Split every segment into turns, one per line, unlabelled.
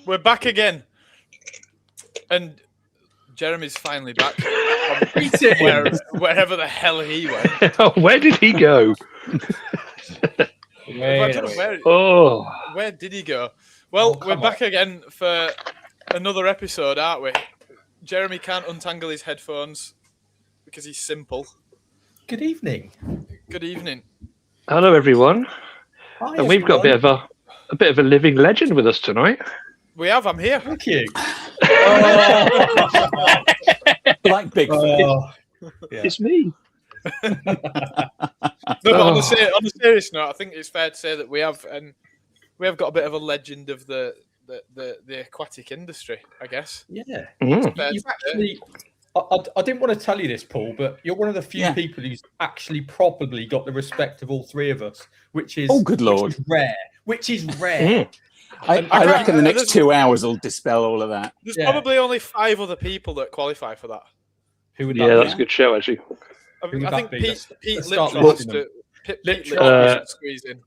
We're back again. And Jeremy's finally back. Wherever the hell he went.
Where did he go?
Where did he go? Well, we're back again for another episode, aren't we? Jeremy can't untangle his headphones because he's simple.
Good evening.
Good evening.
Hello, everyone.
Hi,
and we've got a bit of a living legend with us tonight.
We have. I'm here.
Thank you.
Like Bigfoot.
It's me.
No, but on a serious note, I think it's fair to say that we have got a bit of a legend of the aquatic industry, I guess.
Yeah.
Mm.
You've actually, I didn't want to tell you this, Paul, but you're one of the few people who's actually probably got the respect of all three of us, which is
good Lord,
which is rare.
I reckon the next 2 hours will dispel all of that.
There's probably only 5 other people that qualify for that.
Who would
that's a good show, actually.
I think Pete Liptrot has to squeeze in.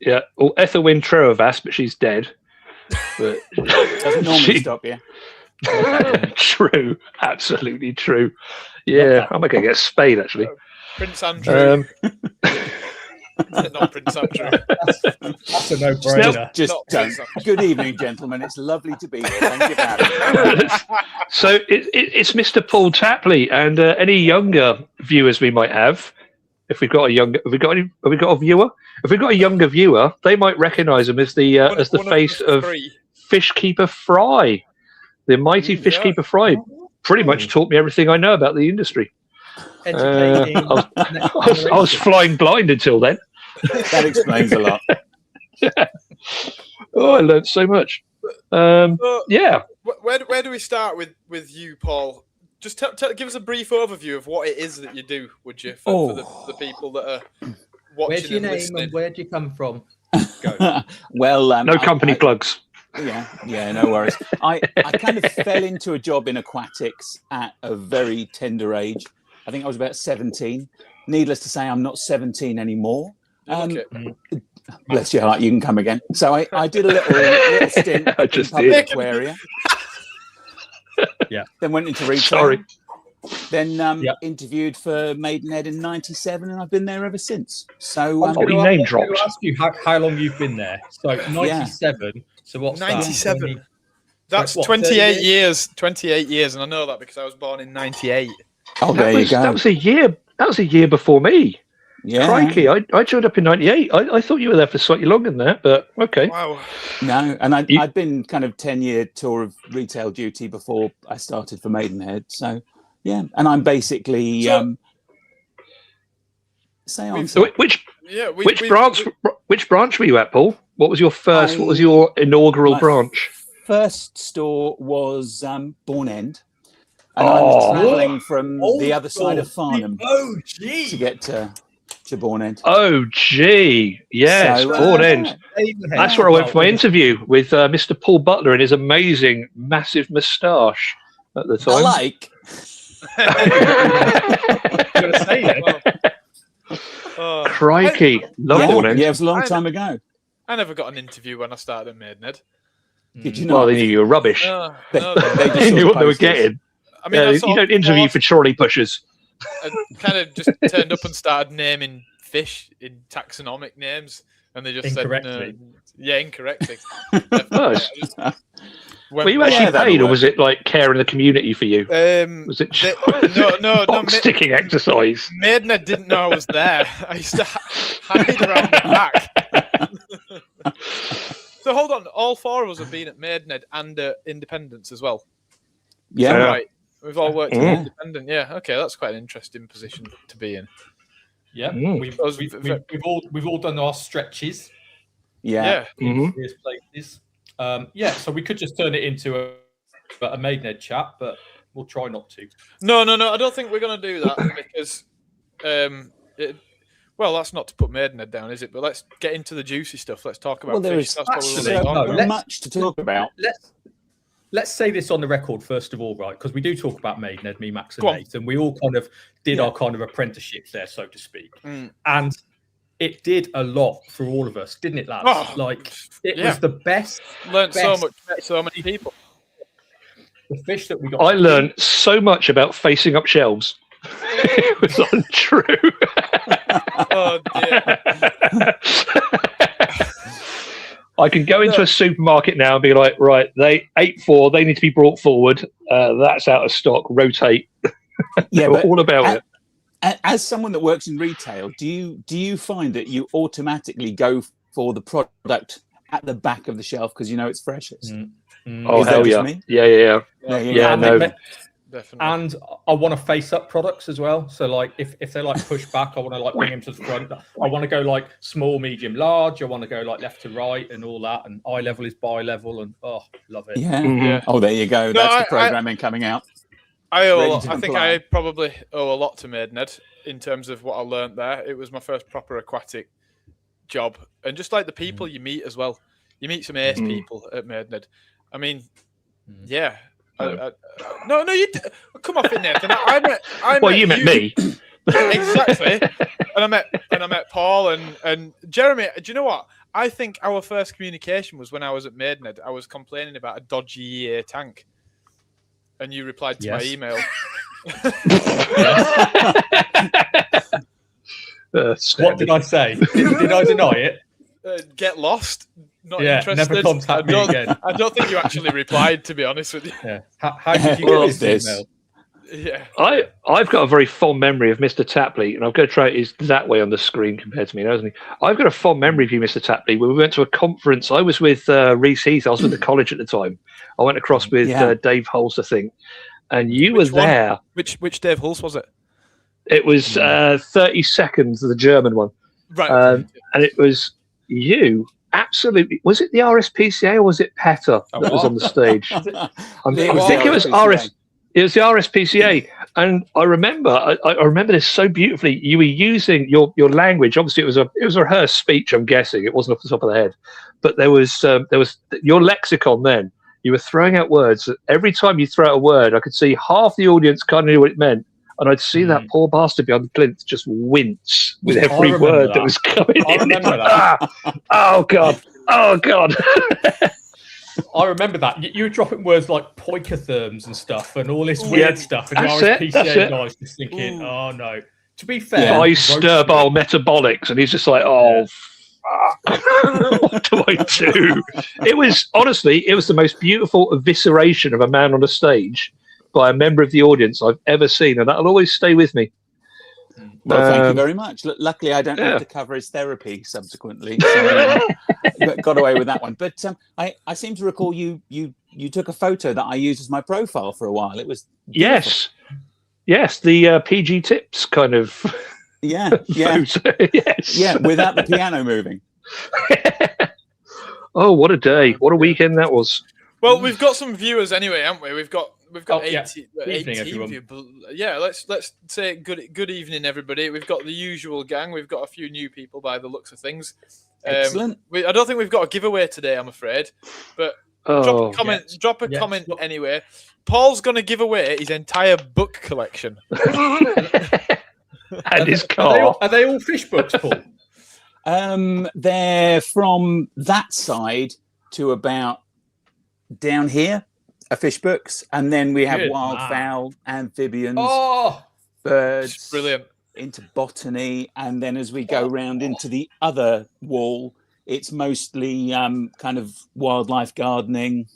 Yeah, or Ethelwyn Trevas, but she's dead. But
doesn't normally stop you.
True, absolutely true. Yeah, I'm going to get spayed, actually.
Prince Andrew. Not Prince Andrew.
That's a no-brainer.
Just don't. Good evening, gentlemen. It's lovely to be here. Thank you for having me.
So it's Mr. Paul Tapley, and any younger viewers we might have. If we've got a younger, have we got a viewer? If we've got a younger viewer, they might recognise him as the face of Fishkeeper Fry, the mighty Fishkeeper Fry. Pretty much taught me everything I know about the industry. I was flying blind until then.
That explains a lot.
I learned so much. Where
do we start with you, Paul? Just give us a brief overview of what it is that you do, would you, for the people that are watching?
Where's your
and
name
listening?
and where do you come from?
Go.
Well,
no company plugs.
Yeah, no worries. I kind of fell into a job in aquatics at a very tender age. I think I was about 17. Needless to say, I'm not 17 anymore. Bless your heart, you can come again. So I did a little stint in public aquaria. Then went into retail.
Sorry.
Then interviewed for Maidenhead in '97, and I've been there ever since. So
I'm going to ask you how long you've been there. So 97. So what's
97? That's 28 years. 28 years, and I know that because I was born in '98.
Oh, there you go.
That was a year before me.
Yeah.
Crikey, I joined up in '98. I thought you were there for slightly longer than that, but okay.
Wow.
No, and I'd been kind of 10-year tour of retail duty before I started for Maidenhead. So, yeah, and I'm basically
which branch were you at, Paul? What was your first? What was your inaugural branch?
First store was Bourne End. And I was travelling from the other side of Farnham to get to Bourne End.
Oh, gee. Yes, Bourne End. That's where I went for my interview with Mr. Paul Butler and his amazing, massive moustache at the time. Crikey. Love Bourne End.
Yeah, it was a long time ago.
I never got an interview when I started at Maidenhead.
Did you not?
Well, they knew you were rubbish. They knew what they were getting. I mean, you don't interview for trolley pushers.
I kind of just turned up and started naming fish in taxonomic names, and they just said, incorrectly.
Were you actually paid, or was it like care in the community for you? Was it box sticking exercise?
Maidenhead didn't know I was there. I used to hide around the back. So hold on, all 4 of us have been at Maidenhead and Independence as well.
Yeah,
right. We've all worked in independent. Yeah, okay, that's quite an interesting position to be in.
Yeah, we've all done our stretches.
Yeah.
In various places. So we could just turn it into a Maidenhead chat, but we'll try not to.
No. I don't think we're going to do that because, that's not to put Maidenhead down, is it? But let's get into the juicy stuff. Let's talk about fish. That's
probably much to talk about.
Let's say this on the record first of all, right? Because we do talk about Maidenhead, me, Max, and Nate, and we all kind of did our kind of apprenticeships there, so to speak. And it did a lot for all of us, didn't it, lads?
Oh,
like it was the best.
Learned so much, met so many people.
The fish that we got.
I learned so much about facing up shelves. It was untrue.
Oh dear.
I can go into a supermarket now and be like, right, they 8-4, they need to be brought forward. That's out of stock. Rotate.
Yeah,
We're all about it.
As someone that works in retail, do you find that you automatically go for the product at the back of the shelf because you know it's freshest?
Oh, hell yeah. Yeah. No.
Definitely.
And I want to face up products as well. So like if they like push back, I want to like bring them to the front. I want to go like small, medium, large. I want to go like left to right and all that. And eye level is bi level, and love it.
Yeah. Oh, there you go. That's the programming coming out.
I think I probably owe a lot to Maidenhead in terms of what I learned there. It was my first proper aquatic job, and just like the people you meet as well. You meet some ace people at Maidenhead. I mean, yeah. No, you come off it, Nathan. I met
you met me.
Exactly, and I met Paul and Jeremy. Do you know what? I think our first communication was when I was at Maidenhead. I was complaining about a dodgy EA tank, and you replied to my email.
What did I say? Did I deny it?
Get lost. Not interested.
Never contact me again.
I don't think you actually replied, to be honest with you.
Yeah. How did you get this email?
Yeah.
I've got a very fond memory of Mr. Tapley, and I'm going to try it is that way on the screen compared to me, hasn't he? I've got a fond memory of you, Mr. Tapley, when we went to a conference. I was with Reese Heath. I was with the college at the time. I went across with Dave Hulse, I think, and you were there.
Which Dave Hulse was it?
It was 30 Seconds, the German one.
Right.
And it was you. Absolutely. Was it the RSPCA or was it PETA that was on the stage? I think it was RS. It was the RSPCA, and I remember this so beautifully. You were using your language. Obviously, it was a rehearsed speech. I'm guessing it wasn't off the top of the head, but there was your lexicon. Then you were throwing out words. Every time you throw out a word, I could see half the audience kind of knew what it meant. And I'd see that poor bastard behind the plinth just wince with every word that was coming in.
I remember that.
Oh, God. Oh, God.
I remember that. You were dropping words like poikotherms and stuff and all this weird stuff. And the RSPCA guys just thinking, oh, no. To be fair.
Bisterbile metabolics. And he's just like, oh, fuck. What do I do? It was the most beautiful evisceration of a man on a stage by a member of the audience I've ever seen, and that'll always stay with me.
Well, thank you very much. Luckily, I don't have to cover his therapy subsequently. So, got away with that one. But I seem to recall you took a photo that I used as my profile for a while. It was beautiful. Yes, the PG Tips kind of photo. Yes, without the piano moving.
Oh, what a day! What a weekend that was.
Well, we've got some viewers anyway, haven't we? We've got 18 viewers. Yeah, let's say good evening, everybody. We've got the usual gang. We've got a few new people by the looks of things.
Excellent.
I don't think we've got a giveaway today, I'm afraid. But drop a comment anyway. Paul's going to give away his entire book collection.
And his car.
Are they all fish books, Paul?
They're from that side to about down here are fish books, and then we have wildfowl, amphibians, birds,
brilliant,
into botany, and then as we go round into the other wall, it's mostly kind of wildlife gardening,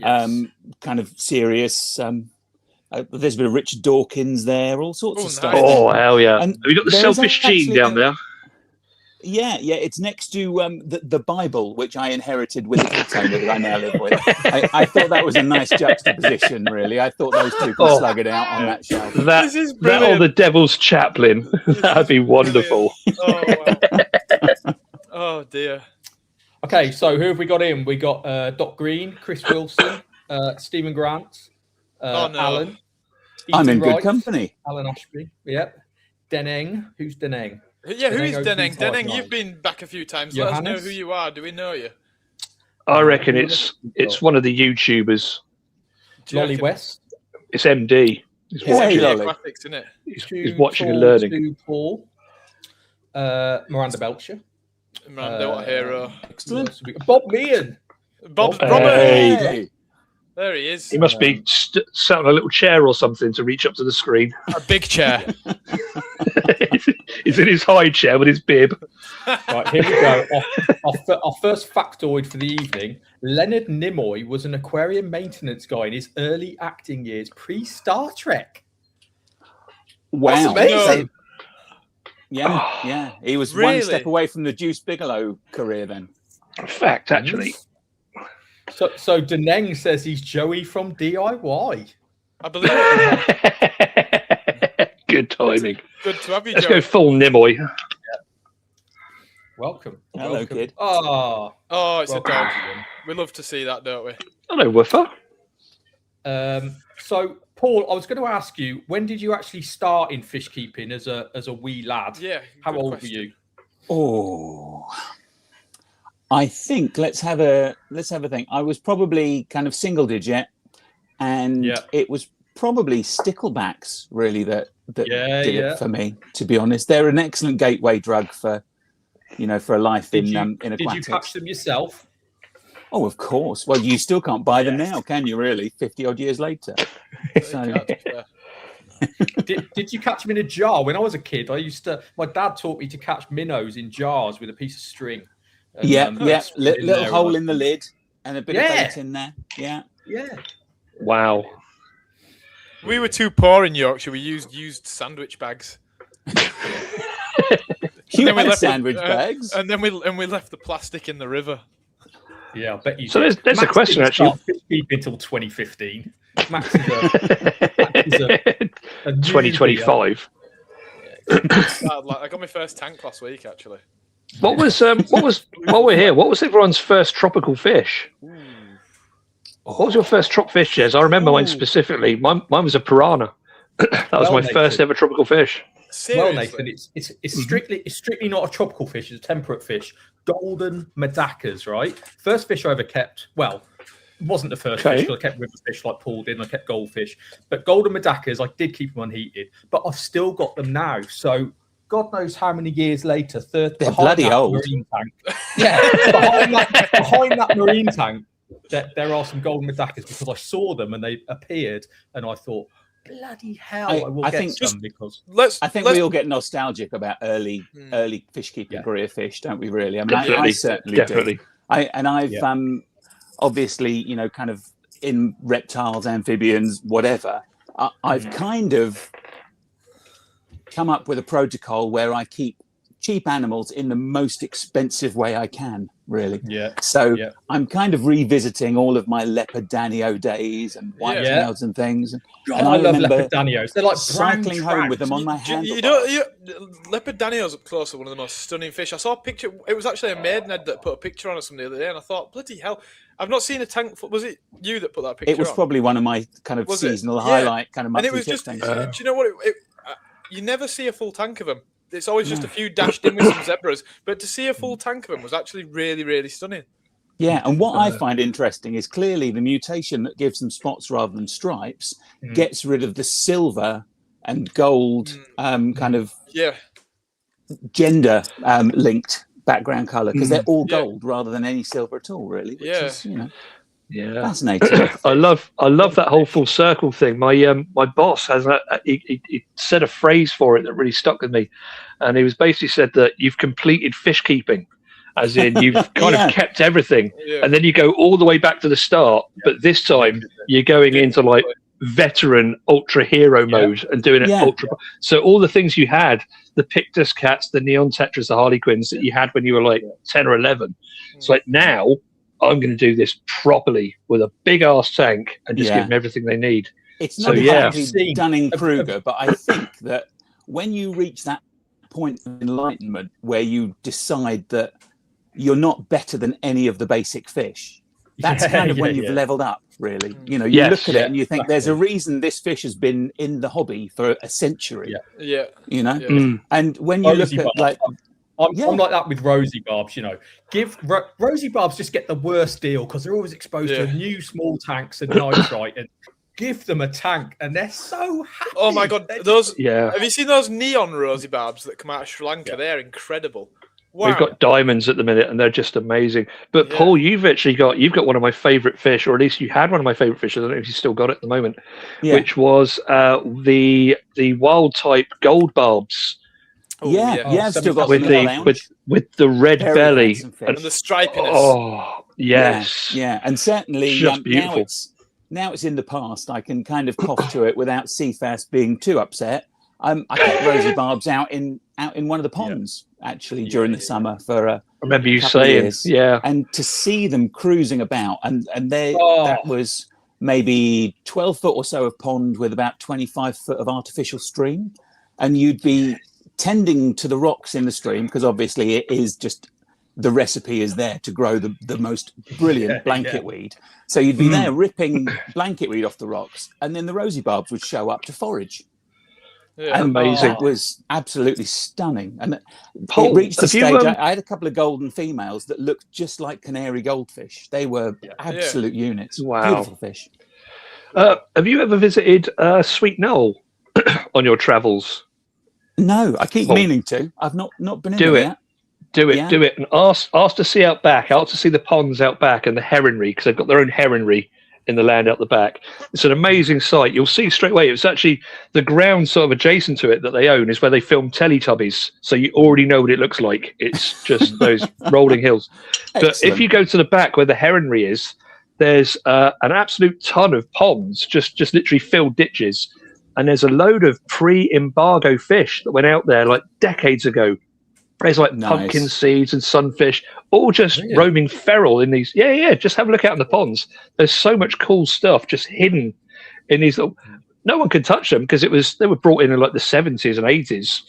kind of serious. There's a bit of Richard Dawkins there, all sorts of stuff.
Oh, hell yeah! And have you got the selfish gene down there?
Yeah, it's next to the Bible, which I inherited with the cat owner that I now live with. I thought that was a nice juxtaposition, really. I thought those two could slug it out on that shelf.
That or the Devil's Chaplain. That'd be wonderful.
Oh, dear.
Okay, so who have we got in? We got Doc Green, Chris Wilson, Stephen Grant, Alan.
I'm in good company.
Alan Ashby. Yep. Deneng. Who's Deneng?
Yeah, who is Deneng? Deneng, you've been back a few times. Let us know who you are. Do we know you?
I reckon it's one of the YouTubers.
Lolly West.
It's MD. He's watching,
aquatics, isn't it?
He's watching and learning.
Paul. Miranda Belcher.
Miranda, what a hero.
Excellent.
Bob Meehan.
Robert.
Hey.
There he is.
He must be sat on a little chair or something to reach up to the screen.
A big chair.
He's in his high chair with his bib.
Right, here we go. Our first factoid for the evening. Leonard Nimoy was an aquarium maintenance guy in his early acting years, pre-Star Trek.
Wow.
That's amazing.
Yeah. He was
Really?
one step away from the Deuce Bigelow career then.
Fact, actually.
So Deneng says he's Joey from DIY.
I believe it.
Good timing.
Good to have you,
Let's
Joe.
go full Nimoy.
Welcome.
Hello,
Welcome.
kid.
Oh,
It's
welcome,
a dog.
everyone.
We love to see that, don't we?
Hello, Woofer.
So, Paul, I was going to ask you, when did you actually start in fish keeping as a wee lad?
Yeah.
How
good
old
question.
were you?
Oh, I think let's have a think. I was probably kind of single digit, and it was probably sticklebacks really that did it for me. To be honest, they're an excellent gateway drug for a life in aquatics.
Did you catch them yourself?
Oh, of course. Well, you still can't buy them now, can you? Really, 50 odd years later. So.
Did you catch them in a jar? When I was a kid, my dad taught me to catch minnows in jars with a piece of string. And, little hole in the lid and a bit of bait in there. Yeah.
Wow.
We were too poor in Yorkshire. We used sandwich bags.
You had sandwich bags,
and then we left the plastic in the river.
Yeah, I bet you.
So
did.
there's a question actually.
Fish keeping until 2015. Max is a
2025.
I got my first tank last week, actually.
What was while we're here? What was everyone's first tropical fish? What was your first trop fish, Jez? I remember mine specifically. Mine was a piranha. That was my first ever tropical fish.
Seriously?
Well, Nathan, it's strictly not a tropical fish. It's a temperate fish. Golden Madakas, right? First fish I ever kept. Well, it wasn't the first fish. I kept river fish like Paul did, and I kept goldfish. But golden Madakas, I did keep them unheated. But I've still got them now. So God knows how many years later.
They're bloody old.
Marine tank. Yeah, behind that marine tank, there are some golden Madakas because I saw them and they appeared, and I thought, bloody hell, I will get some because
I think we all get nostalgic about early fish keeping career fish, don't we? Really, I mean, I certainly do. I've obviously, kind of in reptiles, amphibians, whatever. I've kind of come up with a protocol where I keep cheap animals in the most expensive way I can, really. So I'm kind of revisiting all of my leopard danio days and whitetails and things.
God, I love leopard danios. They're like
cycling home with them on my hand.
Leopard danios up close are one of the most stunning fish. I saw a picture. It was actually a maidenhead that put a picture on us the other day, and I thought, bloody hell, I've not seen a tank. Was it you that put that picture on?
It was probably one of my kind of seasonal highlight kind of monthly.
And it was just, do you know what? You never see a full tank of them. It's always just a few dashed in with some zebras. But to see a full tank of them was actually really, really stunning.
Yeah, and what I find interesting is clearly the mutation that gives them spots rather than stripes gets rid of the silver and gold kind of gender linked background color because they're all gold rather than any silver at all, really. Which is, fascinating.
I love that whole full circle thing. My boss has he said a phrase for it that really stuck with me, and he was basically said that you've completed fish keeping, as in you've kind of kept everything, and then you go all the way back to the start, but this time you're going into like veteran ultra hero mode and doing it ultra. So all the things you had, the Pictus cats, the neon tetras, the harlequins that you had when you were like 10 or 11, it's like now I'm going to do this properly with a big ass tank and just give them everything they need.
It's not exactly Dunning-Kruger, but I think that when you reach that point of enlightenment where you decide that you're not better than any of the basic fish, that's kind of when you've leveled up, really. You know, you look at it and you think there's a reason this fish has been in the hobby for a century. You know? And when you look at like...
I'm like that with Rosie Barbs, you know. Rosie Barbs just get the worst deal because they're always exposed to new small tanks and nitrite. And give them a tank, and they're so happy.
Oh my god,
They're
those!
Yeah.
Have you seen those neon rosy barbs that come out of Sri Lanka? They're incredible. Wow.
We've got diamonds at the minute, and they're just amazing. But
Yeah.
Paul, you've got one of my favourite fish, or at least you had one of my favourite fish. I don't know if you still got it at the moment, which was the wild type gold barbs.
I've still got
with
them in the lounge.
with the red
Very
belly
handsome fish.
and the stripiness.
Oh yes,
Yeah, and certainly
Just beautiful.
now it's in the past. I can kind of cough to it without Seafast being too upset. I kept rosy barbs out in one of the ponds actually during the summer for
I remember you
couple of
saying,
years.
yeah.
And to see them cruising about, and that was maybe 12 foot or so of pond with about 25 foot of artificial stream, and you'd be tending to the rocks in the stream because obviously it is just the recipe is there to grow the most brilliant blanket weed. So you'd be there ripping blanket weed off the rocks, and then the rosy barbs would show up to forage.
Yeah.
Amazing.
It was absolutely stunning. And
Paul,
it reached the
have you,
stage, I had a couple of golden females that looked just like canary goldfish. They were absolute units.
Wow.
Beautiful fish.
Have you ever visited Sweet Knoll on your travels?
No, I keep meaning to. I've not been in there yet.
Do it, and ask to see out back. Ask to see the ponds out back and the heronry, because they've got their own heronry in the land out the back. It's an amazing sight. You'll see straight away. It's actually the ground sort of adjacent to it that they own is where they film Teletubbies. So you already know what it looks like. It's just those rolling hills. But if you go to the back where the heronry is, there's an absolute ton of ponds, just literally filled ditches. And there's a load of pre-embargo fish that went out there like decades ago. There's like pumpkin seeds and sunfish, all just roaming feral in these. Yeah. Just have a look out in the ponds. There's so much cool stuff just hidden in these. No one could touch them because they were brought in like the 70s and 80s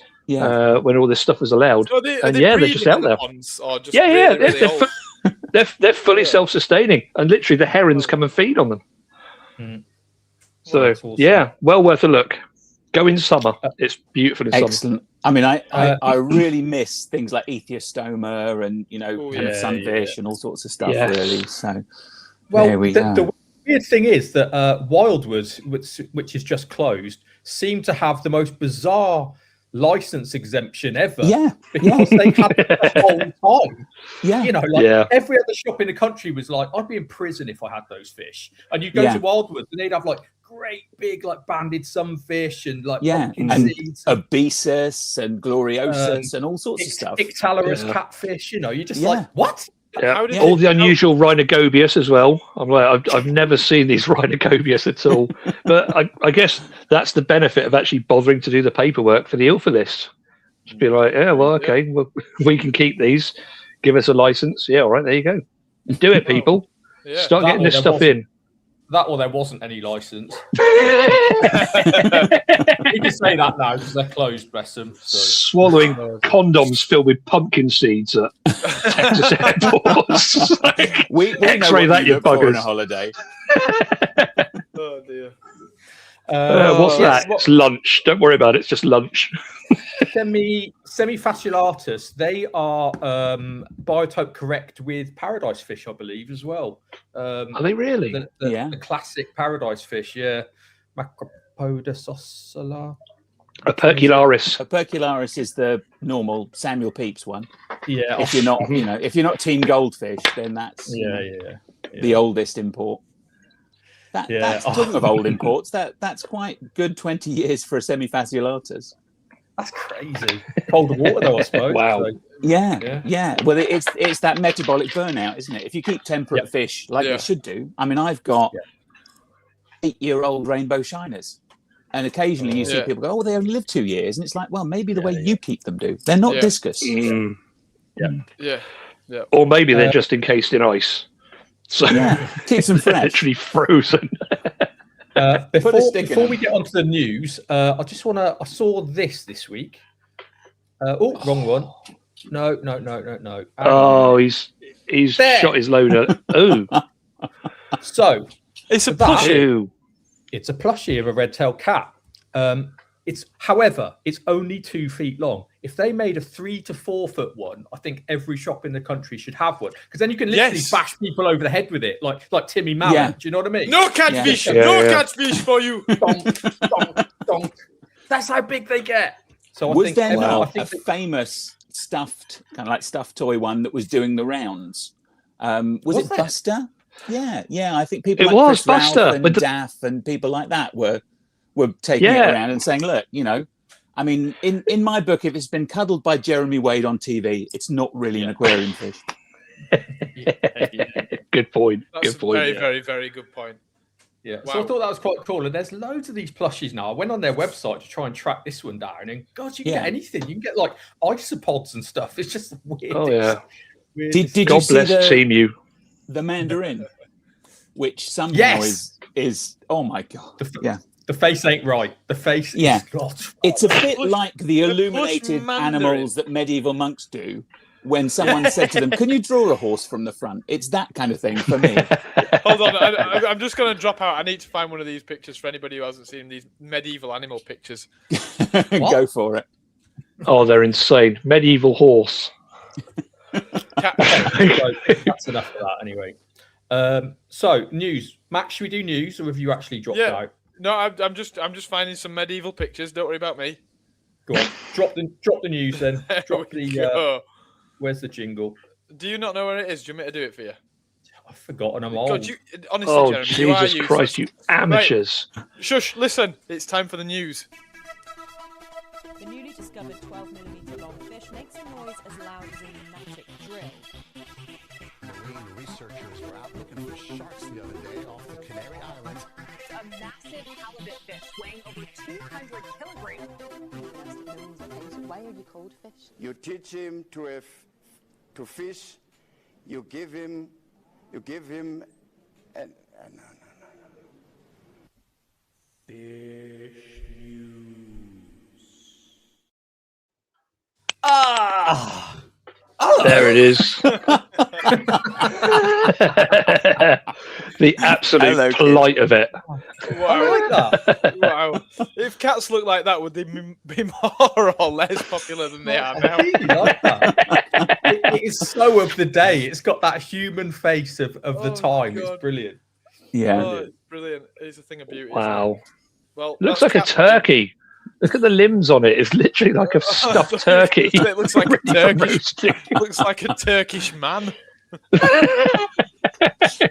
when all this stuff was allowed.
So they're just out there. Ponds, or just
they're fully self-sustaining, and literally the herons come and feed on them.
Mm.
So
Awesome.
well worth a look. Go in summer. It's beautiful in summer.
Excellent. I mean, I really miss things like Ethiostoma and kind of sunfish and all sorts of stuff.
Yes.
Really. So,
well,
there we go.
The weird thing is that Wildwood, which is just closed, seem to have the most bizarre license exemption ever. Because they had it the whole time. Every other shop in the country was like, I'd be in prison if I had those fish. And you go to Wildwood and they'd have like great big like banded sunfish and like pumpkin seeds,
Obesus and Gloriosus and all sorts of stuff.
Ictalurus catfish, you're just like, what?
Yeah. All the unusual rhinogobius as well. I'm like, I've never seen these rhinogobius at all. But I guess that's the benefit of actually bothering to do the paperwork for the ILFA list. Just be like, okay, well, we can keep these. Give us a license. Yeah, all right, there you go. Do it, people. Start getting this stuff in.
That or there wasn't any license. You can say that now because they're closed, bless them. So.
Swallowing condoms filled with pumpkin seeds at Texas airports.
we
X-ray that, you buggers.
On a holiday.
Oh dear.
What's that? It's lunch. Don't worry about it. It's just lunch.
Semifasciolatus. They are biotope correct with paradise fish, I believe, as well.
Are they really?
The classic paradise fish, Macropodus ocellar.
Opercularis.
Opercularis is the normal Samuel Pepys one.
Yeah.
If you're not, if you're not team goldfish, then that's the oldest import. That's talking of old imports. That's quite good 20 years for a semifasciolatus.
That's crazy. Colder water, though, I suppose.
Wow.
So.
Yeah. Well, it's that metabolic burnout, isn't it? If you keep temperate fish like you should do. I mean, I've got 8-year-old rainbow shiners, and occasionally you see people go, "Oh, they only live 2 years," and it's like, well, maybe the way you keep them do. They're not discus.
Yeah.
Or maybe they're just encased in ice. So
keeps them fresh.
Literally frozen.
Before we get onto the news, I saw this week. Wrong one. No.
Oh, he's shot his loader. Oh.
So
it's a plushie.
It's a plushie of a red-tailed cat. However, it's only 2 feet long. If they made a 3 to 4 foot one, I think every shop in the country should have one, because then you can literally bash people over the head with it, like Timmy Mallet.
Yeah.
Do you know what I mean?
No catfish, no catfish for you.
Donk, donk, donk. That's how big they get. So
was there not a famous stuffed toy one that was doing the rounds? Was it Buster? Yeah. I think people like Chris Buster and Daff and people like that were taking it around and saying, look, I mean, in my book, if it's been cuddled by Jeremy Wade on TV, it's not really an aquarium fish.
Good point.
That's
good point.
Very, very, very good point.
Yeah. Wow. So I thought that was quite cool. And there's loads of these plushies now. I went on their website to try and track this one down, and God, you can get anything. You can get like isopods and stuff. It's just weird.
Oh yeah.
Did you
God
see
bless Emu.
The mandarin, which somehow is oh my God.
The face ain't right. The face is not right.
It's a bit like the illuminated animals that medieval monks do when someone said to them, can you draw a horse from the front? It's that kind of thing for me.
Hold on, I'm just going to drop out. I need to find one of these pictures for anybody who hasn't seen these medieval animal pictures.
Go for it.
Oh, they're insane. Medieval horse.
That's enough of that anyway. So news. Max, should we do news, or have you actually dropped out?
No, I'm just finding some medieval pictures. Don't worry about me.
Go on. Drop the news then. Drop the where's the jingle?
Do you not know where it is? Do you want me to do it for you?
I've forgotten. I'm old.
God, honestly, Jeremy,
Jesus Christ, you amateurs.
Right. Shush, listen. It's time for the news.
The newly discovered 12mm long fish makes a noise as loud as a pneumatic drill.
Marine researchers were out looking for sharks the other day off the Canary Islands.
A massive halibut fish weighing over 200 kilograms.
Why are you called fish?
You teach him to fish. You give him no. Fish news.
There it is. The absolute plight of it.
Wow.
I like that.
Wow. If cats look like that, would they be more or less popular than they are now?
I really like that. It is so of the day. It's got that human face of the time.
God.
It's brilliant.
Yeah.
Oh, it's brilliant. It's a thing of beauty.
Wow.
Well,
Looks like a turkey. Look at the limbs on it. It's literally like a stuffed turkey.
It looks like a Turkish. Looks like a Turkish man.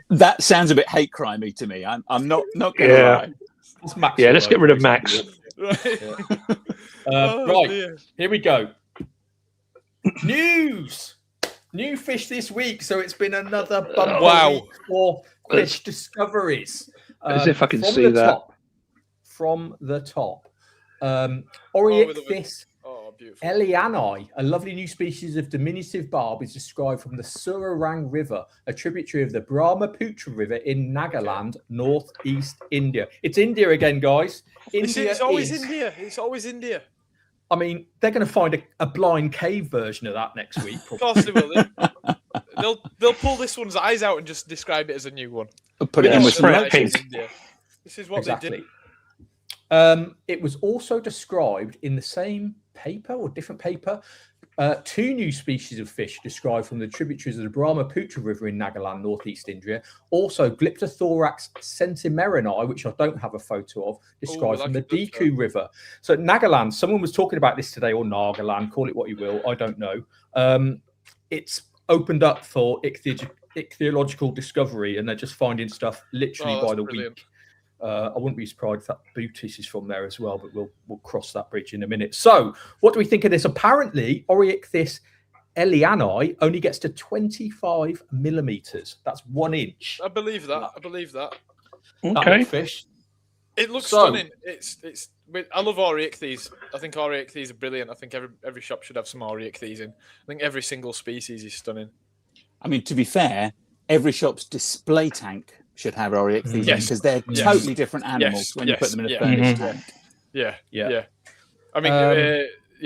That sounds a bit hate crimey to me. I'm not going to lie.
Yeah,
let's get rid of Max.
Right.
Right. Here we go. News. New fish this week. So it's been another bumper week for fish discoveries.
As if I can see that.
From the top. Oryctis eliani, a lovely new species of diminutive barb, is described from the Surarang River, a tributary of the Brahmaputra River in Nagaland, northeast India. It's India again, guys.
It's always India. It's always India.
I mean, they're going to find a blind cave version of that next week.
Of course they will. They'll pull this one's eyes out and just describe it as a new one.
Put it in with some
pink.
This is what they did.
It was also described in the same paper or different paper. 2 new species of fish described from the tributaries of the Brahmaputra River in Nagaland, northeast India. Also, Glyptothorax centimerini, which I don't have a photo of, described from the Diku River. So Nagaland, someone was talking about this today, or Nagaland, call it what you will, I don't know. It's opened up for ichthyological discovery, and they're just finding stuff literally by the week. I wouldn't be surprised if that Bootis is from there as well, but we'll cross that bridge in a minute. So, what do we think of this? Apparently, Oryctis eliani only gets to 25 millimeters. That's 1 inch.
I believe that.
Okay.
Fish.
It looks stunning. I love Oryctes. I think Oryctes are brilliant. I think every shop should have some Oryctes in. I think every single species is stunning.
I mean, to be fair, every shop's display tank should have Oryctes in, because they're totally different animals when you put them in a furnished tank.
Yeah. I mean,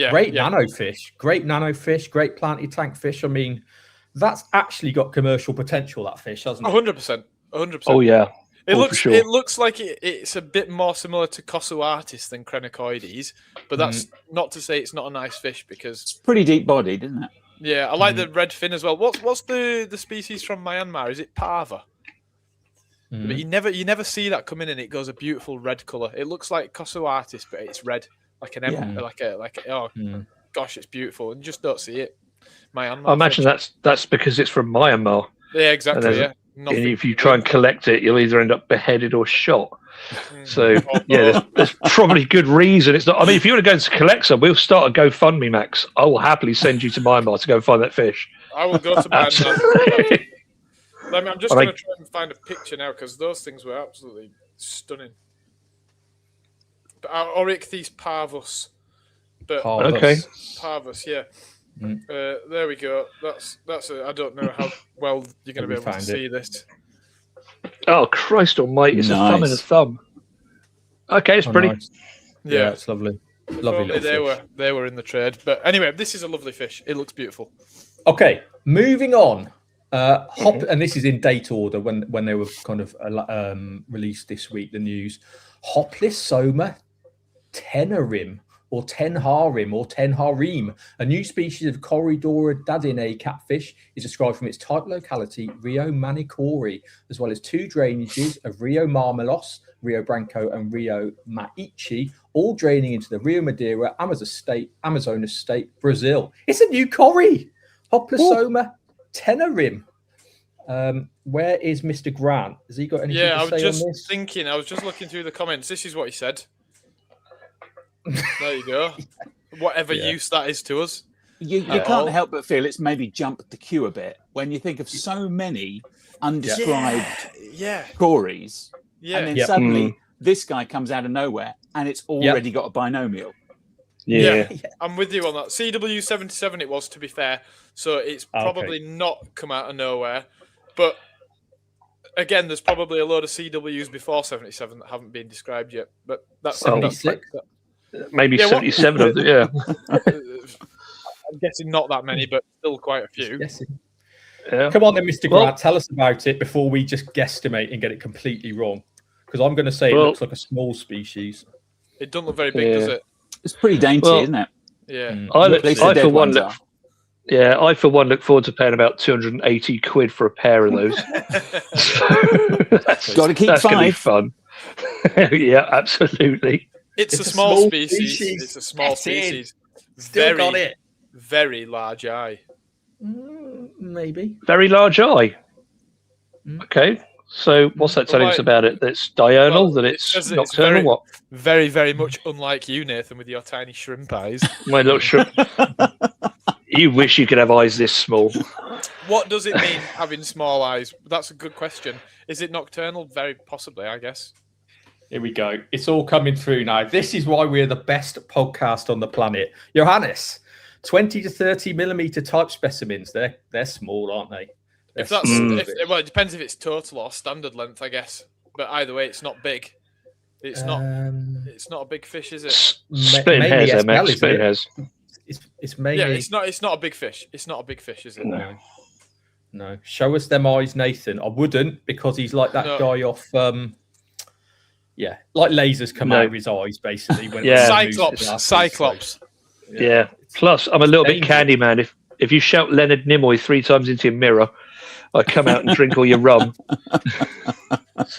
great nanofish, great planty tank fish. I mean, that's actually got commercial potential, that fish, hasn't it?
100%.
Oh, yeah.
It
for sure.
looks like it's a bit more similar to Cosuartis than Crenocoides, but that's not to say it's not a nice fish because
It's pretty deep bodied, isn't it?
yeah, I like the red fin as well. What's the species from Myanmar? Is it Parva? But you never see that coming in. It goes a beautiful red color. It looks like Cosuartis, but it's red, like an gosh, it's beautiful, and you just don't see it. Myanmar.
I imagine that's because it's from Myanmar.
Yeah, exactly. Yeah.
And if you try and collect it, you'll either end up beheaded or shot. So there's probably good reason. It's not. I mean, if you want to go and collect some, we'll start a GoFundMe, Max. I will happily send you to Myanmar to go and find that fish.
I will go to Myanmar. I'm just going to try and find a picture now because those things were absolutely stunning. But Orycthes parvus. But Parvus, yeah. There we go. That's I don't know how well you're going to be able to see this.
Oh, Christ almighty, it's a thumb and a thumb. Okay, it's pretty.
Nice. Yeah, it's lovely. Lovely little fish.
They were in the trade. But anyway, this is a lovely fish. It looks beautiful.
Okay, moving on. And this is in date order when they were kind of released this week, the news. Hoplysoma tenerim or tenharim or tenharim, a new species of Corridora dadine catfish, is described from its type locality, Rio Manicori, as well as two drainages of Rio Marmelos, Rio Branco and Rio Maiche, all draining into the Rio Madeira, Amazonas state, Brazil. It's a new corrie, Hoplysoma tenerim. Where is Mr. Grant? Has he got anything to say on this?
Yeah, I was just thinking. I was just looking through the comments. This is what he said. There you go. Whatever use that is to us.
You can't help but feel it's maybe jumped the queue a bit when you think of so many undescribed corries. Yeah. And then suddenly this guy comes out of nowhere and it's already got a binomial.
Yeah, I'm with you on that. CW77 it was, to be fair. So it's probably not come out of nowhere. But again, there's probably a load of CWs before 77 that haven't been described yet. But that's
76.
Maybe 77 of them,
I'm guessing not that many, but still quite a few.
Yeah. Come on then, Mr. Grant, tell us about it before we just guesstimate and get it completely wrong. Because I'm going to say it looks like a small species.
It doesn't look very big, does it?
It's pretty dainty, isn't it?
Yeah.
I for one look forward to paying about 280 quid for a pair of those.
Got to keep
that's
5.
Gonna be fun. Yeah, absolutely.
It's a small species. It's a small species.
Still got it.
Very large eye.
Maybe.
Very large eye. Okay. So what's that telling us about it? That it's diurnal, that it's nocturnal, what?
Very, very much unlike you, Nathan, with your tiny shrimp eyes.
My little shrimp. You wish you could have eyes this small.
What does it mean, having small eyes? That's a good question. Is it nocturnal? Very possibly, I guess.
Here we go. It's all coming through now. This is why we're the best podcast on the planet. Johannes, 20 to 30 millimeter type specimens. They're small, aren't they?
Well, it depends if it's total or standard length, I guess. But either way, it's not big. It's not a big fish, is it?
Splitting hairs, there, Max. Splitting hairs.
It's mainly.
Yeah, it's not a big fish. It's not a big fish, is it?
No. Show us them eyes, Nathan. I wouldn't, because he's like that guy off. Like lasers come out of his eyes, basically. When
Cyclops.
Yeah. Plus, I'm a little bit candy man. If you shout Leonard Nimoy 3 times into your mirror, I come out and drink all your rum.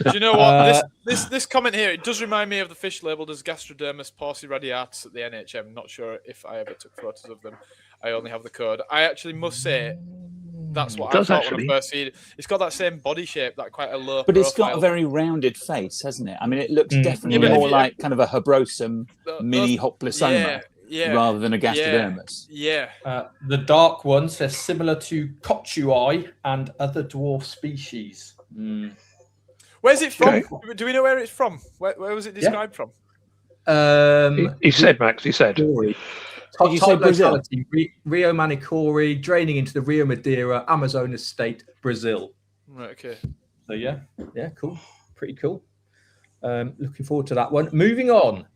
Do you know what? This comment here, it does remind me of the fish labelled as Gastrodermus porciradiatus at the NHM. Not sure if I ever took photos of them. I only have the code. I actually must say that's what I thought when I first seen it. It's got that same body shape, that quite a low
But it's got a very rounded face, hasn't it? I mean, it looks definitely more like kind of a Habrosum mini Hoplysoma. Rather than a Gastrodermus.
The dark one says similar to Cocciui and other dwarf species.
Where's it from? Do we know where it's from? Where was it described from?
He said, Max. He said.
Did you say Brazil? Rio Manicori, draining into the Rio Madeira, Amazonas state, Brazil.
Right. Okay.
So yeah, cool, pretty cool. Looking forward to that one. Moving on,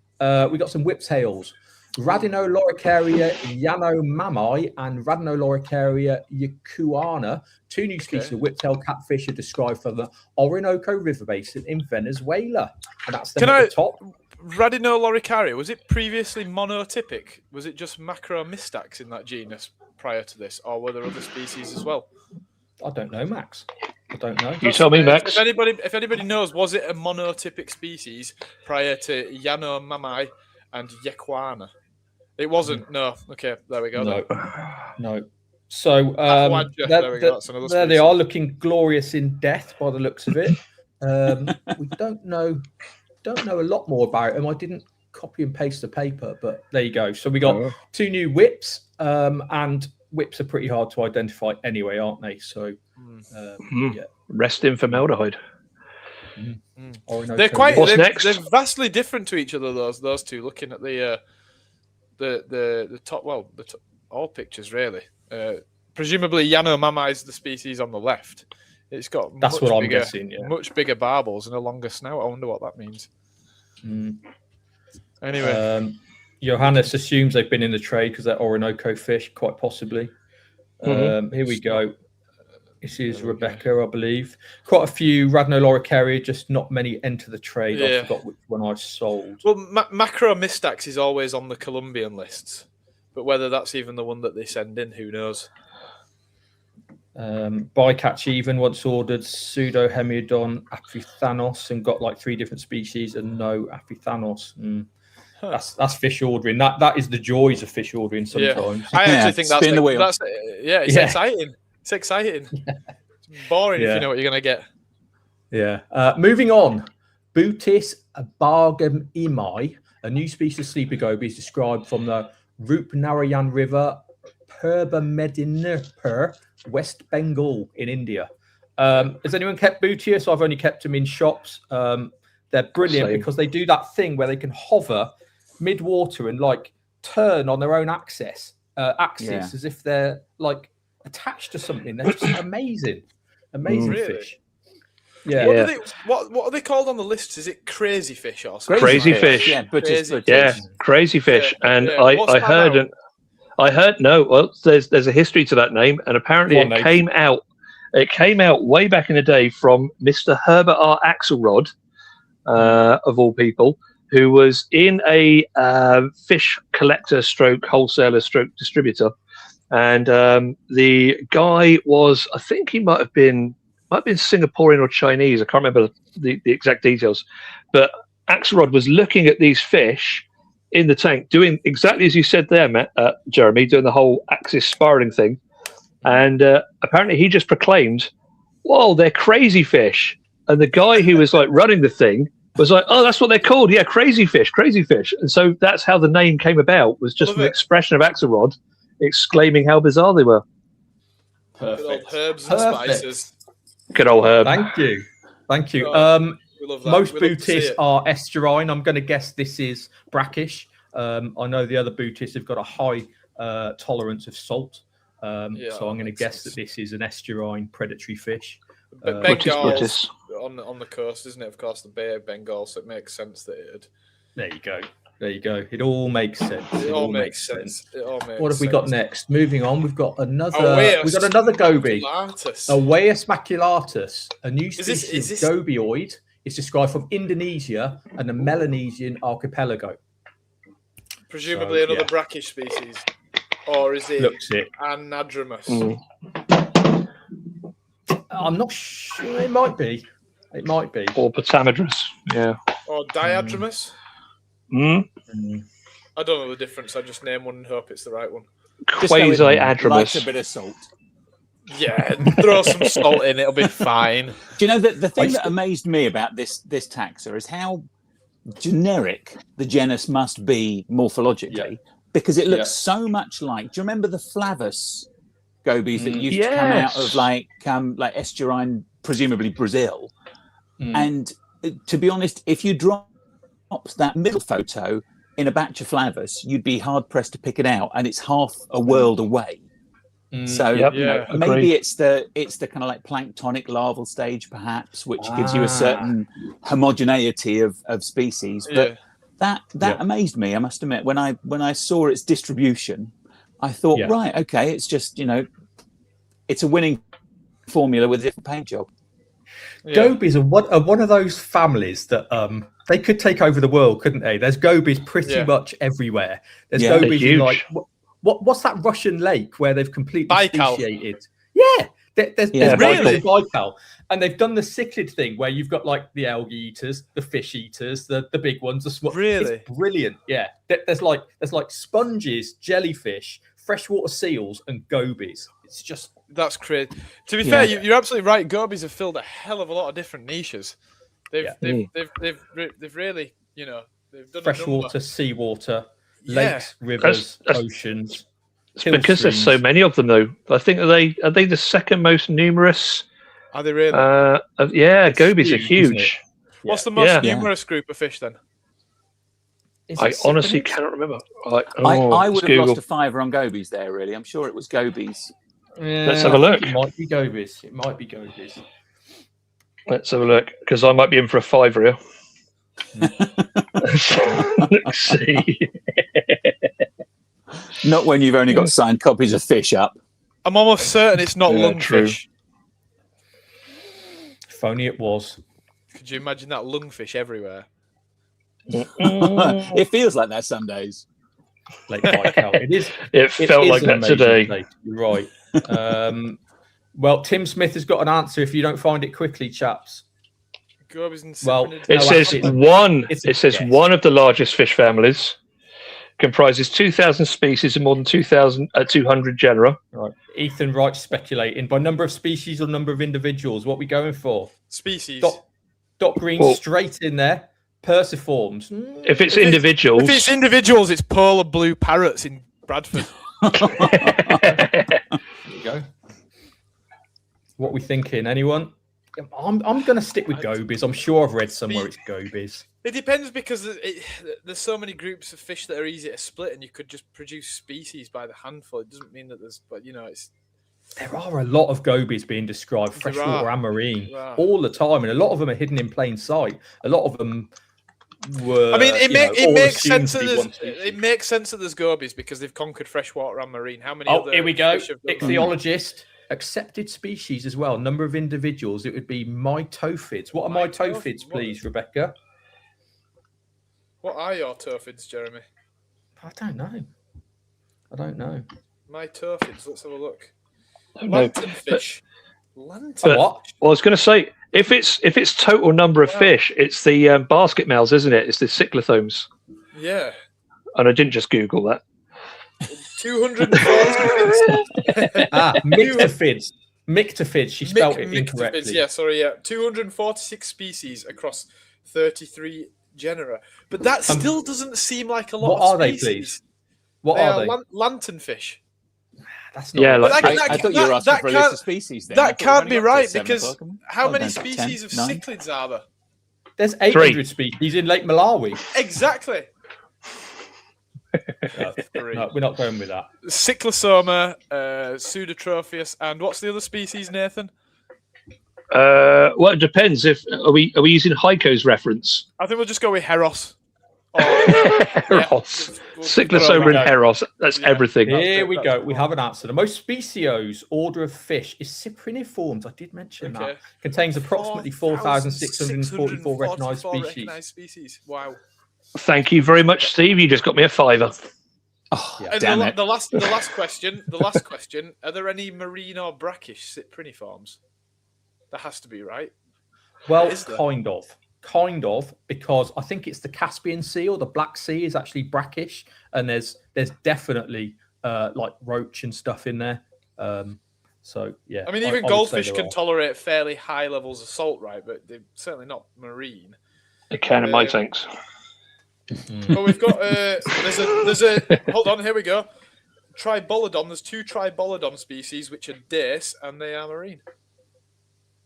we got some whiptails. Radinoloricaria yanomami and Radinoloricaria yacuana, 2 new species of whiptail catfish are described from the Orinoco River Basin in Venezuela. And that's them at the top.
Radinoloricaria, was it previously monotypic? Was it just Macromistax in that genus prior to this, or were there other species as well?
I don't know, Max. I don't know.
You tell me, Max.
If anybody knows, was it a monotypic species prior to Yanomami and Yequana? It wasn't. No. Okay, there we go.
No. So
there we go. That's another
there they are, looking glorious in death by the looks of it. We don't know a lot more about them. I didn't copy and paste the paper, but there you go. So we got 2 new whips, and whips are pretty hard to identify anyway, aren't they? So yeah.
Rest in formaldehyde.
They're quite. They're vastly different to each other. Those two. Looking at the top, all pictures really. Presumably, Yanomami is the species on the left. It's got I'm guessing. Yeah. Much bigger barbels and a longer snout. I wonder what that means. Anyway,
Johannes assumes they've been in the trade because they're Orinoco fish, quite possibly. Here we go. This is Rebecca, I believe. Quite a few Radinoloricaria, just not many enter the trade. Yeah. I forgot which one I sold.
Well, Macromistax is always on the Colombian lists, but whether that's even the one that they send in, who knows?
Bycatch even once ordered Pseudohemiodon aphythanos and got like 3 different species and no aphythanos. That's fish ordering. That is the joys of fish ordering sometimes.
I actually think that's exciting. It's exciting. It's boring if you know what you're going to get.
Yeah. Moving on. Butis bargamimai, a new species of sleepy goby, is described from the Rupnarayan River, Purba Medinipur, West Bengal in India. Has anyone kept Butius? I've only kept them in shops. They're brilliant because they do that thing where they can hover mid-water and like turn on their own axis as if they're like attached to something. They're just amazing fish. Yeah.
What are they called on the list? Is it crazy fish or something?
Crazy fish.
Yeah,
crazy fish. And
yeah.
I heard there's a history to that name, and apparently it came out way back in the day from Mr. Herbert R. Axelrod, of all people, who was in a fish collector stroke wholesaler stroke distributor. And the guy was, I think he might have been Singaporean or Chinese. I can't remember the exact details. But Axelrod was looking at these fish in the tank, doing exactly as you said there, Jeremy, doing the whole axis spiraling thing. And apparently he just proclaimed, "Whoa, they're crazy fish." And the guy who was like running the thing was like, "Oh, that's what they're called. Yeah, crazy fish. And so that's how the name came about, was just an expression of Axelrod exclaiming how bizarre they were.
Perfect. Good old herbs and spices.
Good old herb.
Thank you.
Most
Butis are estuarine. I'm going to guess this is brackish. I know the other Butis have got a high tolerance of salt. So I'm going to guess that this is an estuarine predatory fish.
Bengal's on the coast, isn't it? Of course, the Bay of Bengal, so it makes sense that it'd...
There you go. It all makes sense.
It all makes sense.
What have we got next? Moving on, we've got another. We've got another goby. Oweus maculatus, a new species of gobioid. It's described from Indonesia and the Melanesian archipelago.
Presumably another brackish species, or is it anadromous?
I'm not sure. It might be.
Or Ptamidrus. Yeah.
Or diadromous. I don't know the difference. I just name one and hope it's the right one.
Quasi-adromous.
Likes a bit of salt.
Yeah, throw some salt in, it'll be fine.
Do you know that the thing that amazed me about this taxa is how generic the genus must be morphologically, because it looks so much like. Do you remember the flavus gobies that used to come out of like estuarine, presumably Brazil? And to be honest, if you dropped that middle photo in a batch of flavus, you'd be hard pressed to pick it out, and it's half a world away. So maybe it's the kind of like planktonic larval stage, perhaps, which gives you a certain homogeneity of species. But That amazed me, I must admit. When I saw its distribution, I thought, right, okay, it's just, it's a winning formula with a different paint job.
Gobies are one of those families that they could take over the world, couldn't they? There's gobies pretty much everywhere. There's gobies in like what's that Russian lake where they've completely speciated? Yeah, there's really Baikal, and they've done the cichlid thing where you've got like the algae eaters, the fish eaters, the big ones, the small.
Really,
it's brilliant. Yeah, there's like sponges, jellyfish, freshwater seals, and gobies. It's just
that's crazy. To be fair, you're absolutely right. Gobies have filled a hell of a lot of different niches. They've really, they've done
freshwater, seawater, lakes, rivers, oceans.
It's because there's so many of them, though. I think are they the second most numerous?
Are they really?
Gobies are huge.
What's the most numerous group of fish then?
I honestly cannot remember.
I would have lost a fiver on gobies there. Really, I'm sure it was gobies.
Yeah,
let's have a look.
It might be gobies.
Let's have a look, because I might be in for a fiver here. Let's see.
Not when you've only got signed copies of fish up.
I'm almost certain it's not lungfish.
If only it was.
Could you imagine that lungfish everywhere?
It feels like that some days.
Lake Baikal.
It felt like that today.
Place. You're right. Well, Tim Smith has got an answer if you don't find it quickly, chaps.
It says one. It says one of the largest fish families comprises 2,000 species and more than 200 genera.
Right. Ethan Wright speculating by number of species or number of individuals. What are we going for?
Species.
Doc Green straight in there. Perciforms.
If it's individuals,
it's polar blue parrots in Bradford.
There you go. What are we thinking? Anyone? I'm going to stick with gobies. I'm sure I've read somewhere it's gobies.
It depends because there's so many groups of fish that are easy to split, and you could just produce species by the handful. It doesn't mean that there's, but it's.
There are a lot of gobies being described, freshwater and marine, all the time, and a lot of them are hidden in plain sight. A lot of them were.
I mean, it makes sense that there's gobies because they've conquered freshwater and marine. How many? Other
here we go. Ichthyologist. Accepted species as well. Number of individuals. It would be mitophids. What are mitophids, please, Rebecca?
What are your tophids, Jeremy?
I don't know.
Mitophids. Let's have a look. Lanternfish.
What? Well, I was going to say, if it's total number of fish, it's the basket males, isn't it? It's the cyclothomes.
Yeah.
And I didn't just Google that.
240. Myctophids. She spelled it incorrectly.
Yeah, sorry. Yeah, 246 species across 33 genera. But that still doesn't seem like a lot.
What are they, please? What are they?
Lanternfish.
That's not.
I thought you were asking for a list of species. Then.
That can't be right because how many species of cichlids are there?
There's 800 species in Lake Malawi.
Exactly.
No, we're not going with that.
Cyclosoma, Pseudotropheus, and what's the other species, Nathan?
Well, it depends. Are we using Heiko's reference?
I think we'll just go with Heros.
Heros. Cyclosoma and Heros. That's everything.
Here we go. We have an answer. The most speciose order of fish is Cypriniformes. I did mention that. Contains approximately 4,644 recognised species.
Wow.
Thank you very much, Steve. You just got me a fiver.
And the last question. Are there any marine or brackish cypriniforms? That has to be right.
Well, kind of, because I think it's the Caspian Sea or the Black Sea is actually brackish, and there's definitely like roach and stuff in there. So yeah.
I mean, even goldfish can tolerate fairly high levels of salt, right? But they're certainly not marine.
They can in my tanks.
Well, we've got there's a hold on, here we go. Tribolodon. There's 2 Tribolodon species which are dace and they are marine.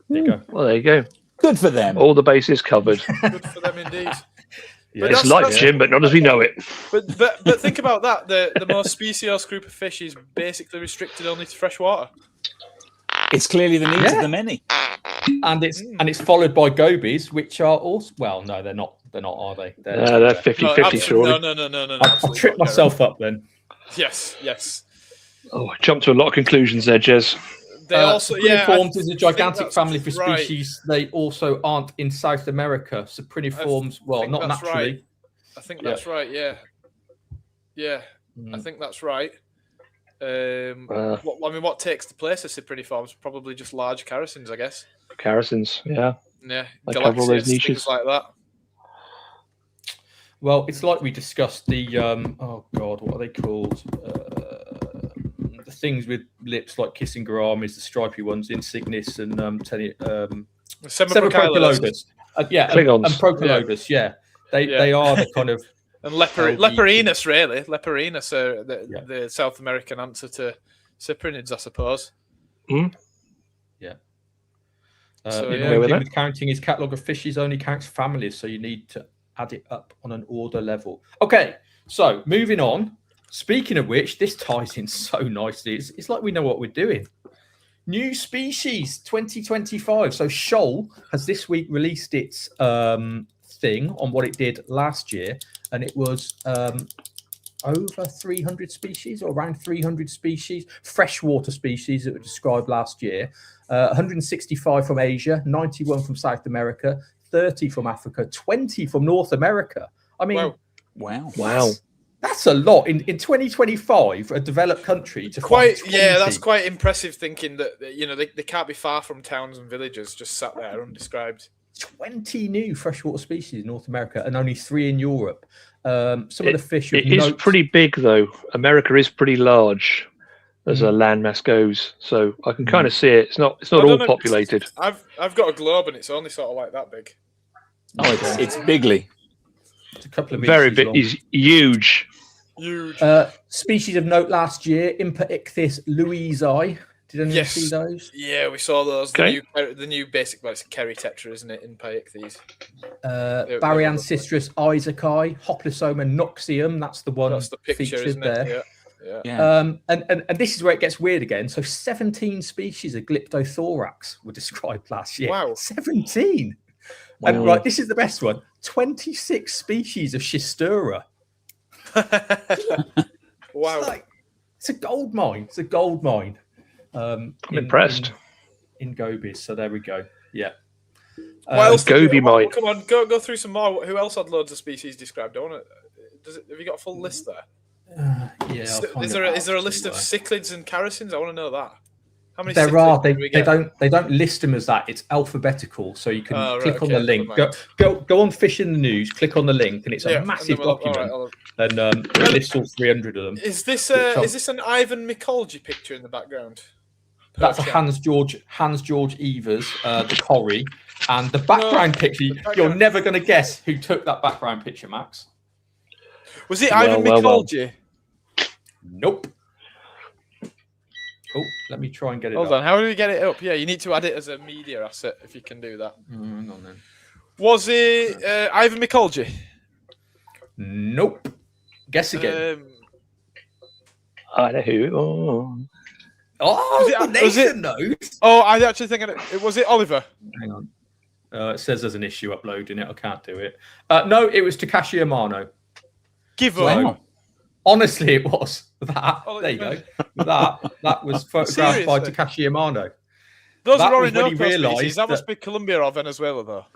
There you go.
Well, there you go.
Good for them.
All the bases covered.
Good for them indeed.
Yeah. It's life, Jim, but not as we know it.
But think about that. The most speciose group of fish is basically restricted only to freshwater.
It's clearly the needs of the many.
And it's followed by gobies, which are also they're not They're not, are they?
They're 50-50, surely.
No.
I'll trip myself up then.
Yes.
Oh, I jumped to a lot of conclusions there, Jez.
They also,
Sapriniforms is a gigantic family for
right.
species. They also aren't in South America. Sapriniforms, well, not naturally.
Right. I think that's right. Yeah. I think that's right. What takes the place of Sapriniforms? Probably just large characins, I guess.
Characins, yeah.
Yeah,
they cover all those niches,
things like that.
Well, it's like we discussed the what are they called? The things with lips like kissing gouramis, the stripy ones, Insignis and Semprocolodus.
Klingons.
And Procholodus, They are the kind of
and Leperinus, really. Leperinus are the South American answer to Cyprinids, I suppose.
Yeah.
With
counting, his catalogue of fishes only counts families, so you need to add it up on an order level. Okay, so moving on. Speaking of which, this ties in so nicely. It's like we know what we're doing. New species 2025. So Shoal has this week released its thing on what it did last year, and it was over 300 species, or around 300 species, freshwater species that were described last year. 165 from Asia, 91 from South America, 30 from Africa, 20 from North America. I mean,
wow.
That's a lot in 2025, a developed country to
quite.
Find 20.
Yeah, that's quite impressive. Thinking that they can't be far from towns and villages, just sat there undescribed.
20 new freshwater species in North America and only 3 in Europe. Some of the fish.
It is pretty big, though. America is pretty large as a landmass goes, so I can kind of see it. It's not all populated.
I've got a globe and it's only sort of like that big.
Oh, it's bigly.
It's a couple of
very big. He's huge.
Huge.
Species of note last year: Impaichthys louisei. Did anyone see those?
Yeah, we saw those.
Okay.
The new basic, it's a Kerry tetra, isn't it? Impaichthys.
Baryancistrus isaaci, Hoplosoma noxium. That's the one.
That's the picture,
featured
isn't
there.
it? Yeah.
And this is where it gets weird again. So 17 species of Glyptothorax were described last year.
Wow.
17. Wow. And right, this is the best one. 26 species of Schistura.
Wow.
It's a gold mine. It's a gold mine.
I'm impressed.
In Gobies. So there we go. Yeah.
What else?
Gobi mine.
Come on, go through some more. Who else had loads of species described? Have you got a full list there? Is there a list of cichlids and characins? I want to know that. How many?
There are. They don't list them as that. It's alphabetical, so you can click on the link. Go on Fish in the News. Click on the link, and it's a massive document. And it lists all 300 of them.
Is this an Ivan Mikolji picture in the background?
That's a Hans George Evers, the Corrie, and the background picture. You're never going to guess who took that background picture, Max.
Was it Ivan Mikolji?
Nope. Oh, let me try and get it
Hold
up.
on, how do we get it up? Yeah, you need to add it as a media asset if you can do that.
Hang on then.
Was it Ivan Mikolji?
Nope. Guess again.
I know who.
Nathan knows.
Oh, I actually think was it Oliver?
Hang on. It says there's an issue uploading it. I can't do it. No, it was Takashi Amano.
Give up.
Honestly, it was that. There you go. That was photographed by Takashi Amano.
Those are Orinoco species. That must be Colombia or Venezuela, though.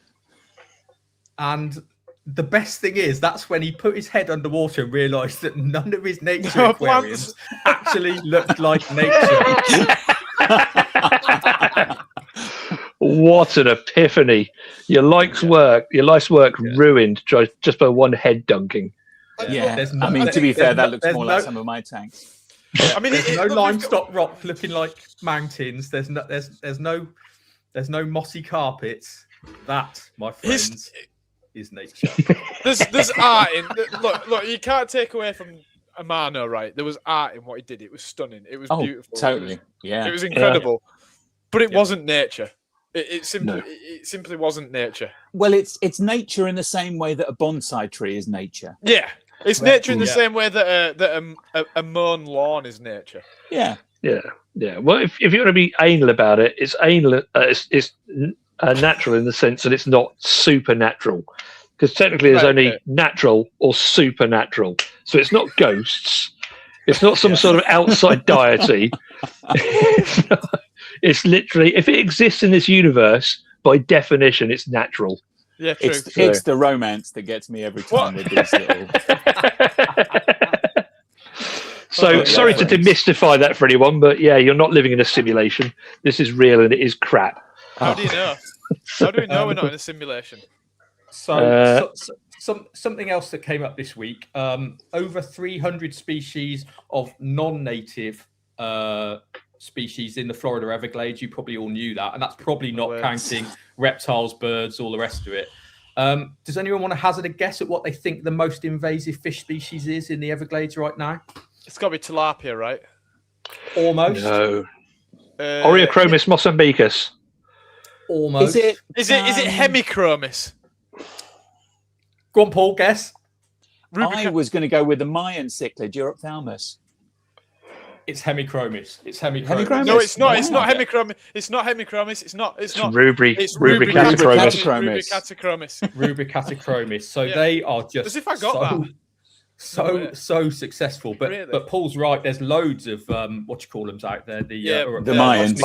And the best thing is, that's when he put his head underwater and realised that none of his nature aquariums actually looked like nature.
What an epiphany! Your life's work ruined just by one head dunking.
Yeah, to be fair, that looks more like some of my tanks.
I mean, there's no limestone rock looking like mountains. There's no mossy carpets. That, my friends, is nature.
There's art in. Look, you can't take away from Amano, right? There was art in what he did. It was stunning. It was beautiful.
Totally.
It was incredible. But it wasn't nature. It simply wasn't nature.
Well, it's nature in the same way that a bonsai tree is nature.
Yeah. It's nature in the same way that a mown lawn is nature.
Yeah.
Well, if you want to be anal about it, it's anal. It's natural in the sense that it's not supernatural. Because technically there's
Right,
only
okay.
natural or supernatural. So it's not ghosts. It's not some sort of outside deity. It's literally, if it exists in this universe, by definition, it's natural.
Yeah, true.
It's the romance that gets me every time with these little.
So sorry to demystify that for anyone, but yeah, you're not living in a simulation. This is real and it is crap.
How do you know? How do we know we're not in a simulation?
Something else that came up this week: over 300 species of non-native species in the Florida Everglades. You probably all knew that, and that's probably not counting reptiles, birds, all the rest of it. Does anyone want to hazard a guess at what they think the most invasive fish species is in the Everglades right now?
It's got to be tilapia, right?
Almost.
No. Oreochromis mozambicus.
Almost.
Is it hemichromis?
Go on, Paul, guess.
I was going to go with the Mayan cichlid, Europhthalmus.
It's hemichromis. It's hemichromis.
No, it's not. It's not hemichromis. It's not hemichromis. It's not. It's
rubricatachromis.
Rubricatachromis. So they are just
as if I got that.
So successful, but
really?
But Paul's right. There's loads of what you call them out there. The
Mayans.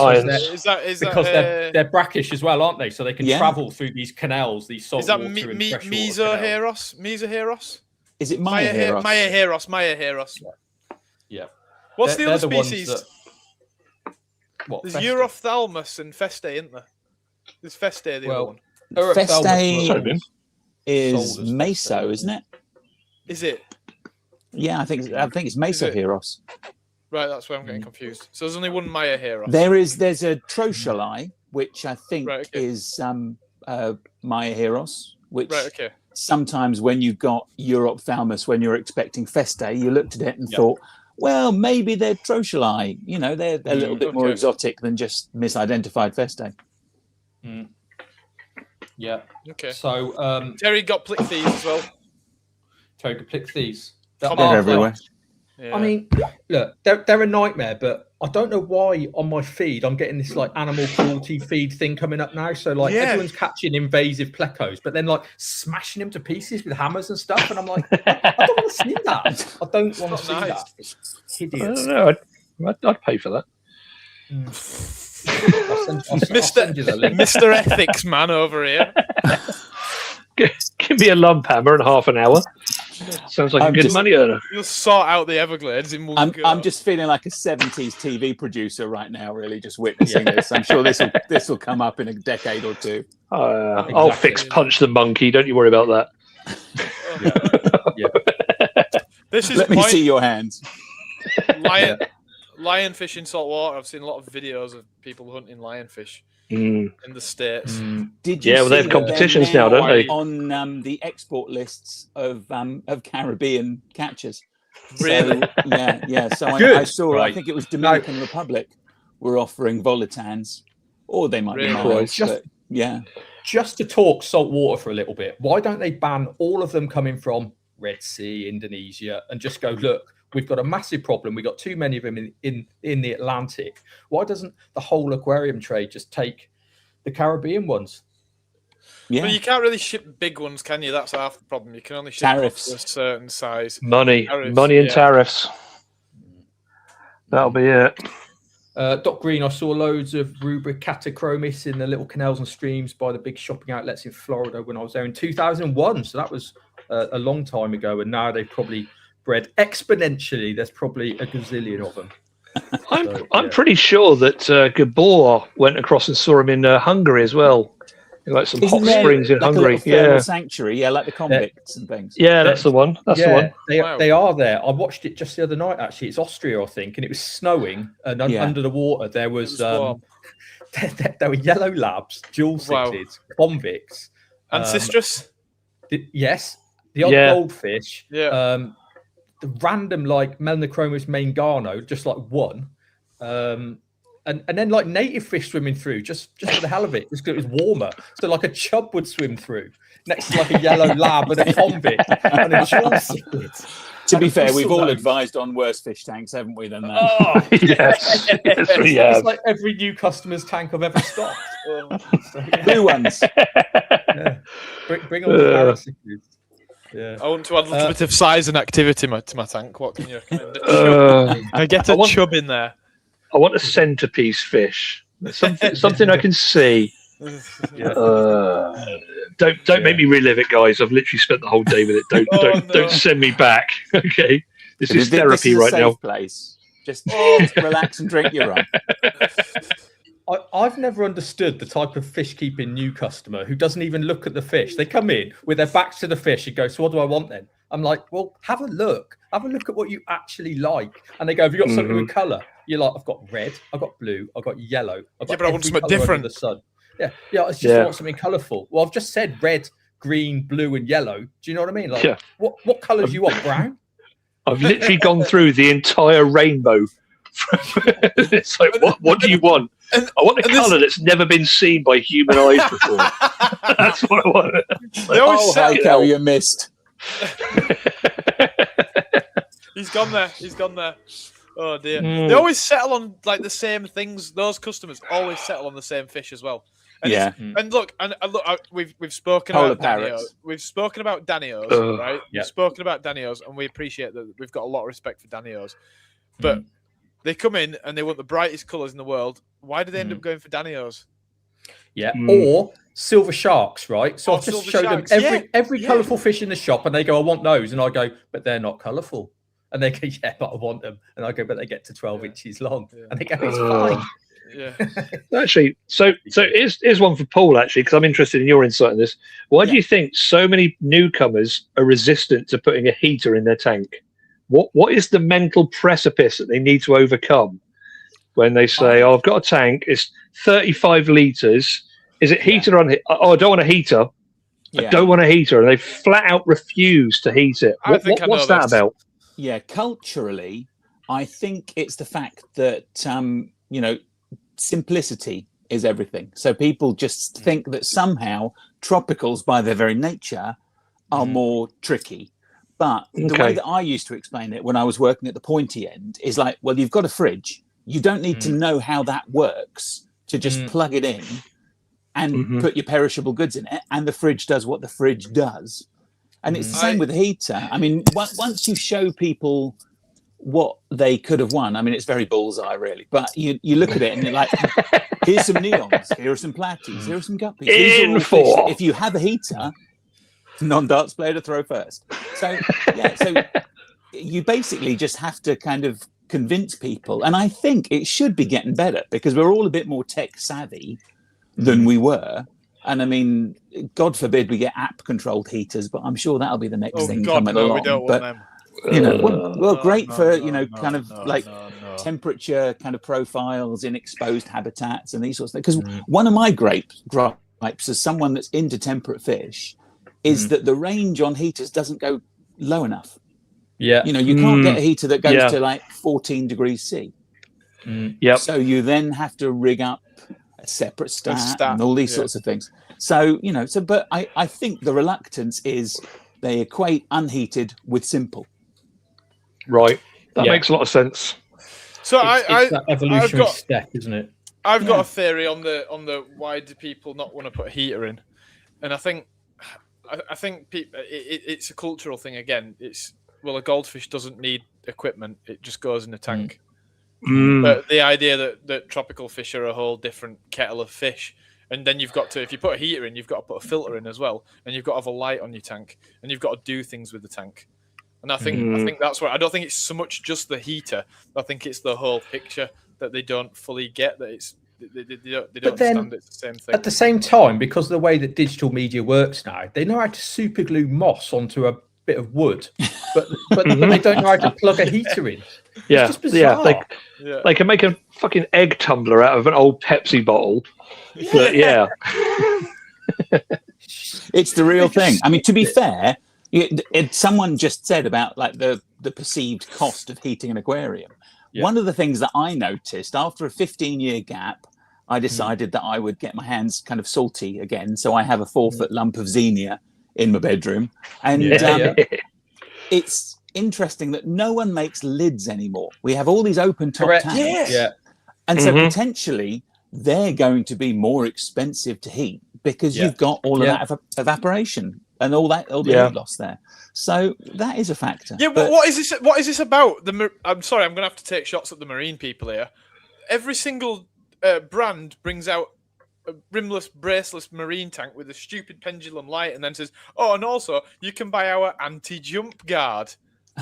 Because they're brackish as well, aren't they? So they can travel through these canals, these salt water and freshwater canals.
Mesoheros?
Is it Mayaheros?
Mayaheros.
Yeah.
What's the other species? There's Europhthalmus and Feste, isn't there? There's Feste, the other one.
Feste is Meso, isn't it?
Is it?
Yeah, I think it's Mesoheros.
Right, that's where I'm getting confused. So there's only one Mayaheros.
There's a Trochili, which I think is Mayaheros, which sometimes when you've got Europhthalmus, when you're expecting Feste, you looked at it and thought, well, maybe they're Trochili. You know, they're a little bit more exotic than just misidentified Feste.
Mm. Yeah.
Okay.
So
Terry got Plichthes as well.
Terry got Plichthes.
They're everywhere.
Yeah. I mean, look, they're a nightmare, but I don't know why on my feed I'm getting this like animal cruelty feed thing coming up now. So like everyone's catching invasive plecos, but then like smashing them to pieces with hammers and stuff, and I'm like, I don't want to see that. I don't want to see that. It's hideous.
I don't know. I'd pay for that.
I'll send you the link.
Mr. Ethics man over here.
Give me a lump hammer in half an hour. Sounds like a good money earner.
You'll sort out the Everglades in one go.
I'm just feeling like a 70s TV producer right now, really, just witnessing this. I'm sure this will come up in a decade or two.
I'll fix Punch the Monkey. Don't you worry about that.
This is
Let me see your hands.
Lionfish in salt water. I've seen a lot of videos of people hunting lionfish in the States.
Did you see
they have competitions now, don't they?
On the export lists of Caribbean catches.
Really?
So, So I saw. Right. I think it was Dominican Republic were offering volitans, or they might be miles.
Just to talk salt water for a little bit. Why don't they ban all of them coming from Red Sea, Indonesia, and just go, look, we've got a massive problem. We've got too many of them in the Atlantic. Why doesn't the whole aquarium trade just take the Caribbean ones?
Yeah. Well, you can't really ship big ones, can you? That's half the problem. You can only ship
tariffs
to a certain size.
Money and tariffs. That'll be it.
Doc Green, I saw loads of Rubricatachromis in the little canals and streams by the big shopping outlets in Florida when I was there in 2001. So that was a long time ago. And now they've probably bred exponentially. There's probably a gazillion of them.
I'm pretty sure that Gabor went across and saw him in Hungary as well. Like some hot springs in Hungary.
A sanctuary, like the convicts and things.
Yeah, that's the one. That's the one.
They are there. I watched it just the other night, actually. It's Austria, I think, and it was snowing, and under the water there was there were yellow labs, dual cichlids, convicts.
Ancistrus?
Yes. The odd goldfish. Yeah. The random like Melanochromis maingano, just like one. And then like native fish swimming through just for the hell of it, just because it was warmer. So like a chub would swim through next to like a yellow lab and a convict and a dual cichlid.
To be fair, we've all advised on worse fish tanks, haven't we, than that?
Oh, yes.
It's like every new customer's tank I've ever stocked.
Blue ones.
Bring on the parasites. Yeah.
I want to add a little bit of size and activity to my tank. What can you recommend? I get a chub in there.
I want a centerpiece fish. Something I can see. Don't make me relive it, guys. I've literally spent the whole day with it. Don't send me back. Okay, this is therapy right now.
Place. Just relax and drink your rum.
I've never understood the type of fish keeping new customer who doesn't even look at the fish. They come in with their backs to the fish and go, "So what do I want then?" I'm like, "Well, have a look. Have a look at what you actually like." And they go, "Have you got something with colour?" You're like, "I've got red, I've got blue, I've got yellow. I've got
but I want something different.
The sun." Yeah. I just want something colourful. Well, I've just said red, green, blue, and yellow. Do you know what I mean? Like, what colours do you want? Brown?
I've literally gone through the entire rainbow. It's like, what do you want? I want a colour that's never been seen by human eyes before. That's what I want.
How you missed.
He's gone there. Oh dear. They always settle on like the same things. Those customers always settle on the same fish as well. And and look, we've spoken about Danios. We've spoken about Danios, right? We've spoken about Danios, and we appreciate that. We've got a lot of respect for Danios, but they come in and they want the brightest colours in the world. Why do they end up going for Danios?
Or silver sharks, right? So I've just showed them every colourful fish in the shop, and they go, "I want those," and I go, "But they're not colourful." And they go, "Yeah, but I want them." And I go, "But they get to 12 inches long." And they go, "It's fine."
Yeah. Actually, so here's one for Paul, actually, because I'm interested in your insight on this. Why do you think so many newcomers are resistant to putting a heater in their tank? What is the mental precipice that they need to overcome when they say, "Oh, I've got a tank, it's 35 litres. Is it heated on? Oh, I don't want a heater. I don't want a heater." And they flat out refuse to heat it. What's that about?
Yeah, culturally, I think it's the fact that, simplicity is everything. So people just think that somehow tropicals, by their very nature, are more tricky. But the way that I used to explain it when I was working at the pointy end is like, well, you've got a fridge. You don't need to know how that works to just plug it in and put your perishable goods in it. And the fridge does what the fridge does. And it's the same with the heater. I mean, once you show people what they could have won, I mean, it's very bullseye, really. But you look at it and you're like, here's some neons, here are some platies, here are some guppies. If you have a heater, non-darts player to throw first. So you basically just have to kind of convince people. And I think it should be getting better because we're all a bit more tech savvy than we were. And I mean, God forbid we get app-controlled heaters, but I'm sure that'll be the next thing coming along.
We don't want them.
Great for temperature kind of profiles in exposed habitats and these sorts of things. Because one of my gripes as someone that's into temperate fish is that the range on heaters doesn't go low enough. Yeah, you can't get a heater that goes to like 14 degrees C. So you then have to rig up a separate stat and all these sorts of things. So, but I think the reluctance is they equate unheated with simple.
Right. That makes a lot of sense.
So
it's that evolutionary step, isn't it?
I've got a theory on the why do people not want to put a heater in? And I think people, it's a cultural thing again. A goldfish doesn't need equipment. It just goes in the tank. But the idea that tropical fish are a whole different kettle of fish, and then you've got to, if you put a heater in, you've got to put a filter in as well, and you've got to have a light on your tank, and you've got to do things with the tank. And I think that's where I don't think it's so much just the heater. I think it's the whole picture that they don't fully get. That it's they don't understand it's the same thing.
At the same time, because of the way that digital media works now, they know how to super glue moss onto a bit of wood, but they don't know how to plug a heater in.
Yeah,
it's just bizarre.
They can make a fucking egg tumbler out of an old Pepsi bottle. But
it's the real thing. I mean, to be fair, someone just said about like the perceived cost of heating an aquarium. One of the things that I noticed after a 15-year gap, I decided that I would get my hands kind of salty again. So I have a 4-foot lump of Xenia in my bedroom. And it's interesting that no one makes lids anymore. We have all these open top tanks. And so potentially they're going to be more expensive to heat because you've got all of that evaporation and all the heat loss there. So that is a factor.
Yeah, but what is this? What is this about? I'm sorry, I'm going to have to take shots at the marine people here. Every single brand brings out a rimless, braceless marine tank with a stupid pendulum light, and then says, "Oh, and also you can buy our anti-jump guard."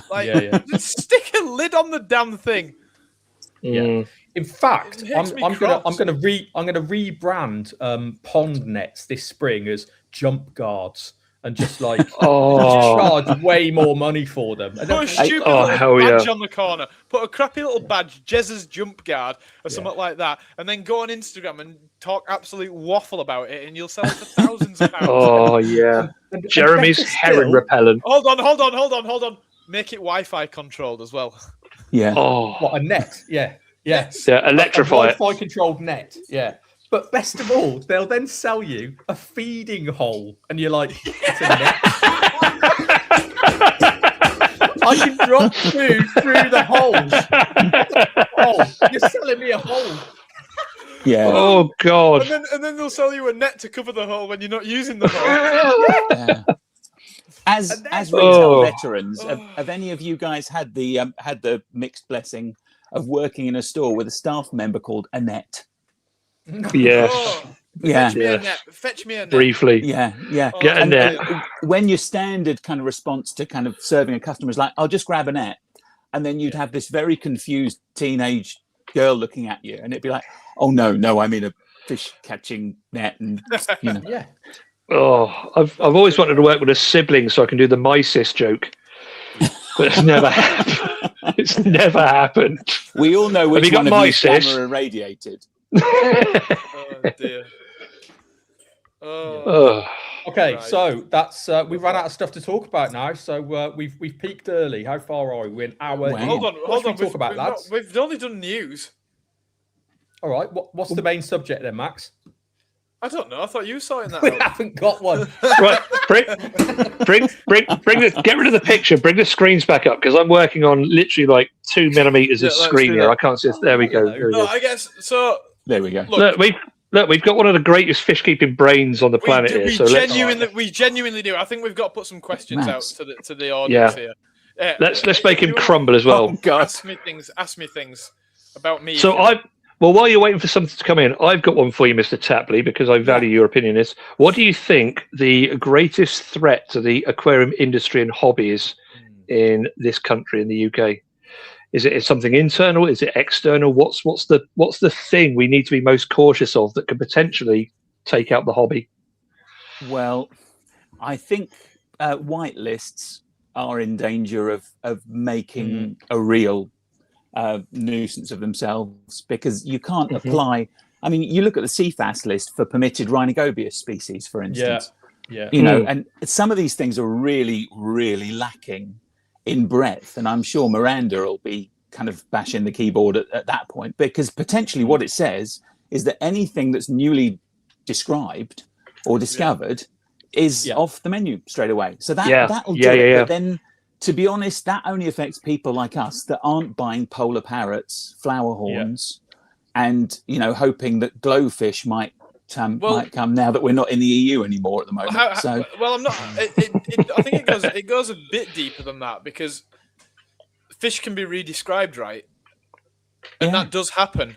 Like, just stick a lid on the damn thing.
Yeah. In fact, I'm gonna rebrand pond nets this spring as jump guards and just like charge way more money for them. And
put a stupid little badge on the corner. Put a crappy little badge, Jez's jump guard or something like that, and then go on Instagram and talk absolute waffle about it, and you'll sell it for thousands of pounds.
Oh yeah, Jeremy's heron repellent.
Hold on. Make it Wi-Fi controlled as well.
Yeah.
Oh,
what, a net? Yeah. Yes.
Yeah, electrify it.
Wi-Fi controlled net. Yeah. But best of all, they'll then sell you a feeding hole, and you're like, it's a net. I can drop food through the holes. Oh, you're selling me a hole.
Yeah.
Oh God.
And then they'll sell you a net to cover the hole when you're not using the hole.
Yeah. As retail veterans, have any of you guys had the mixed blessing of working in a store with a staff member called Annette?
Yes.
Fetch me a net.
Briefly.
Yeah.
Get a net.
When your standard kind of response to kind of serving a customer is like, "I'll just grab a net," and then you'd have this very confused teenage girl looking at you, and it'd be like, "Oh no, I'm in a fish catching net," and you know.
Yeah.
Oh, I've always wanted to work with a sibling so I can do the mysis joke, but it's never happened. It's never happened.
We all know which one of you camera irradiated.
Oh dear.
Okay, so that's we've run out of stuff to talk about now. So we've peaked early. How far are we? We're an hour.
Wow. Hold on.
Talk about lads.
We've only done news.
All right. What's the main subject then, Max?
I don't know. I thought you were sorting that
We
out.
haven't got one.
Right, bring get rid of the picture. Bring the screens back up because I'm working on literally like 2 millimeters of screen here. I can't see. There we go.
No, I guess so.
There we go.
Look, we've got one of the greatest fish keeping brains on the planet here. So
we genuinely do. I think we've got to put some questions out to the audience here.
Let's make him crumble as well.
Oh, God.
Ask me things about me.
So Well, while you're waiting for something to come in, I've got one for you, Mr. Tapley, because I value your opinion. Is what do you think the greatest threat to the aquarium industry and hobby is in this country, in the UK? Is it something internal? Is it external? What's the thing we need to be most cautious of that could potentially take out the hobby?
Well, I think white lists are in danger of making a real nuisance of themselves, because you can't apply. I mean, you look at the CFAS list for permitted rhinogobius species, for instance. You know, and some of these things are really, really lacking in breadth, and I'm sure Miranda will be kind of bashing the keyboard at that point, because potentially what it says is that anything that's newly described or discovered is off the menu straight away. So that'll do it. But then, to be honest, that only affects people like us that aren't buying polar parrots, flower horns, and hoping that glowfish might come now that we're not in the EU anymore at the moment.
Well, I'm not. I think it goes a bit deeper than that, because fish can be redescribed, right? And that does happen.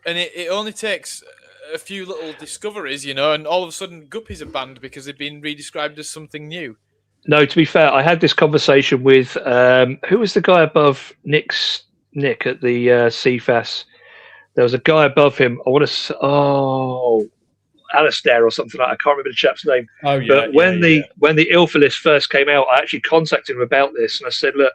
And it only takes a few little discoveries, and all of a sudden guppies are banned because they've been redescribed as something new.
No, to be fair, I had this conversation with who was the guy above Nick at the CFAS. There was a guy above him. I want to Alistair or something like that. I can't remember the chap's name.
Oh yeah.
But when the ILFA list first came out, I actually contacted him about this, and I said, "Look,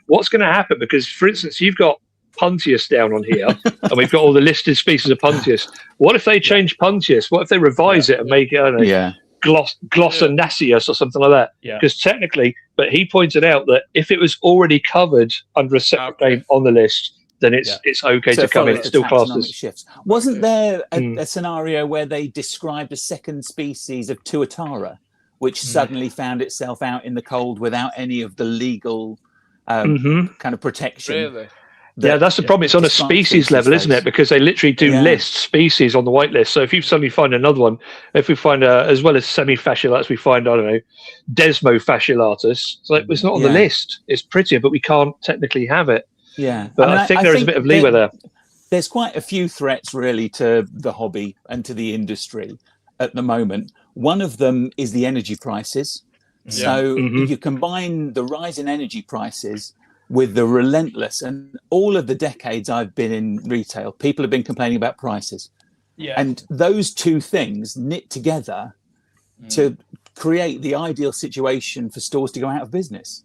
what's going to happen? Because, for instance, you've got Pontius down on here, and we've got all the listed species of Pontius. What if they change Pontius? What if they revise it and make it Glossinaceus or something like that? Because technically, but he pointed out that if it was already covered under a separate name on the list, then it's okay to come in. It's still classed as
shifts. Wasn't there a scenario where they described a second species of Tuatara, which suddenly found itself out in the cold without any of the legal kind of protection?
Really?
Yeah, that's the problem. It's on a species level, isn't it? Because they literally do list species on the whitelist. So if you suddenly find another one, if we find as well as semifasciolatus, we find, I don't know, desmofasciolatus. So it's not on the list. It's prettier, but we can't technically have it.
Yeah,
but I think there is a bit of leeway there.
There's quite a few threats really to the hobby and to the industry at the moment. One of them is the energy prices. So you combine the rise in energy prices with the relentless, and all of the decades I've been in retail, people have been complaining about prices. Yeah. And those two things knit together to create the ideal situation for stores to go out of business.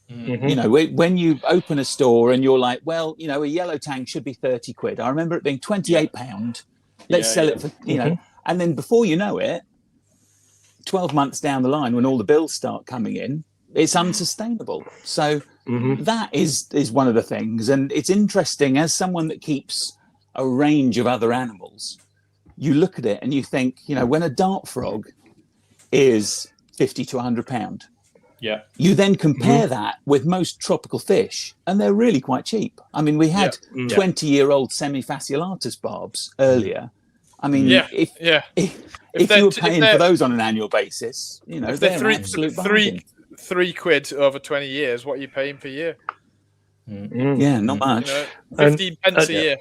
You know, when you open a store and you're like, well, you know, a yellow tank should be 30 quid. I remember it being £28. Let's sell it for, you know, and then before you know it, 12 months down the line, when all the bills start coming in, it's unsustainable. So that is one of the things. And it's interesting, as someone that keeps a range of other animals, you look at it and you think, you know, when a dart frog is 50 to 100 pound, you then compare that with most tropical fish, and they're really quite cheap. I mean, we had 20-year-old semifasciolatus barbs earlier. I mean, if you were paying for those on an annual basis, you know, they're an absolute bargain.
£3 over 20 years. What are you paying per year?
Yeah, not much.
You know, 15 pence a year.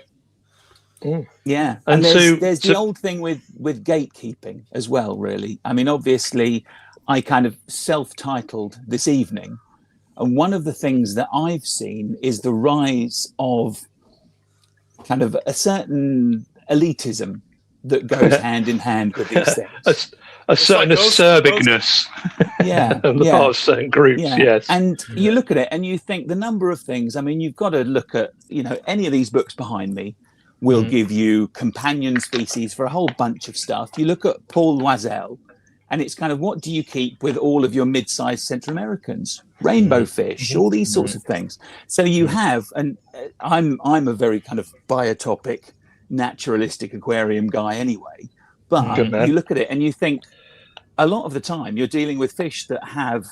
Yeah, and there's the old thing with gatekeeping as well, really. I mean, obviously, I kind of self-titled this evening, and one of the things that I've seen is the rise of kind of a certain elitism that goes hand in hand with these things.
A certain acerbicness on the part of certain groups, yes.
And you look at it and you think the number of things, I mean, you've got to look at, you know, any of these books behind me will give you companion species for a whole bunch of stuff. You look at Paul Loisel, and it's kind of, what do you keep with all of your mid-sized Central Americans? Rainbow fish, all these sorts of things. So you have, and I'm a very kind of biotopic, naturalistic aquarium guy anyway, but you look at it and you think a lot of the time you're dealing with fish that have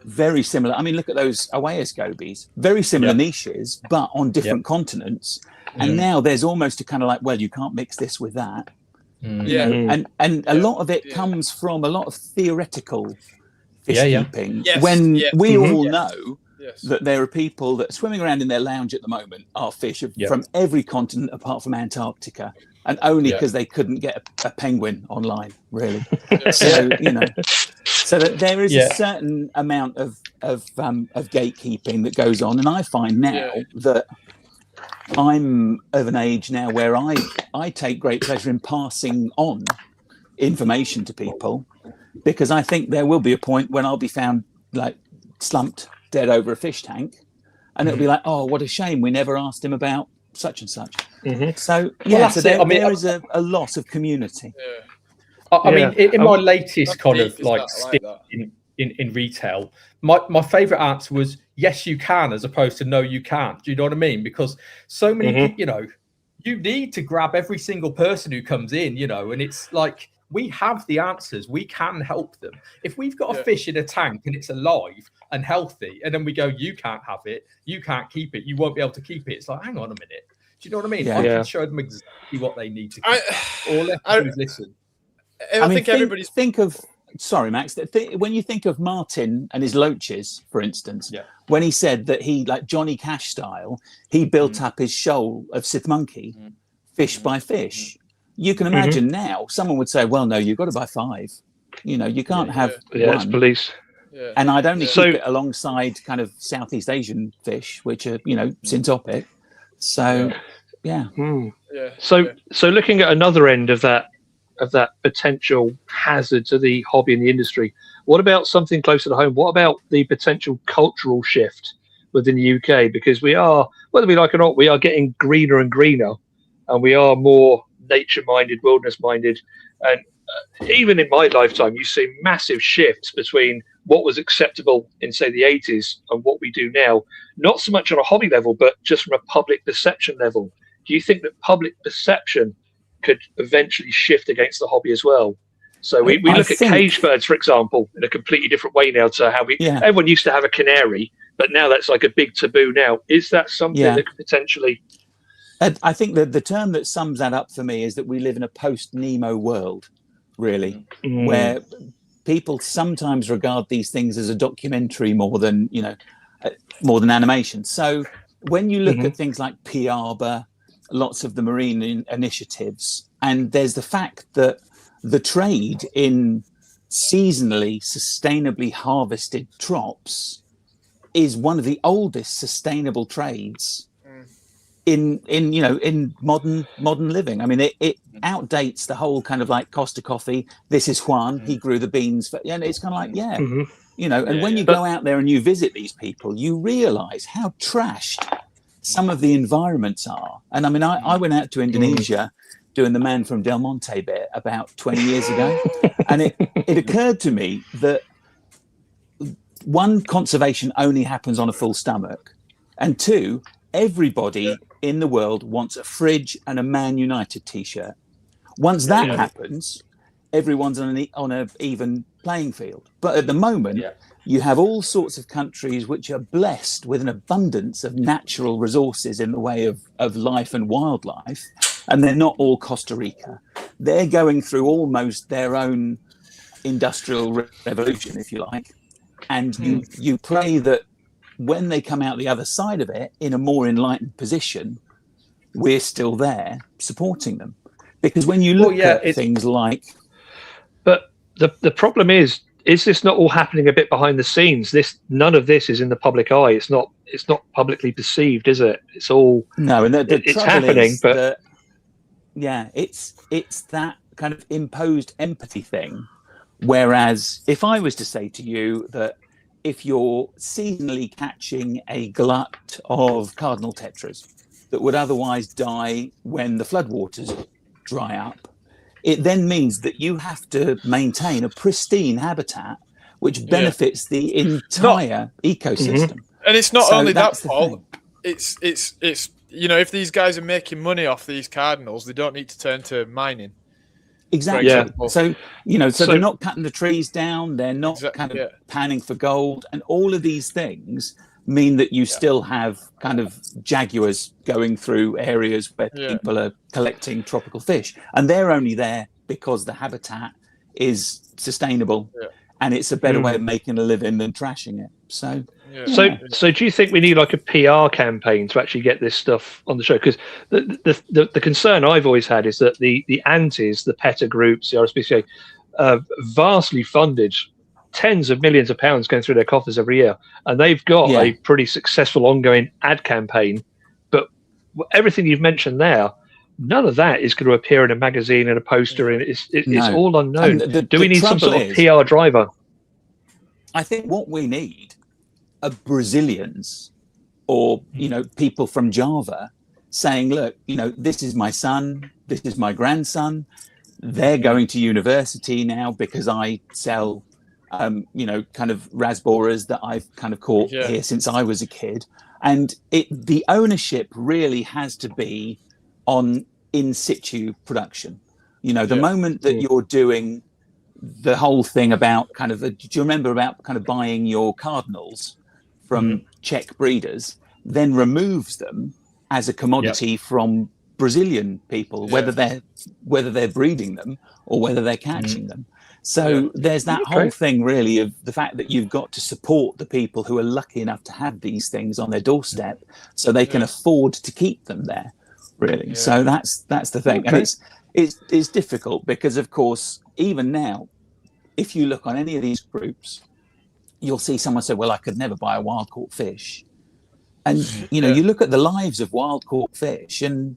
very similar, I mean, look at those Oeas gobies, very similar niches, but on different continents. And now there's almost a kind of like, well, you can't mix this with that. You know? And a lot of it comes from a lot of theoretical fish keeping, when we all know that there are people that are swimming around in their lounge at the moment are fish from every continent apart from Antarctica, and only because they couldn't get a penguin online, really. So, you know, so that there is a certain amount of gatekeeping that goes on. And I find now that I'm of an age now where I take great pleasure in passing on information to people, because I think there will be a point when I'll be found like slumped dead over a fish tank, and it'll be like, oh, what a shame we never asked him about such and such. So there is a loss of community.
I mean, in my latest kind of like stint in retail, my favorite answer was yes you can, as opposed to no you can't. Do you know what I mean? Because so many you know, you need to grab every single person who comes in, you know, and it's like, we have the answers, we can help them. If we've got a fish in a tank and it's alive and healthy, and then we go, you can't have it, you can't keep it, you won't be able to keep it, it's like, hang on a minute, do you know what I mean? I can show them exactly what they need to keep. All they have to do is listen.
I think everybody's
think of, sorry Max, when you think of Martin and his loaches, for instance, when he said that he, like Johnny Cash style, he built up his shoal of Sith Monkey fish by fish. You can imagine now someone would say, well, no, you've got to buy 5. You know, you can't have one.
It's police.
And I'd only keep it alongside kind of Southeast Asian fish, which are, you know, syntopic. So,
So looking at another end of that potential hazard to the hobby and the industry, what about something closer to home? What about the potential cultural shift within the UK? Because we are, whether we like it or not, we are getting greener and greener, and we are more nature-minded, wilderness-minded. And even in my lifetime, you see massive shifts between what was acceptable in, say, the 80s and what we do now, not so much on a hobby level, but just from a public perception level. Do you think that public perception could eventually shift against the hobby as well? So we look at cage birds, for example, in a completely different way now to how everyone used to have a canary. but now that's like a big taboo now. Is that something that could potentially...
I think that the term that sums that up for me is that we live in a post-Nemo world, really, where people sometimes regard these things as a documentary more than animation. So when you look at things like PIABA, lots of the marine initiatives, and there's the fact that the trade in seasonally, sustainably harvested trops is one of the oldest sustainable trades in modern living. I mean, it outdates the whole kind of like Costa coffee. This is Juan. He grew the beans for, and it's kind of like, and when you go out there and you visit these people, you realize how trashed some of the environments are. And I mean, I went out to Indonesia doing the Man from Del Monte bit about 20 years ago. And it occurred to me that one, conservation only happens on a full stomach. And two, everybody in the world wants a fridge and a Man United t-shirt. Once that happens, everyone's on an even playing field. But at the moment, you have all sorts of countries which are blessed with an abundance of natural resources in the way of life and wildlife. And they're not all Costa Rica. They're going through almost their own industrial revolution, if you like. And you pray that when they come out the other side of it in a more enlightened position, we're still there supporting them. Because when you look at things like...
But the problem is this not all happening a bit behind the scenes? None of this is in the public eye. It's not publicly perceived, is it? It's all...
No, and it's
happening, but...
it's that kind of imposed empathy thing. Whereas if I was to say to you that if you're seasonally catching a glut of cardinal tetras that would otherwise die when the floodwaters dry up, it then means that you have to maintain a pristine habitat which benefits the entire ecosystem.
And it's not only that, Paul. It's if these guys are making money off these cardinals, they don't need to turn to mining.
Exactly. So they're not cutting the trees down. They're not panning for gold, and all of these things mean that you still have kind of jaguars going through areas where people are collecting tropical fish, and they're only there because the habitat is sustainable, and it's a better way of making a living than trashing it. So do you think we need like a PR campaign to actually get this stuff on the show? Because the concern I've always had is that the antis, the PETA groups, the RSPCA, vastly funded tens of millions of pounds going through their coffers every year, and they've got a pretty successful ongoing ad campaign. But everything you've mentioned there, none of that is going to appear in a magazine and a poster, and it's all unknown. Do we need some sort of PR driver? I think what we need are Brazilians or, people from Java saying, look, this is my son, this is my grandson. They're going to university now because I sell, kind of rasboras that I've kind of caught here since I was a kid. And the ownership really has to be on in situ production. The moment that you're doing the whole thing about kind of, do you remember about kind of buying your cardinals from Czech breeders, then removes them as a commodity from Brazilian people, whether they're breeding them or whether they're catching them. So there's that whole thing really of the fact that you've got to support the people who are lucky enough to have these things on their doorstep so they can afford to keep them there, really. So that's the thing. And it's difficult because, of course, even now, if you look on any of these groups, you'll see someone say, well, I could never buy a wild caught fish. And, you look at the lives of wild caught fish, and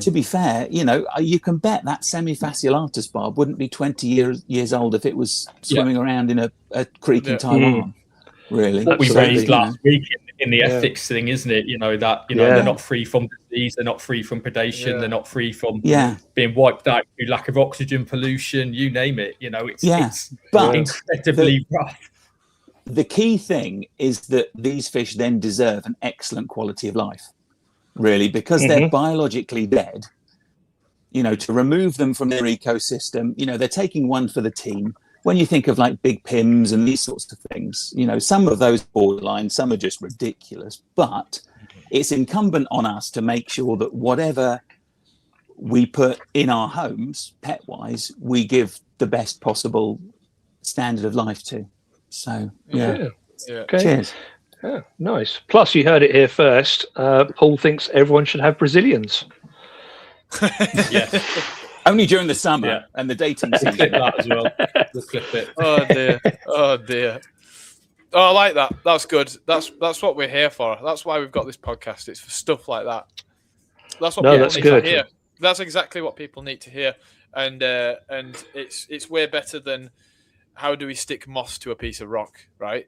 to be fair, you can bet that semifasciolatus barb wouldn't be 20 years old if it was swimming around in a creek in Taiwan, really.
What we raised last week in the ethics thing, isn't it? They're not free from disease, they're not free from predation, they're not free from being wiped out through lack of oxygen, pollution, you name it. It's incredibly rough.
The key thing is that these fish then deserve an excellent quality of life, really, because they're biologically dead. To remove them from their ecosystem, they're taking one for the team. when you think of like big Pims and these sorts of things, you know, some of those borderline, some are just ridiculous, but it's incumbent on us to make sure that whatever we put in our homes, pet-wise, we give the best possible standard of life to. So, yeah.
Okay.
Cheers.
Yeah, nice. Plus, you heard it here first. Paul thinks everyone should have Brazilians.
Yeah.
Only during the summer and the dating
We'll
season.
clip that as well. We'll clip it.
Oh dear. Oh dear. Oh, I like that. That's good. That's what we're here for. That's why we've got this podcast. It's for stuff like that. That's what people
that's
need
good.
to hear. That's exactly what people need to hear. And it's way better than how do we stick moss to a piece of rock, right?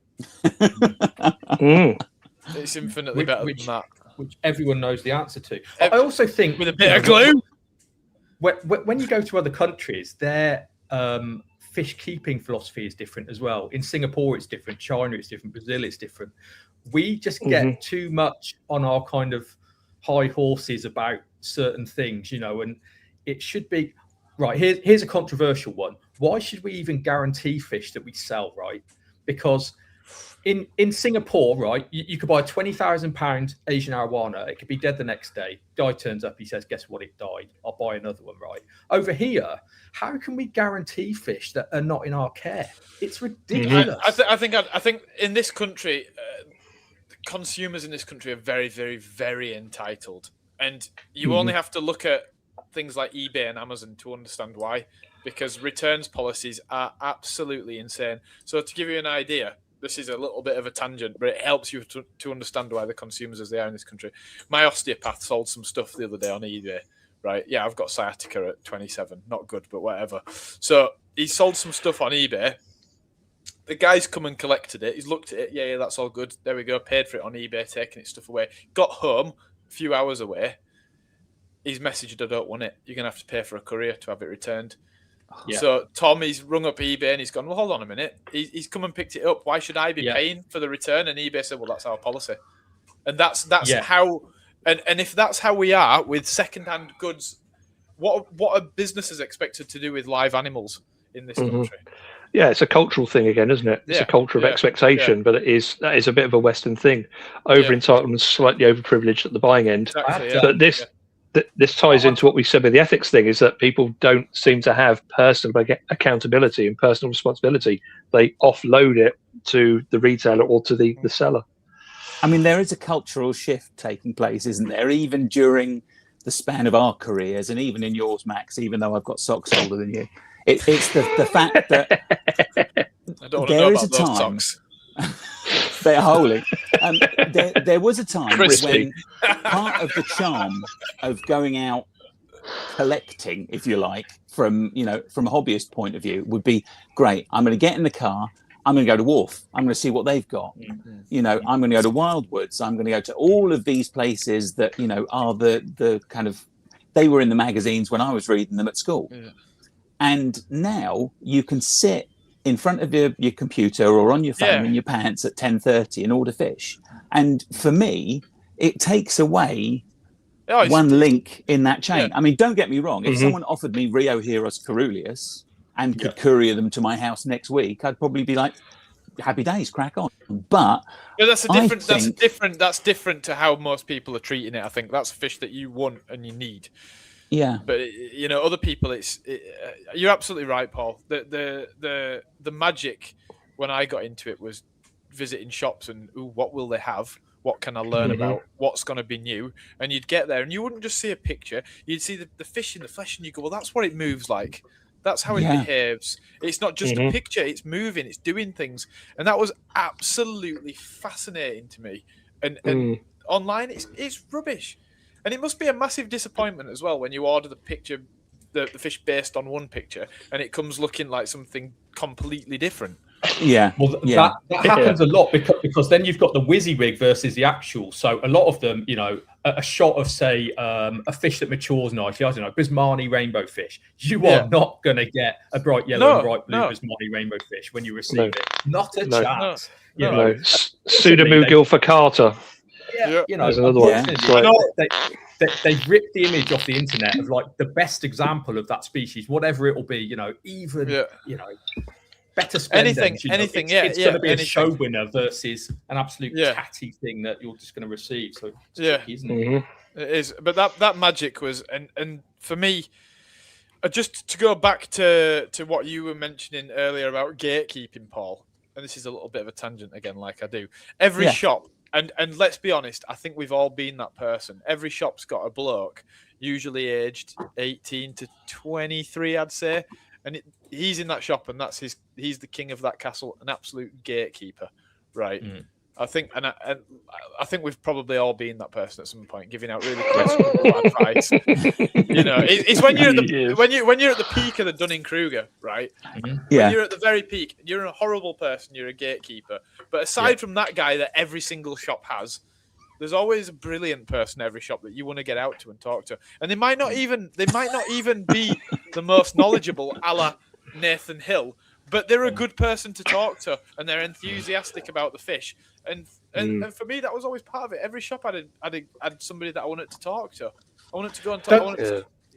It's infinitely better than that.
Which everyone knows the answer to. I also think
with a bit of glue.
When you go to other countries, their fish keeping philosophy is different as well. In Singapore, it's different. China, it's different. Brazil, it's different. We just get too much on our kind of high horses about certain things, you know, and it should be right. Here's a controversial one. Why should we even guarantee fish that we sell, right? Because in Singapore, right, you could buy a £20,000 Asian arowana. It could be dead the next day. Guy turns up, he says, guess what, it died. I'll buy another one, right? Over here, how can we guarantee fish that are not in our care? It's ridiculous.
I think in this country, consumers in this country are very, very, very entitled. And you only have to look at things like eBay and Amazon to understand why, because returns policies are absolutely insane. So to give you an idea, this is a little bit of a tangent, but it helps you to understand why the consumers as they are in this country. My osteopath sold some stuff the other day on eBay, right? Yeah, I've got sciatica at 27. Not good, but whatever. So he sold some stuff on eBay. The guy's come and collected it. He's looked at it. Yeah, that's all good. There we go. Paid for it on eBay, taking his stuff away. Got home, a few hours away. He's messaged, I don't want it. You're going to have to pay for a courier to have it returned. Yeah. So Tom, he's rung up eBay and he's gone, well, hold on a minute. He's come and picked it up. Why should I be paying for the return? And eBay said, well, that's our policy. And that's how, and if that's how we are with secondhand goods, what are businesses expected to do with live animals in this country?
Yeah, it's a cultural thing again, isn't it? It's a culture of expectation, but that is a bit of a Western thing. Over entitlement, slightly overprivileged at the buying end.
Exactly,
but this ties into what we said with the ethics thing, is that people don't seem to have personal accountability and personal responsibility. They offload it to the retailer or to the seller.
I mean, there is a cultural shift taking place, isn't there? Even during the span of our careers, and even in yours, Max, even though I've got socks older than you. It's the fact that
I don't want to know about those socks.
They are holy. There was a time
Crispy.
when part of the charm of going out collecting, if you like, from a hobbyist point of view, would be great. I'm going to get in the car. I'm going to go to Wharf. I'm going to see what they've got. You know, I'm going to go to Wildwoods. I'm going to go to all of these places that, you know, are the kind of, they were in the magazines when I was reading them at school. Yeah. And now you can sit in front of your computer or on your phone in your pants at 10:30 and order fish. And for me, it takes away one link in that chain. I mean, don't get me wrong. If someone offered me Rio Heros Carulius and could courier them to my house next week, I'd probably be like, happy days, crack on. But
that's different. That's different to how most people are treating it. I think that's fish that you want and you need.
Yeah,
but you know, other people, you're absolutely right, Paul. The magic when I got into it was visiting shops and what will they have? What can I learn about? What's going to be new? And you'd get there and you wouldn't just see a picture. You'd see the fish in the flesh and you go, well, that's what it moves like. That's how it behaves. It's not just a picture. It's moving. It's doing things. And that was absolutely fascinating to me. And online, it's rubbish. And it must be a massive disappointment as well when you order the picture, the fish based on one picture, and it comes looking like something completely different.
Yeah.
Well, that happens a lot because then you've got the WYSIWYG versus the actual. So a lot of them, you know, a shot of, say, a fish that matures nicely, I don't know, Bismarni rainbow fish. You are not going to get a bright yellow and bright blue Bismarni rainbow fish when you receive it. Not a chance. You know,
Pseudomugil for Carter.
Yeah, you know,
there's another one.
They've ripped the image off the internet of like the best example of that species, whatever it will be. You know, even you know. better spend
anything.
It's going to be a show winner versus an absolute catty thing that you're just going to receive. So it's tricky, isn't it?
It is. But that magic was, and for me, just to go back to what you were mentioning earlier about gatekeeping, Paul, and this is a little bit of a tangent again, like I do. Every shop, and let's be honest, I think we've all been that person. Every shop's got a bloke, usually aged 18 to 23, I'd say, and he's in that shop, and he's the king of that castle, an absolute gatekeeper, right? I think, and I think we've probably all been that person at some point, giving out really questionable advice. You know, it's when you're at when you're at the peak of the Dunning-Kruger, right?
Yeah.
When you're at the very peak, you're a horrible person. You're a gatekeeper. But aside from that guy that every single shop has, there's always a brilliant person at every shop that you want to get out to and talk to, and they might not even be the most knowledgeable, a la Nathan Hill. But they're a good person to talk to, and they're enthusiastic about the fish. And for me, that was always part of it. Every shop had somebody that I wanted to talk to. I wanted to go and talk.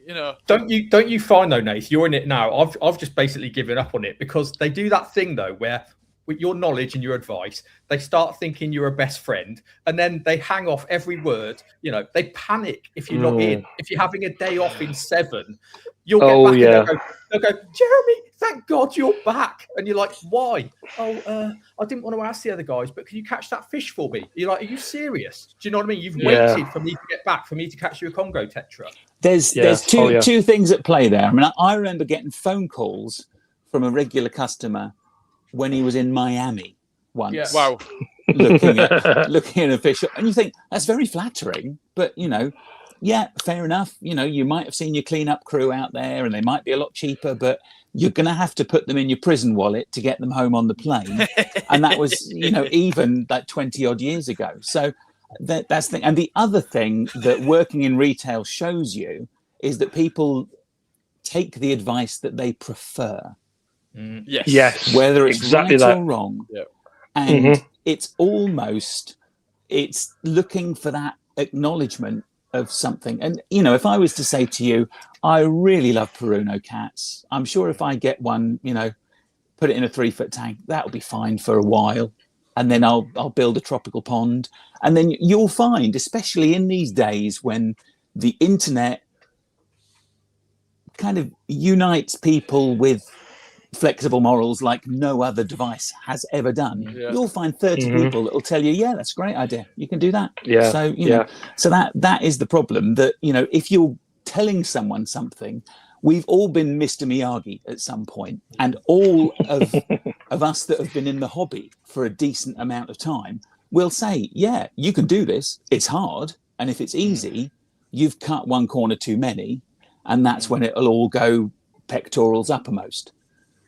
You know. Don't
you find though, Nath, you're in it now. I've just basically given up on it because they do that thing though where with your knowledge and your advice, they start thinking you're a best friend, and then they hang off every word. You know, they panic if you're not in. If you're having a day off in 7, you'll get back and they'll go, Jeremy, thank God you're back. And you're like, why? I didn't want to ask the other guys, but can you catch that fish for me? You're like, are you serious? Do you know what I mean? You've waited for me to get back, for me to catch you a Congo Tetra.
There's two things at play there. I mean, I remember getting phone calls from a regular customer when he was in Miami once.
Yeah. Wow.
looking at a fish, and you think that's very flattering, but you know, yeah, fair enough. You know, you might have seen your cleanup crew out there, and they might be a lot cheaper, but you're going to have to put them in your prison wallet to get them home on the plane, and that was, you know, even like 20 odd years ago. So that's the thing. And the other thing that working in retail shows you is that people take the advice that they prefer.
Yes.
Whether it's
exactly
right
that.
or wrong. Yep. And it's looking for that acknowledgement of something. And, you know, if I was to say to you, I really love Peruno cats, I'm sure if I get one, you know, put it in a 3-foot tank, that'll be fine for a while. And then I'll build a tropical pond. And then you'll find, especially in these days when the internet kind of unites people with flexible morals like no other device has ever done. You'll find 30 people that will tell you, yeah, that's a great idea, you can do that. So you know, so that is the problem, that, you know, if you're telling someone something, we've all been Mr. Miyagi at some point, and all of us that have been in the hobby for a decent amount of time will say, yeah, you can do this, it's hard, and if it's easy, you've cut one corner too many, and that's when it'll all go pectorals uppermost.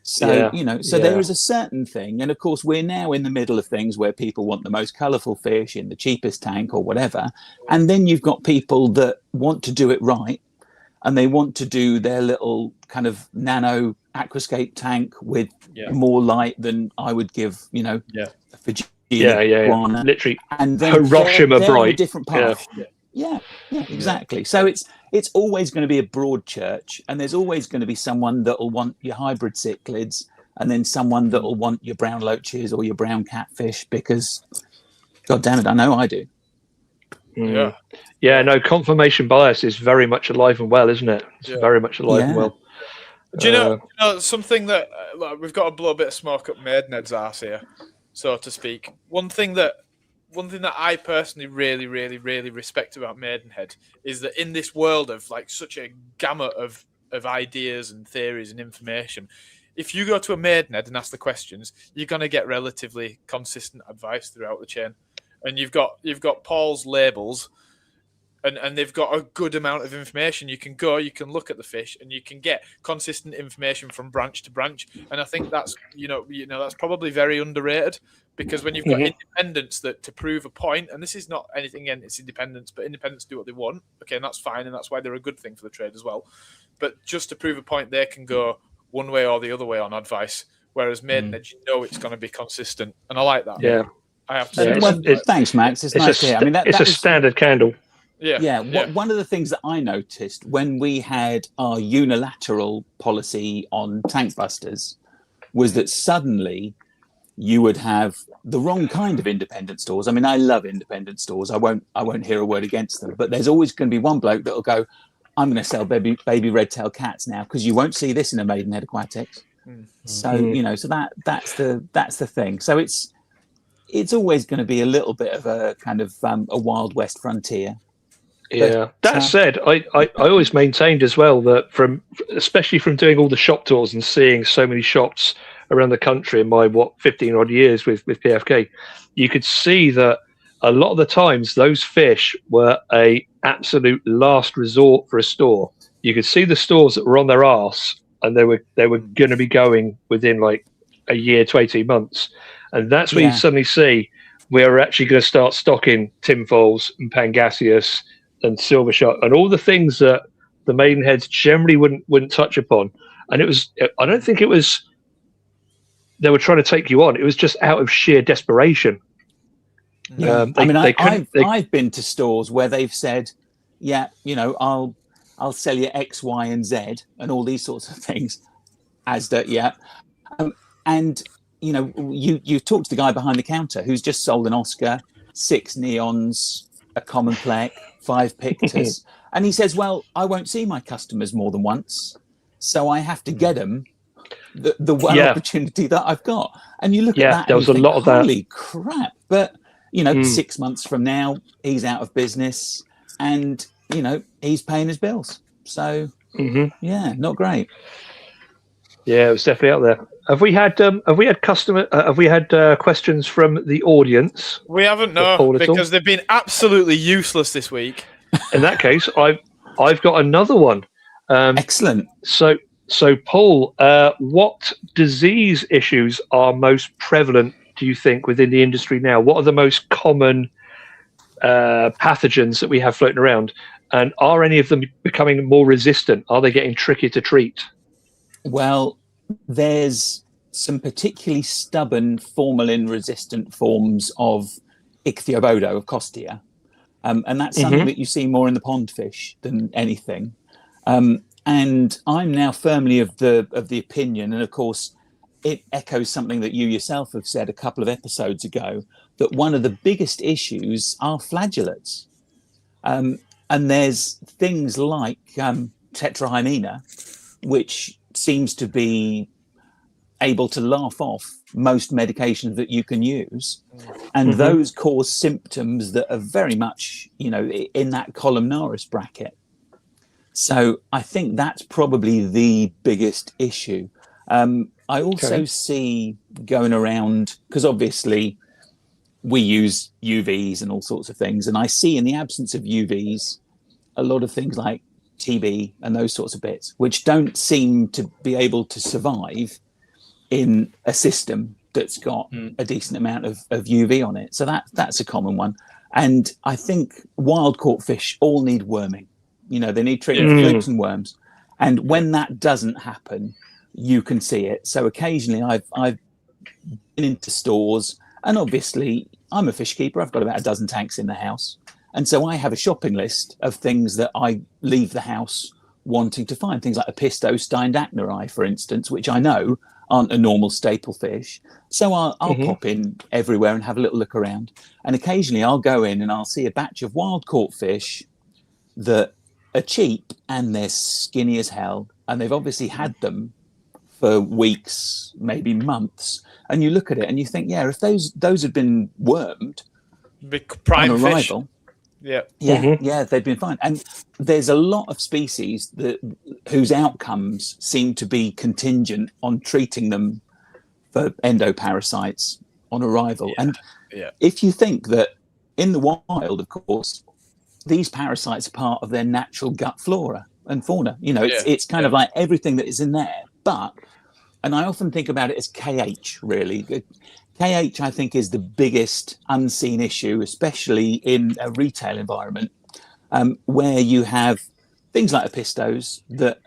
So, you know, so there is a certain thing. And of course, we're now in the middle of things where people want the most colourful fish in the cheapest tank or whatever. And then you've got people that want to do it right. And they want to do their little kind of nano aquascape tank with more light than I would give, you know, a Fijian
literally.
And then
Hiroshima
they're
bright.
A different path. Yeah, exactly. So it's always going to be a broad church, and there's always going to be someone that will want your hybrid cichlids, and then someone that will want your brown loaches or your brown catfish, because, God damn it, I know I do.
Yeah, no, confirmation bias is very much alive and well, isn't it? It's very much alive and well.
Do you know something that we've got to blow a bit of smoke up Maidenhead's arse here, so to speak. One thing that I personally really, really, really respect about Maidenhead is that in this world of like such a gamut of ideas and theories and information, if you go to a Maidenhead and ask the questions, you're going to get relatively consistent advice throughout the chain. And you've got Paul's labels, and they've got a good amount of information. You can look at the fish, and you can get consistent information from branch to branch. And I think that's that's probably very underrated, because when you've got independents that to prove a point, and this is not anything against independents, but independents do what they want. Okay, and that's fine, and that's why they're a good thing for the trade as well. But just to prove a point, they can go one way or the other way on advice. Whereas Maidenhead, it's going to be consistent, and I like that.
Yeah,
I have to say.
Well, thanks, Max. It's nice to hear. I mean,
it's a standard candle.
One of the things that I noticed when we had our unilateral policy on tank busters was that suddenly you would have the wrong kind of independent stores. I mean, I love independent stores. I won't hear a word against them, but there's always going to be one bloke that'll go, I'm going to sell baby red-tailed cats now, because you won't see this in a Maidenhead Aquatics. So so that's the thing. So it's always going to be a little bit of a kind of a Wild West frontier.
Yeah. That said, I always maintained as well that especially from doing all the shop tours and seeing so many shops around the country in my 15 odd years with PFK, you could see that a lot of the times those fish were a absolute last resort for a store. You could see the stores that were on their arse, and they were going to be going within like a year to 18 months. And that's when you suddenly see we're actually going to start stocking tinfoils and pangasius and silver shark and all the things that the Maidenheads generally wouldn't touch upon. And I don't think it was they were trying to take you on. It was just out of sheer desperation.
Yeah. I've been to stores where they've said, yeah, I'll sell you X, Y, and Z and all these sorts of things. And you talk to the guy behind the counter who's just sold an Oscar, 6 neons, a common plec, 5 pictus, and he says, well, I won't see my customers more than once, so I have to get them the one opportunity that I've got. And you look at that,
there was a lot of that.
Holy crap! But 6 months from now, he's out of business, and he's paying his bills. So not great.
Yeah, it was definitely out there. Have we had questions from the audience?
We haven't, no, because they've been absolutely useless this week.
In that case, I've got another one.
Excellent.
So Paul, what disease issues are most prevalent, do you think, within the industry now? What are the most common pathogens that we have floating around? And are any of them becoming more resistant? Are they getting trickier to treat?
Well, there's some particularly stubborn formalin-resistant forms of Ichthyobodo, of Costia, and that's something that you see more in the pond fish than anything. And I'm now firmly of the opinion, and of course, it echoes something that you yourself have said a couple of episodes ago, that one of the biggest issues are flagellates. And there's things like tetrahymena, which seems to be able to laugh off most medications that you can use. And those cause symptoms that are very much, in that columnaris bracket. So I think that's probably the biggest issue. I also see going around, because obviously we use UVs and all sorts of things, and I see in the absence of UVs a lot of things like TB and those sorts of bits, which don't seem to be able to survive in a system that's got a decent amount of UV on it. So that's a common one. And I think wild caught fish all need worming. They need treatment for flips and worms. And when that doesn't happen, you can see it. So occasionally I've been into stores, and obviously I'm a fish keeper. I've got about a dozen tanks in the house. And so I have a shopping list of things that I leave the house wanting to find. Things like Apisto steindachnerai, for instance, which I know aren't a normal staple fish. So I'll pop in everywhere and have a little look around. And occasionally I'll go in and I'll see a batch of wild caught fish that are cheap and they're skinny as hell. And they've obviously had them for weeks, maybe months. And you look at it and you think, if those had been wormed
prime
on
fish.
arrival,
Yeah,
they've been fine. And there's a lot of species whose outcomes seem to be contingent on treating them for endoparasites on arrival. And if you think that in the wild, of course, these parasites are part of their natural gut flora and fauna. It's kind of like everything that is in there. And I often think about it as KH, really. KH, I think, is the biggest unseen issue, especially in a retail environment, where you have things like Apistos that,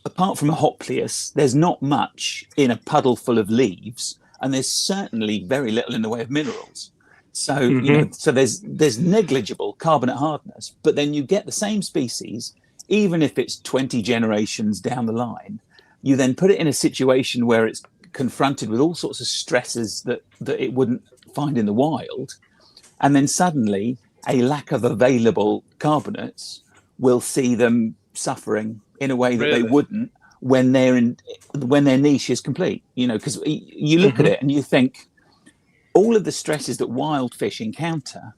apart from a Hopleus, there's not much in a puddle full of leaves, and there's certainly very little in the way of minerals. So, so there's negligible carbonate hardness, but then you get the same species, even if it's 20 generations down the line, you then put it in a situation where it's confronted with all sorts of stresses that it wouldn't find in the wild. And then suddenly a lack of available carbonates will see them suffering in a way that they wouldn't when their niche is complete. You know, because you look at it and you think all of the stresses that wild fish encounter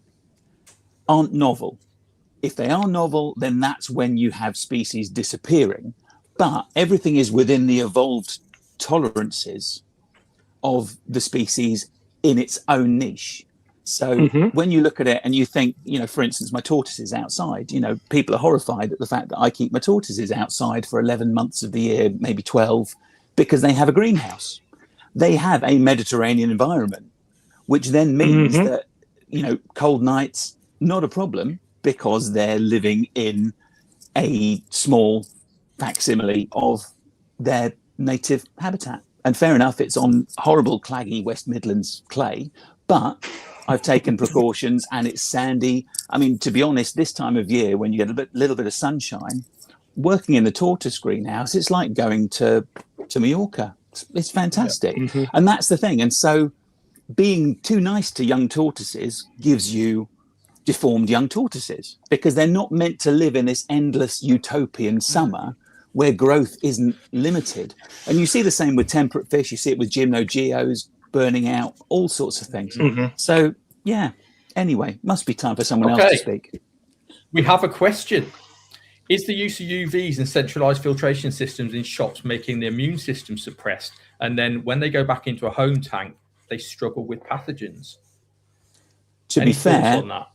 aren't novel. If they are novel, then that's when you have species disappearing. But everything is within the evolved tolerances of the species in its own niche. So when you look at it and you think, you know, for instance, my tortoises outside, you know, people are horrified at the fact that I keep my tortoises outside for 11 months of the year, maybe 12, because they have a greenhouse. They have a Mediterranean environment, which then means that, you know, cold nights, not a problem, because they're living in a small facsimile of their native habitat. And fair enough, it's on horrible, claggy West Midlands clay, but I've taken precautions and it's sandy. I mean, to be honest, this time of year, when you get a little bit of sunshine, working in the tortoise greenhouse, it's like going to Mallorca. It's fantastic. And that's the thing. And so being too nice to young tortoises gives you deformed young tortoises, because they're not meant to live in this endless utopian summer where growth isn't limited. And you see the same with temperate fish. You see it with gymnogeos burning out, all sorts of things. So, yeah. Anyway, must be time for someone else to speak.
We have a question. Is the use of UVs and centralized filtration systems in shops making the immune system suppressed? And then when they go back into a home tank, they struggle with pathogens?
To
Any
be fair,
thoughts on that?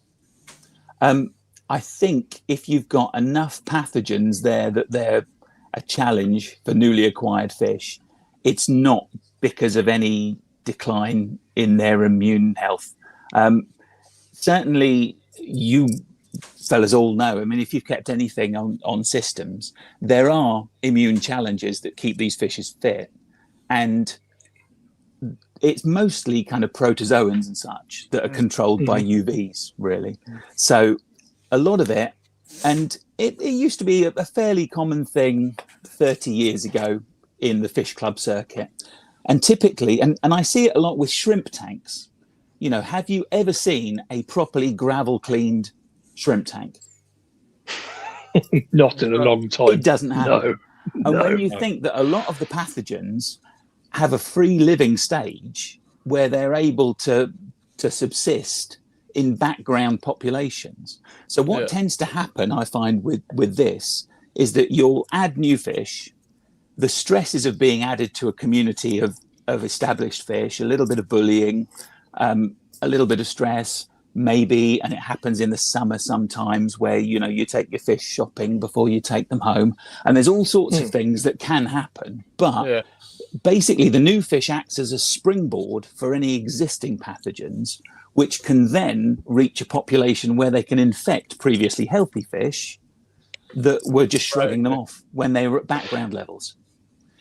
I think if you've got enough pathogens there that they're a challenge for newly acquired fish, it's not because of any decline in their immune health. Certainly, you fellas all know, I mean, if you've kept anything on systems, there are immune challenges that keep these fishes fit. And it's mostly kind of protozoans and such that are controlled by UVs, really. So a lot of it, and it used to be a fairly common thing 30 years ago in the fish club circuit. And typically, and I see it a lot with shrimp tanks. You know, have you ever seen a properly gravel cleaned shrimp tank?
Not in a long time.
It doesn't happen.
No.
And when you think that a lot of the pathogens have a free living stage where they're able to subsist in background populations. So what tends to happen, I find, with this is that you'll add new fish, the stresses of being added to a community of established fish, a little bit of bullying, a little bit of stress, maybe, and it happens in the summer sometimes where, you know, you take your fish shopping before you take them home. And there's all sorts of things that can happen. But basically the new fish acts as a springboard for any existing pathogens, which can then reach a population where they can infect previously healthy fish that were just shrugging them off when they were at background levels.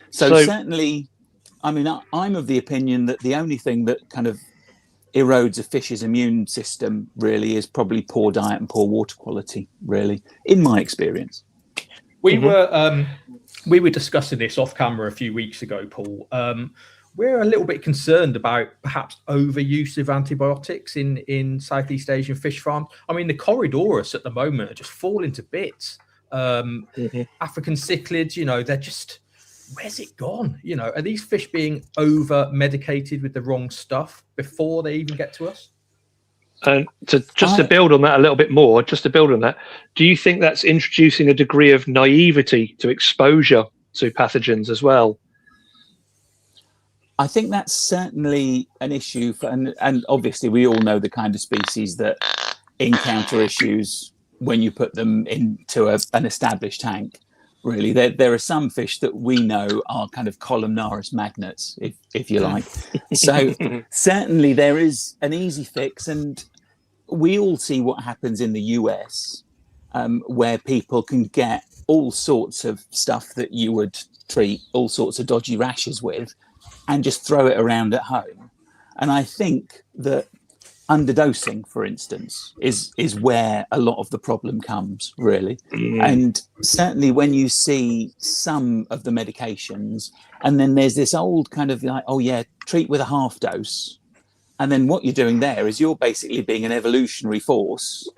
So certainly, I mean, I'm of the opinion that the only thing that kind of erodes a fish's immune system really is probably poor diet and poor water quality, really, in my experience.
We were discussing this off camera a few weeks ago, Paul. We're a little bit concerned about perhaps overuse of antibiotics in Southeast Asian fish farms. I mean, the Corridorus at the moment are just falling to bits. African cichlids, you know, they're just, where's it gone? You know, are these fish being over medicated with the wrong stuff before they even get to us?
And to build on that a little bit more, do you think that's introducing a degree of naivety to exposure to pathogens as well?
I think that's certainly an issue and obviously we all know the kind of species that encounter issues when you put them into an established tank. Really, there are some fish that we know are kind of columnaris magnets, if you like. So certainly there is an easy fix, and we all see what happens in the US, where people can get all sorts of stuff that you would treat all sorts of dodgy rashes with, and just throw it around at home. And I think that underdosing, for instance, is where a lot of the problem comes, really. And certainly when you see some of the medications, and then there's this old kind of like, oh yeah, treat with a half dose. And then what you're doing there is you're basically being an evolutionary force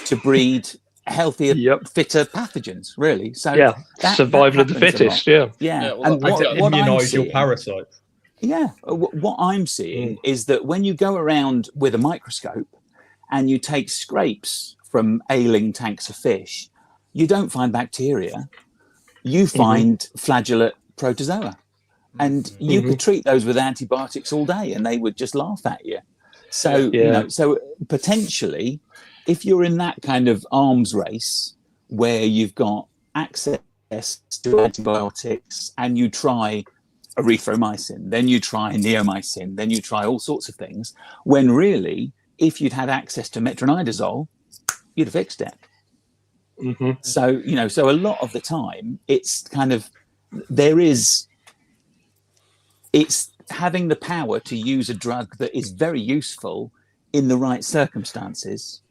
to breed healthier, fitter pathogens, really. So
survival of the fittest.
Well,
and what I'm seeing,
your parasite.
What I'm seeing is that when you go around with a microscope and you take scrapes from ailing tanks of fish, you don't find bacteria, you find flagellate protozoa. And you could treat those with antibiotics all day and they would just laugh at you. So, so potentially, if you're in that kind of arms race where you've got access to antibiotics and you try erythromycin, then you try neomycin, then you try all sorts of things, when really, if you'd had access to metronidazole, you'd have fixed it. So, so a lot of the time, it's kind of, it's having the power to use a drug that is very useful in the right circumstances,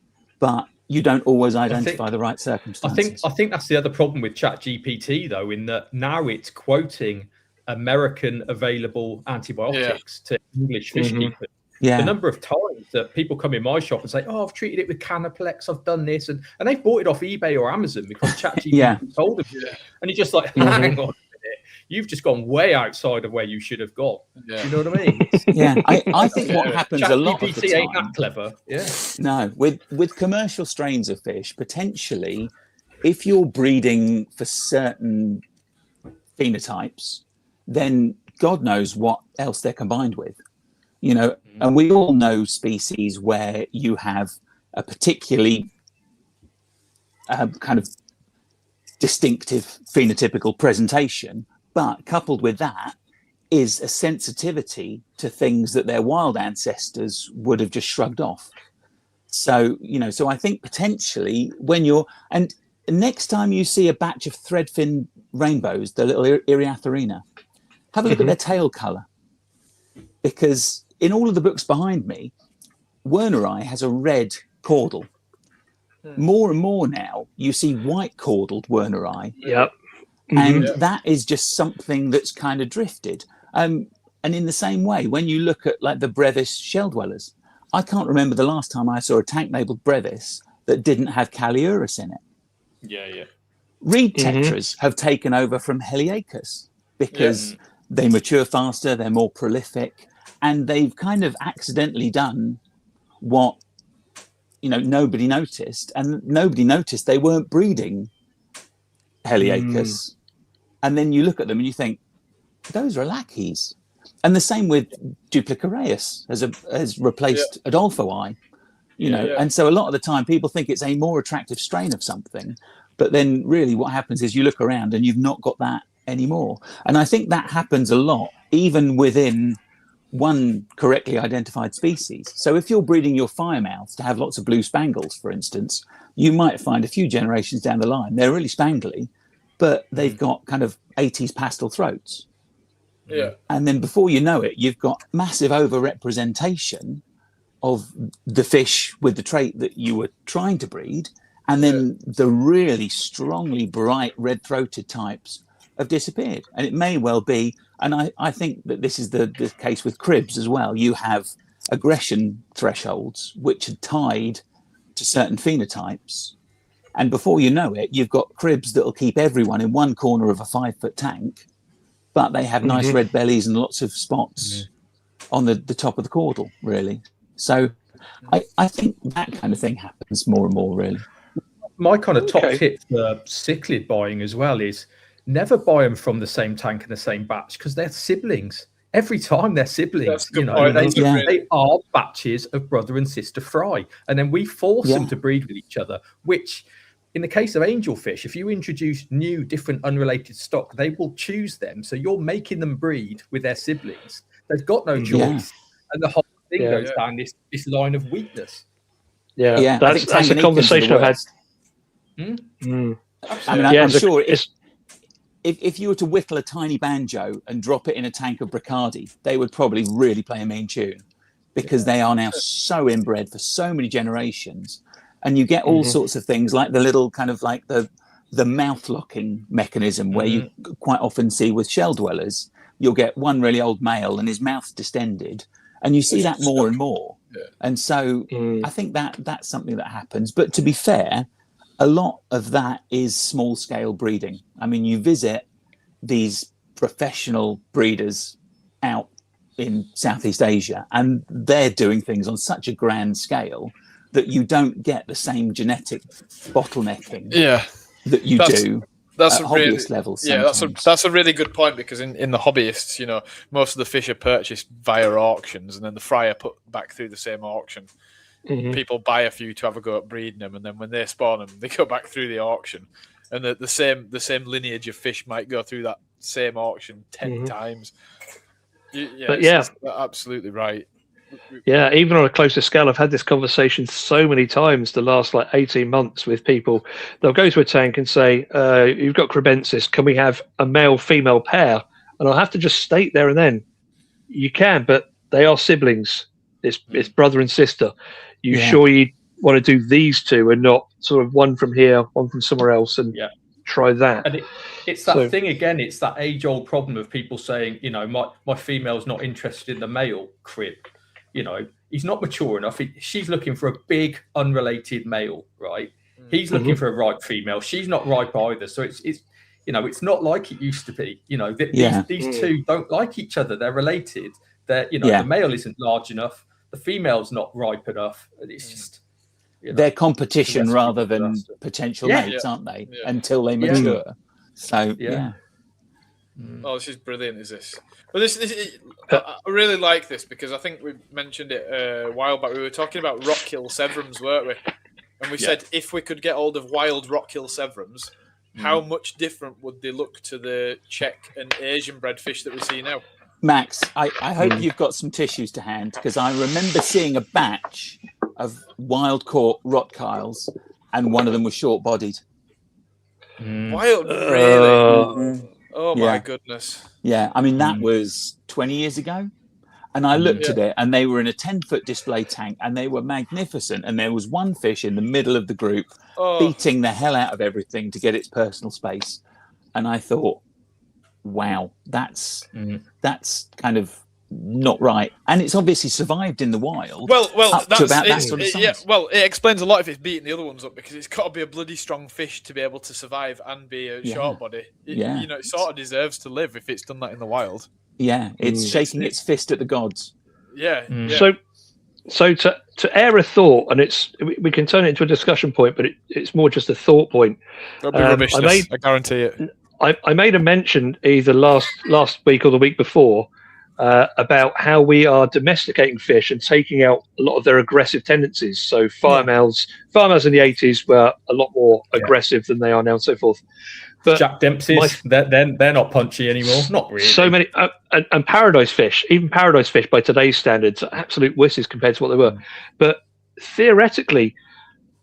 but you don't always identify the right circumstances.
I think that's the other problem with ChatGPT, though, in that now it's quoting American available antibiotics to English fish keepers. The number of times that people come in my shop and say, "Oh, I've treated it with Canaplex, I've done this," and they've bought it off eBay or Amazon because ChatGPT told them. And you're just like, hang on a minute, you've just gone way outside of where you should have gone. Do you know what I mean?
I think what happens a lot of the time,
ain't that clever.
No, with commercial strains of fish, potentially, if you're breeding for certain phenotypes, then God knows what else they're combined with. And we all know species where you have a particularly kind of distinctive phenotypical presentation, but coupled with that is a sensitivity to things that their wild ancestors would have just shrugged off. So, so I think potentially and next time you see a batch of threadfin rainbows, the little Eriatharina, have a look at their tail colour. Because in all of the books behind me, Werneri has a red caudal. More and more now, you see white caudaled Werneri. And that is just something that's kind of drifted. And in the same way, when you look at like the brevis shell dwellers, I can't remember the last time I saw a tank labeled brevis that didn't have Caliurus in it. Reed tetras have taken over from Heliacus because they mature faster, they're more prolific, and they've kind of accidentally done what nobody noticed, and nobody noticed they weren't breeding Heliacus. And then you look at them and you think, those are lackeys. And the same with Duplicareus has replaced Adolphoi, and so a lot of the time people think it's a more attractive strain of something, but then really what happens is you look around and you've not got that anymore. And I think that happens a lot, even within one correctly identified species. So if you're breeding your firemouths to have lots of blue spangles, for instance, you might find a few generations down the line, they're really spangly, but they've got kind of 80s pastel throats. And then before you know it, you've got massive overrepresentation of the fish with the trait that you were trying to breed. And then the really strongly bright red-throated types have disappeared. And it may well be, and I think that this is the case with cribs as well. You have aggression thresholds which are tied to certain phenotypes. And before you know it, you've got cribs that'll keep everyone in one corner of a 5-foot tank, but they have nice red bellies and lots of spots on the top of the caudal, really. So I think that kind of thing happens more and more, really.
My kind of top tip for cichlid buying as well is never buy them from the same tank in the same batch, because they're siblings. Every time they're siblings, they are batches of brother and sister fry. And then we force them to breed with each other, which in the case of angelfish, if you introduce new, different, unrelated stock, they will choose them. So you're making them breed with their siblings. They've got no choice. And the whole thing goes down this line of weakness.
That's a conversation I've had.
I mean, I'm sure if you were to whittle a tiny banjo and drop it in a tank of Bracardi, they would probably really play a mean tune, because they are now so inbred for so many generations, and you get all sorts of things like the little kind of like the mouth locking mechanism where you quite often see with shell dwellers, you'll get one really old male and his mouth's distended, and you see that more and more. And so I think that's something that happens. But to be fair, a lot of that is small scale breeding. I mean, you visit these professional breeders out in Southeast Asia, and they're doing things on such a grand scale that you don't get the same genetic bottlenecking that you do
at
hobbyist levels.
Yeah, that's a really good point, because in the hobbyists, you know, most of the fish are purchased via auctions, and then the fry are put back through the same auction. People buy a few to have a go at breeding them, and then when they spawn them, they go back through the auction, and the same lineage of fish might go through that same auction 10 times. It's absolutely right.
Yeah, even on a closer scale, I've had this conversation so many times the last 18 months with people. They'll go to a tank and say, you've got crebensis, can we have a male-female pair? And I'll have to just state there and then, you can, but they are siblings. It's brother and sister. You sure you want to do these two and not sort of one from here, one from somewhere else, and try that?
And it's that thing again. It's that age-old problem of people saying, you know, my female's not interested in the male crib. You know, he's not mature enough. She's looking for a big, unrelated male, right? He's looking for a ripe female. She's not ripe either. So it's you know, it's not like it used to be. You know, these two don't like each other. They're related. They're, you know, the male isn't large enough. The female's not ripe enough. It's just, you know,
they're competition rather than potential mates, aren't they? Until they mature. So
Oh, this is brilliant, is this? But I really like this, because I think we mentioned it a while back. We were talking about rockkill Severums, weren't we? And we said if we could get hold of wild rockkill Severums, how much different would they look to the Czech and Asian bred fish that we see now?
Max, I hope you've got some tissues to hand, because I remember seeing a batch of wild caught rottweiles, and one of them was short bodied.
Wild, really? Oh my goodness.
Yeah, I mean, that was 20 years ago. And I looked at it, and they were in a 10-foot display tank, and they were magnificent. And there was one fish in the middle of the group beating the hell out of everything to get its personal space. And I thought, wow, that's kind of not right. And it's obviously survived in the wild.
Well,
to about that sort of size.
Yeah, well, it explains a lot if it's beating the other ones up, because it's got to be a bloody strong fish to be able to survive and be a short body. You know, it sort of deserves to live if it's done that in the wild.
Yeah, it's shaking its fist at the gods.
Yeah.
So to air a thought, and we can turn it into a discussion point, but it's more just a thought point.
That'll be rubbish. I guarantee it.
I made a mention either last week or the week before about how we are domesticating fish and taking out a lot of their aggressive tendencies. So farmhouse in the 80s were a lot more aggressive than they are now, and so forth. But
Jack Dempsey's, they're not punchy anymore. Not really.
So many, and paradise fish, even paradise fish by today's standards, are absolute wusses compared to what they were. But theoretically,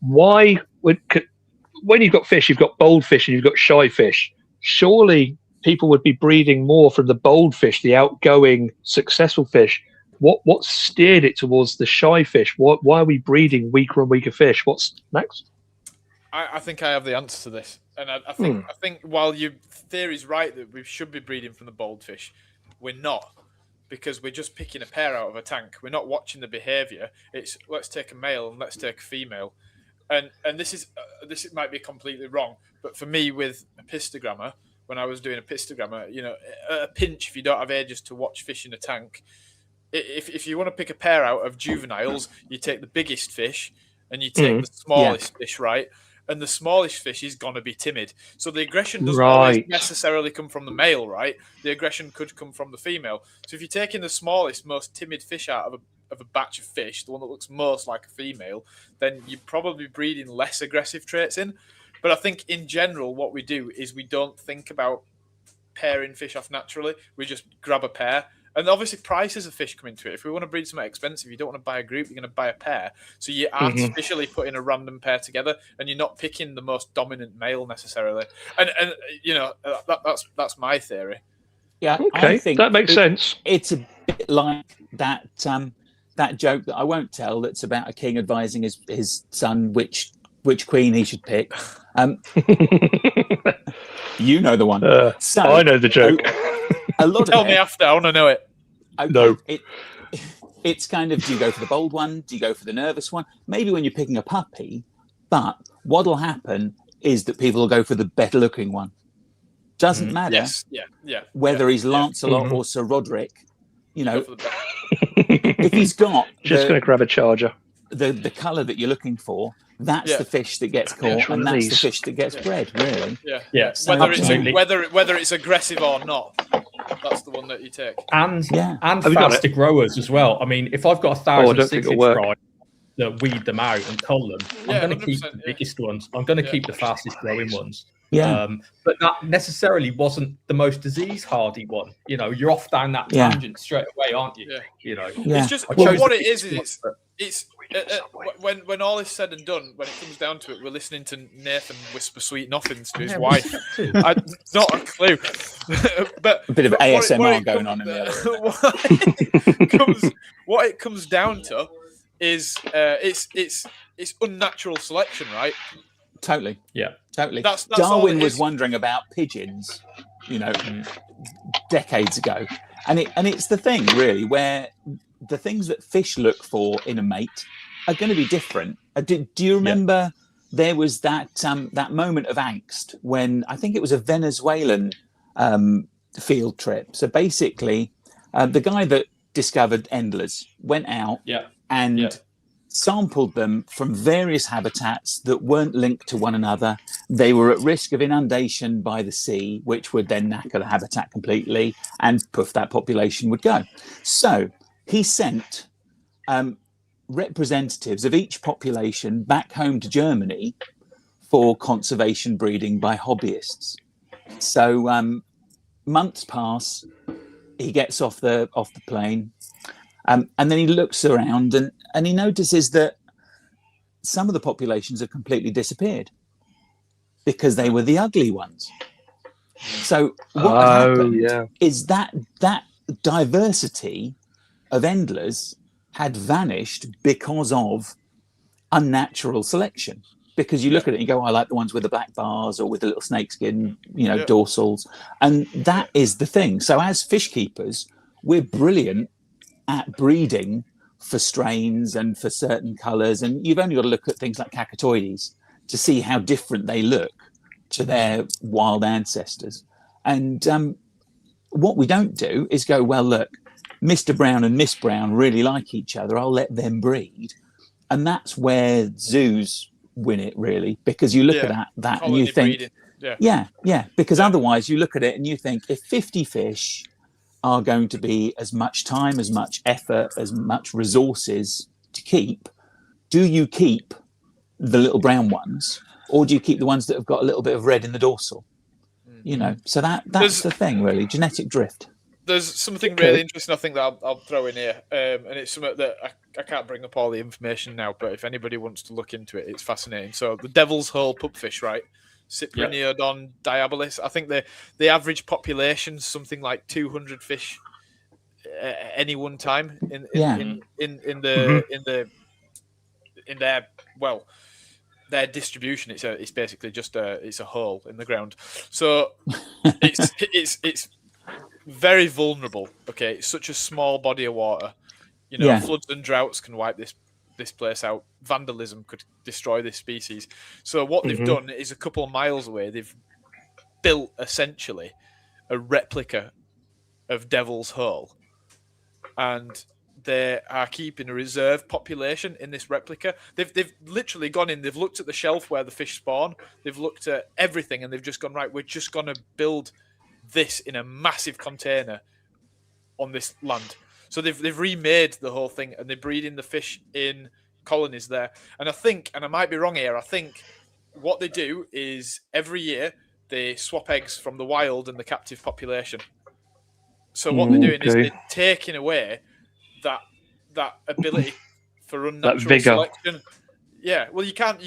when you've got fish, you've got bold fish and you've got shy fish. Surely people would be breeding more from the bold fish, the outgoing, successful fish. What steered it towards the shy fish? Why are we breeding weaker and weaker fish? What's next?
I think I have the answer to this, and I think while your theory is right that we should be breeding from the bold fish, we're not, because we're just picking a pair out of a tank. We're not watching the behaviour. It's let's take a male and let's take a female, and this might be completely wrong, but for me with a pistogrammer, when I was doing a pistogrammer, you know, at a pinch, if you don't have ages to watch fish in a tank, if you want to pick a pair out of juveniles, you take the biggest fish and you take the smallest fish, right? And the smallest fish is going to be timid. So the aggression doesn't always necessarily come from the male, right? The aggression could come from the female. So if you're taking the smallest, most timid fish out of a batch of fish, the one that looks most like a female, then you're probably breeding less aggressive traits in. But I think in general, what we do is we don't think about pairing fish off naturally. We just grab a pair. And obviously prices of fish come into it. If we want to breed something expensive, you don't want to buy a group, you're going to buy a pair. So you're artificially putting a random pair together, and you're not picking the most dominant male necessarily. And you know, that's my theory.
Yeah,
okay,
I think
that makes sense.
It's a bit like that that joke that I won't tell. That's about a king advising his son which queen he should pick. You know the one. So
I know the joke.
A lot
Tell
of
me
it.
after. I want to know it.
Okay.
No.
It's kind of, do you go for the bold one? Do you go for the nervous one? Maybe when you're picking a puppy, but what'll happen is that people will go for the better looking one. Doesn't matter
Yes. Yeah.
whether he's Lancelot or Sir Roderick. You know,
Go for the
if he's got
Just going to grab a charger.
the colour that you're looking for, that's the fish that gets caught, and that's the fish that gets bred, really.
Yeah.
So
Whether it's aggressive or not, that's the one that you take.
And
Have you got
faster
it?
growers as well. I mean, if I've got
I
1,000
don't think
6-inch
it'll work.
fry that weed them out and cull them,
Yeah,
I'm going to keep
100%,
the biggest ones. I'm going to keep the fastest growing ones.
Yeah.
But that necessarily wasn't the most disease hardy one. You know, you're off down that tangent straight away, aren't you?
Yeah.
You know,
It's just
I chose
what
the
it is.
biggest one,
It's when all is said and done, when it comes down to it, we're listening to Nathan whisper sweet nothings to his wife. Not a clue. But
a bit of ASMR
what it
going on in the other.
What it comes down to is it's unnatural selection, right?
Totally.
Yeah.
Totally.
That's all
Darwin
it
was
is.
wondering about pigeons, you know, decades ago. And it's the thing, really, where the things that fish look for in a mate are going to be different. Do you remember there was that moment of angst when I think it was a Venezuelan field trip? So basically, the guy that discovered endlers went out and sampled them from various habitats that weren't linked to one another. They were at risk of inundation by the sea, which would then knacker the habitat completely, and poof, that population would go. So he sent representatives of each population back home to Germany for conservation breeding by hobbyists. So months pass, he gets off the plane, and then he looks around and he notices that some of the populations have completely disappeared because they were the ugly ones. So what had happened is that diversity of endlers had vanished because of unnatural selection. Because you look at it and you go, I like the ones with the black bars or with the little snakeskin, dorsals. And that is the thing. So as fish keepers, we're brilliant at breeding for strains and for certain colours. And you've only got to look at things like cacatoides to see how different they look to their wild ancestors. And what we don't do is go, well, look, Mr. Brown and Miss Brown really like each other. I'll let them breed. And that's where zoos win it, really, because you look at that and you think, because otherwise you look at it and you think if 50 fish are going to be as much time, as much effort, as much resources to keep, do you keep the little brown ones or do you keep the ones that have got a little bit of red in the dorsal? So that's the thing, really, genetic drift.
There's something really interesting, I think, that I'll throw in here, and it's something that I can't bring up all the information now, but if anybody wants to look into it, it's fascinating. So the devil's hole pupfish, right? Cypriniodon diabolis. I think the average population's something like 200 fish at any one time in their distribution. It's basically just it's a hole in the ground. So it's very vulnerable. Okay, it's such a small body of water. Floods and droughts can wipe this place out. Vandalism could destroy this species. So what they've done is a couple of miles away, they've built essentially a replica of Devil's Hole, and they are keeping a reserve population in this replica. They've literally gone in, they've looked at the shelf where the fish spawn, they've looked at everything, and they've just gone, right, we're just going to build this in a massive container on this land. So they've remade the whole thing, and they're breeding the fish in colonies there. And I think, and I might be wrong here, I think what they do is every year they swap eggs from the wild and the captive population. So what they're doing is they're taking away that ability for unnatural selection. Yeah, well, you can't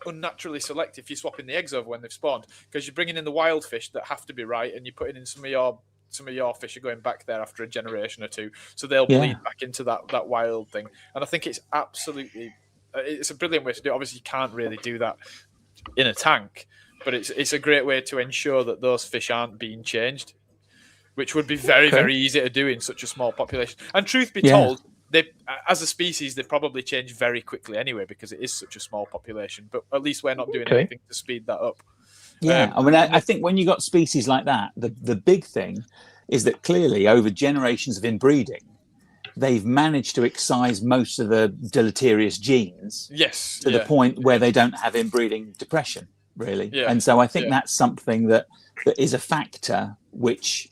unnaturally select if you're swapping the eggs over when they've spawned, because you're bringing in the wild fish that have to be right, and you're putting in some of your some of your fish are going back there after a generation or two, so they'll bleed back into that wild thing. And I think it's a brilliant way to do it. Obviously, you can't really do that in a tank, but it's a great way to ensure that those fish aren't being changed, which would be very, very easy to do in such a small population. And truth be told, they, as a species, they probably change very quickly anyway because it is such a small population. But at least we're not doing anything to speed that up.
Yeah, I mean, I think when you got species like that, the big thing is that clearly over generations of inbreeding, they've managed to excise most of the deleterious genes to the point where they don't have inbreeding depression, really. Yeah. And so I think that's something that is a factor which,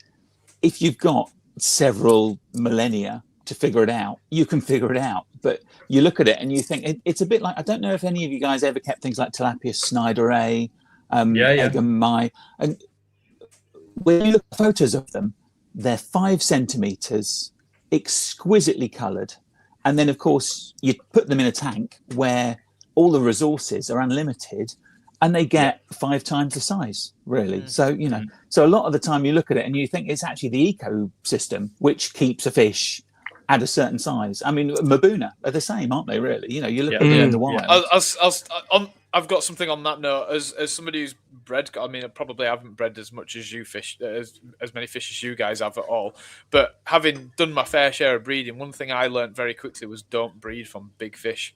if you've got several millennia to figure it out, you can figure it out. But you look at it and you think it's a bit like, I don't know if any of you guys ever kept things like Tilapia Snyderae, Egg and Mai. And when you look at photos of them, they're 5 centimeters, exquisitely coloured. And then, of course, you put them in a tank where all the resources are unlimited and they get 5 times the size, really. So, you know, so a lot of the time you look at it and you think it's actually the ecosystem which keeps a fish at a certain size. I mean, Mabuna are the same, aren't they, really? You know, you look at them in the wild.
I've got something on that note. As somebody who's bred, I mean, I probably haven't bred as much as you fish, as many fish as you guys have at all. But having done my fair share of breeding, one thing I learned very quickly was don't breed from big fish.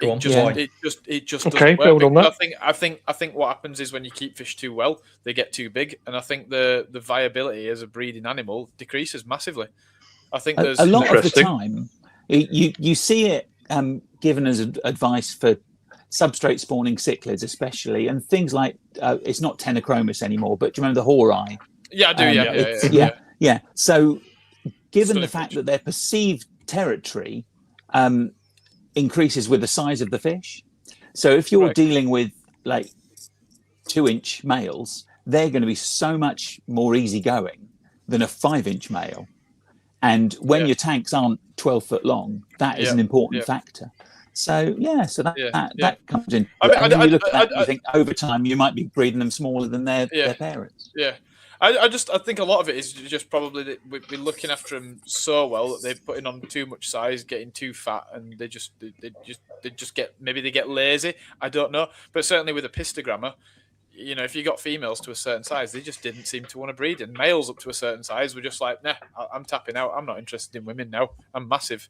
It just doesn't work. I think what happens is when you keep fish too well, they get too big, and I think the viability as a breeding animal decreases massively. I think there's
a lot of the time you see it given as advice for substrate spawning cichlids, especially, and things like it's not Tenochromis anymore, but do you remember the Horai?
Yeah, I do.
Yeah. So, given the fact that their perceived territory increases with the size of the fish, so if you're dealing with like 2-inch males, they're going to be so much more easy-going than a 5-inch male. And when your tanks aren't 12 foot long, that is an important factor. So that comes in. And when you look at that, you think over time you might be breeding them smaller than their parents.
Yeah. I think a lot of it is just probably that we've been looking after them so well that they're putting on too much size, getting too fat, and they just get, maybe they get lazy. I don't know, but certainly with a pistogramma, you know, if you got females to a certain size, they just didn't seem to want to breed, and males up to a certain size were just like, nah, I'm tapping out. I'm not interested in women now. I'm massive.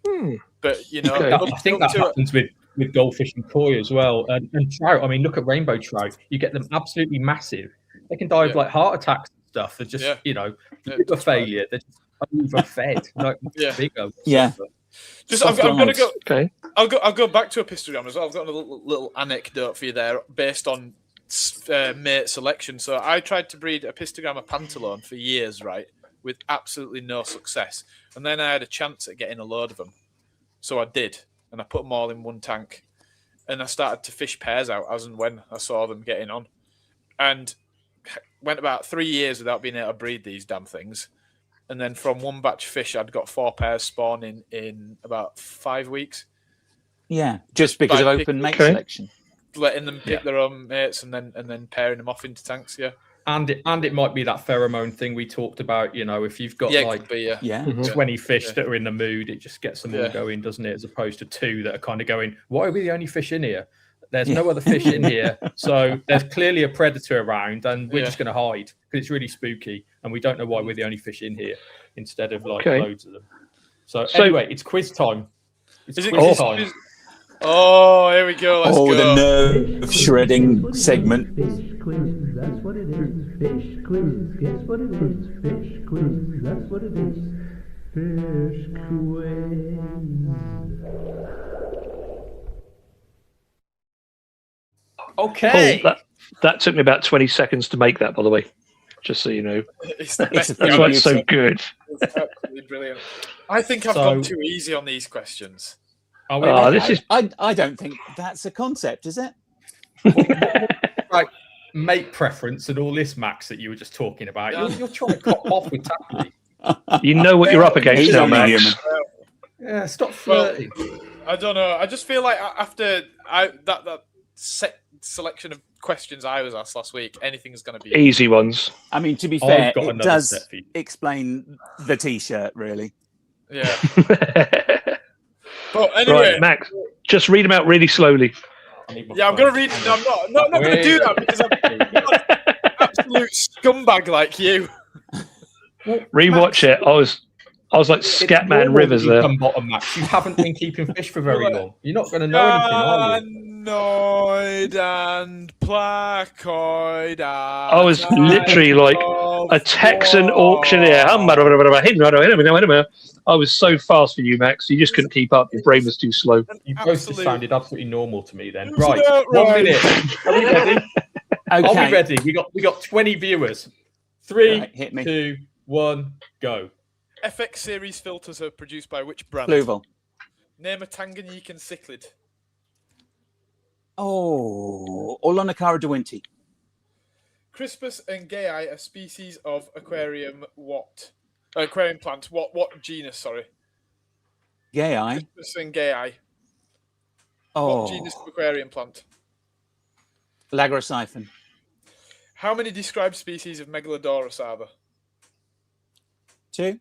But you know,
I think that happens with goldfish and koi as well, and trout. I mean, look at rainbow trout. You get them absolutely massive. They can die of like heart attacks. Stuff. They're just, you know, liver failure. They're just overfed. Bigger.
Yeah. Just, I've got to go. Okay. I'll go back to a pistogramma as well. I've got a little anecdote for you there, based on mate selection. So I tried to breed a pistogramma pantalone for years, right, with absolutely no success. And then I had a chance at getting a load of them, so I did, and I put them all in one tank, and I started to fish pairs out as and when I saw them getting on, and went about 3 years without being able to breed these damn things. And then from one batch of fish, I'd got 4 pairs spawning in about 5 weeks.
Yeah, just because of open mate selection.
Letting them pick their own mates and then pairing them off into tanks,
And it might be that pheromone thing we talked about, you know, if you've got 20 fish that are in the mood, it just gets them all going, doesn't it? As opposed to 2 that are kind of going, why are we the only fish in here? There's no other fish in here, so there's clearly a predator around, and we're just going to hide because it's really spooky, and we don't know why we're the only fish in here instead of like loads of them. So anyway, it's quiz time. It's quiz time.
Oh, here we go. Let's go.
The nerve shredding segment.
Fish quiz, that's what it is. Fish quiz, guess what it is. Fish quiz, that's what it is. Fish quiz.
Okay.
Paul, that took me about 20 seconds to make that, by the way, just so you know.
That's
why it's so good.
It's absolutely brilliant. I think I've gone too easy on these questions.
I don't think that's a concept, is it?
Right, mate preference and all this, Max, that you were just talking about. You're trying to cut off with Tapley.
You know what you're up against now, Max.
Yeah, stop flirting.
I don't know. I just feel like after that set selection of questions I was asked last week. Anything's going to be
Easy ones.
I mean, to be
I've
fair,
got
it
another
does
set for you.
explain the T-shirt, really.
Yeah. But anyway,
Right, Max, just read them out really slowly.
yeah, I'm going to read. No, I'm not going to do that because I'm not an absolute scumbag like you.
Rewatch it. I was like Scatman Rivers there.
Bottom, Max. You haven't been keeping fish for very long. You're not going to know anything, are you?
Paranoid and placoid.
I was literally like a Texan auctioneer. I was so fast for you, Max. You just couldn't keep up. Your brain was too slow.
You both just sounded absolutely normal to me then. Right, 1 minute. Are we ready?
Okay.
I'll be ready. We got 20 viewers. 3,
Right, hit me.
2, 1, go.
FX series filters are produced by which brand?
Blueville.
Name a Tanganyikan cichlid.
Oh, Olonakara de Winty.
Crispus and Gayi are species of aquarium what? Aquarium plant. What genus? Sorry.
Gayi.
Crispus and Gayi.
Oh,
What genus of aquarium plant?
Lagrosiphon.
How many described species of Megalodorus are there?
2.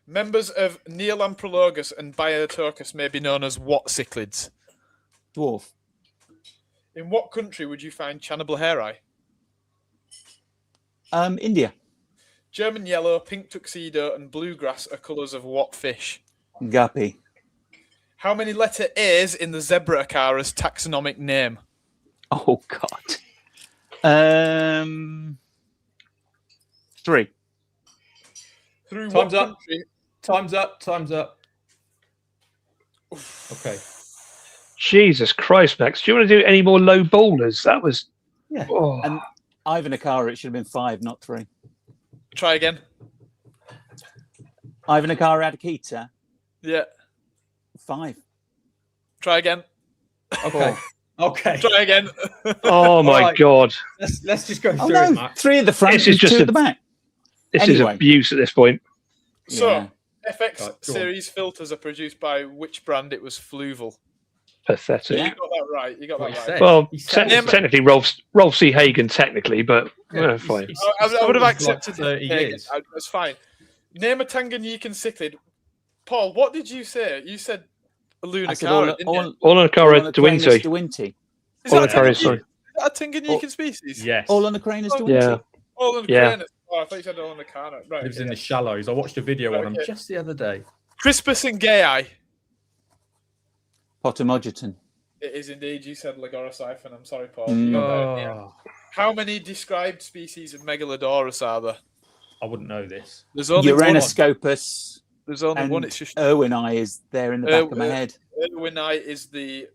Members of Neolamprologus and Bioturcus may be known as what cichlids?
Dwarf.
In what country would you find Channibal hair eye?
India.
German yellow, pink tuxedo, and bluegrass are colours of what fish?
Guppy.
How many letter A's in the zebra acara's taxonomic name?
Oh, God. 3.
Through
Time's
what
up.
country?
Time's up. Okay.
Jesus Christ, Max. Do you want to do any more low bowlers? That was...
Yeah.
Oh.
And Ivan Akara, it should have been 5, not 3.
Try again.
Ivan Akara Adakita,
Yeah.
5.
Try again.
Okay. Okay.
Try again.
Oh, my
Right.
God.
Let's just go
Oh,
through
no.
it, Max.
3 at the front
This is
and
just
2
a-
at the back.
This is
Anyway.
abuse at this point.
So,
Yeah.
FX
Right, go on.
series filters are produced by which brand? It was Fluval.
Pathetic.
Yeah.
You got that right. You got
What
that
he
right.
said.
Well,
He said it.
technically Rolf C. Hagen, technically, but fine.
I would have accepted
for like 30
it.
years.
That's fine. Name a Tanganyikan cichlid. Paul, what did you say? You said
I said
Lunakara, didn't you?
Olonakara de Winty.
de Winty.
Is that a
Olonakara, sorry.
Is that a Tanganyikan species?
Yes.
Olonacranus de Winty.
Yeah.
Olonakranus. Oh, I thought you said Olonakana. Right.
Lives
okay,
in
yeah.
the shallows. I watched a video on him
Okay.
just the other day.
Crispus and Gayi.
Potamogeton.
It is indeed. You said Lagorosiphon. I'm sorry, Paul.
Mm.
You got that in the end.
Oh,
How many described species of Megalodorus are there?
I wouldn't know this.
There's only one.
Uranoscopus.
There's only
And
one. It's just
Irwini is there in the back of my head.
Irwini is the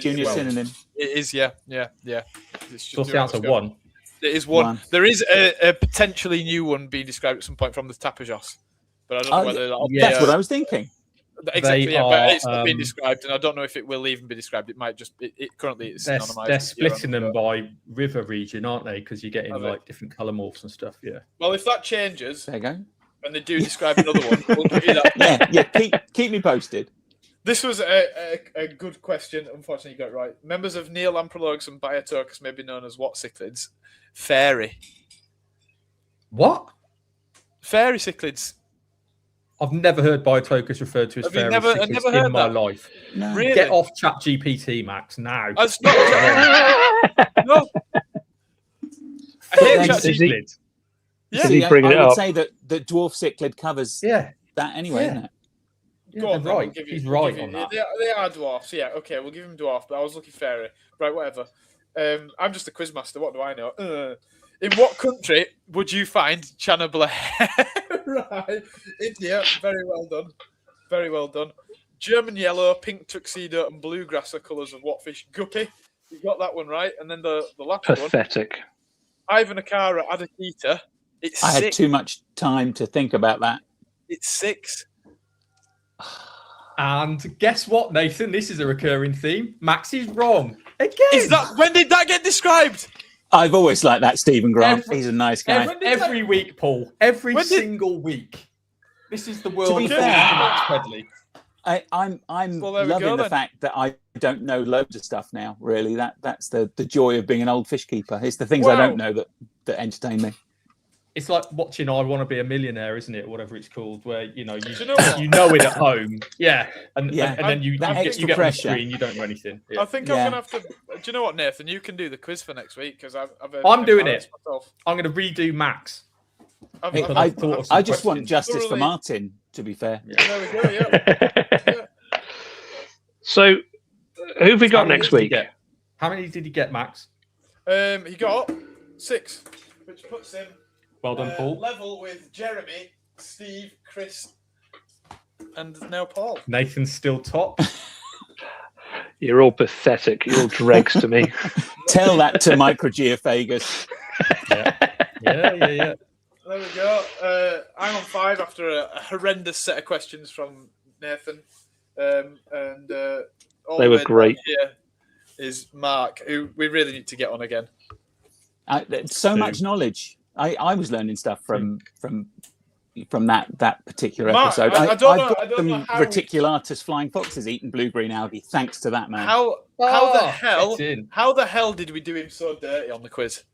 Junior
well,
synonym.
It is, yeah. It's
So what's the answer?
Uranoscopus.
1.
It is one.
One.
There is a potentially new one being described at some point from the Tapajos, but I don't know
Oh,
whether that'll
yeah.
be.
That's what I was thinking.
Exactly,
They
yeah, but
are,
it's not being described, and I don't know if it will even be described. It might just. It currently it's
They're
anonymised.
they're splitting them by river region, aren't they? Because you're getting
Are they?
like different colour morphs and stuff. Yeah.
Well, if that changes
There you go.
and they do describe another one, we'll give you that.
Yeah. Keep me posted.
This was a good question. Unfortunately, you got it right. Members of Neolamprologus and Bioturcus may be known as what cichlids? Fairy.
What?
Fairy cichlids.
I've never heard Biotocus referred to as
Have you
fairy
never-
cichlids
never
in
heard
my
that?
life.
No.
Really?
Get off ChatGPT, Max, now.
That's not. No. I hate
Fairy
ChatGPT.
Cichlid.
Yeah.
Is he
See,
bringing
I
it
would
up?
say that dwarf cichlid covers
Yeah.
that anyway,
Yeah.
isn't it?
Yeah,
Go on,
they're
then,
right.
we'll give you-
He's
we'll
right
give
on
you-
that.
They are dwarfs, yeah. Okay, we'll give him dwarf, but I was looking fairy. Right, whatever. I'm just a quizmaster. What do I know? In what country would you find Channibal hair? Right, India. Very well done. Very well done. German yellow, pink tuxedo, and bluegrass are colours of what fish? Guppy. You got that one right. And then the last one.
Pathetic.
Ivan Akara Adakita. It's
I had
6.
too much time to think about that.
It's 6.
And guess what, Nathan? This is a recurring theme. Max is wrong. Again.
Is that when did that get described?
I've always liked that Stephen Grant.
Every-
He's a nice guy.
every week, Paul. Every
When did-
single week. This is the world
be
of
fair-
Max Pedley.
I'm
Well, there we
loving
go,
the
then.
fact that I don't know loads of stuff now. Really, that's the joy of being an old fish keeper. It's the things I don't know that entertain me.
It's like watching I Want to Be a Millionaire, isn't it? Or whatever it's called, where you know it at home, and then you get on the screen, you don't know anything. Yeah.
I think I'm gonna have to. Do you know what, Nathan? You can do the quiz for next week because
I'm doing it. Myself. I'm going to redo Max.
I just want justice for Martin. To be fair.
Yeah. There we go. Yeah.
So, who have we got next week?
How many did he get, Max?
He got 6, which puts him.
Well done, Paul.
Level with Jeremy, Steve, Chris, and now Paul.
Nathan's still top.
You're all pathetic. You're all dregs to me.
Tell that to Microgeophagus.
Yeah.
There we go. I'm on 5 after a horrendous set of questions from Nathan. All
they were great.
Here is Mark, who we really need to get on again.
So much knowledge. I was learning stuff from that particular
Mark,
episode.
I don't know how
reticulatus flying foxes eating blue-green algae. Thanks to that man.
How the hell did we do him so dirty on the quiz?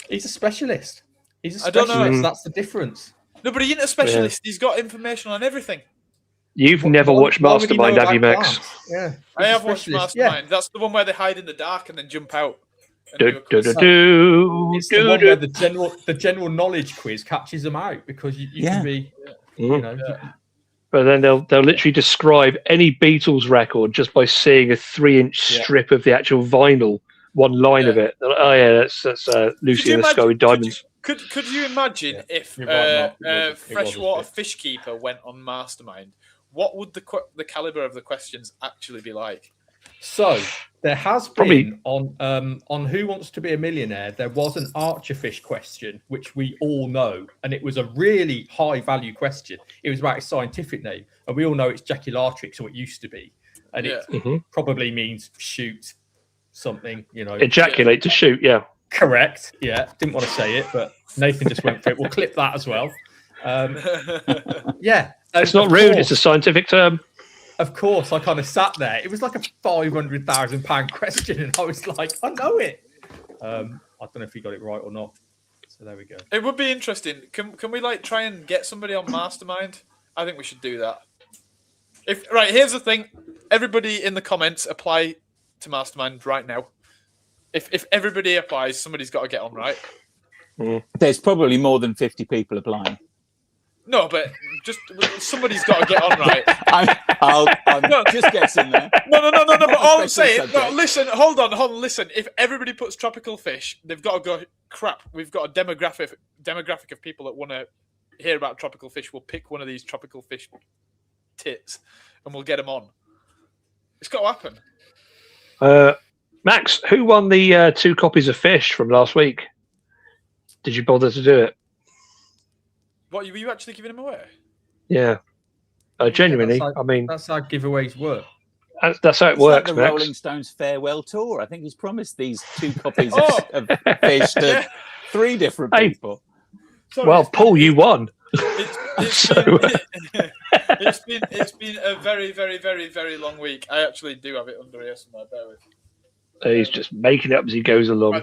He's a specialist. He's a
specialist.
I don't know. That's the difference.
No, but he ain't a specialist. Yeah. He's got information on everything.
You've never watched Mastermind, have you, Max?
Plants? Yeah,
I have watched Mastermind. Yeah. That's the one where they hide in the dark and then jump out.
It's the one where the general knowledge quiz catches them out because you can be,
But then they'll literally describe any Beatles record just by seeing a 3-inch strip of the actual vinyl, one line of it. Oh yeah, that's Lucy and the Sky with Diamonds.
Could you imagine if freshwater fish keeper went on Mastermind? What would the caliber of the questions actually be like?
So there has been on Who Wants to Be a Millionaire, there was an archerfish question, which we all know, and it was a really high value question. It was about its scientific name, and we all know it's Jaculatrix, or it used to be, and it probably means shoot something,
Ejaculate to shoot, yeah.
Correct. Yeah, didn't want to say it, but Nathan just went for it. We'll clip that as well.
It's not rude. It's a scientific term.
Of course, I kind of sat there. It was like a £500,000 question, and I was like, I know it. I don't know if he got it right or not. So there we go.
It would be interesting. Can we try and get somebody on Mastermind? I think we should do that. Here's the thing. Everybody in the comments apply to Mastermind right now. If everybody applies, somebody's got to get on, right?
There's probably more than 50 people applying.
No, but just somebody's got to get on, right?
I'm just guessing there.
No. But all I'm saying, listen, hold on. Listen, if everybody puts tropical fish, they've got to go. Crap, we've got a demographic of people that want to hear about tropical fish. We'll pick one of these tropical fish tits, and we'll get them on. It's got to happen.
Max, who won the 2 copies of Fish from last week? Did you bother to do it?
What, were you actually giving them away?
Yeah. Genuinely,
that's how giveaways work.
That's how it works,
like the
Max.
Rolling Stones farewell tour. I think he's promised these 2 copies of Fish to 3 different people.
Sorry,
well, Paul, you won.
It's been a very, very, very, very long week. I actually do have it under here somewhere. Bear with.
He's just making it up as he goes along.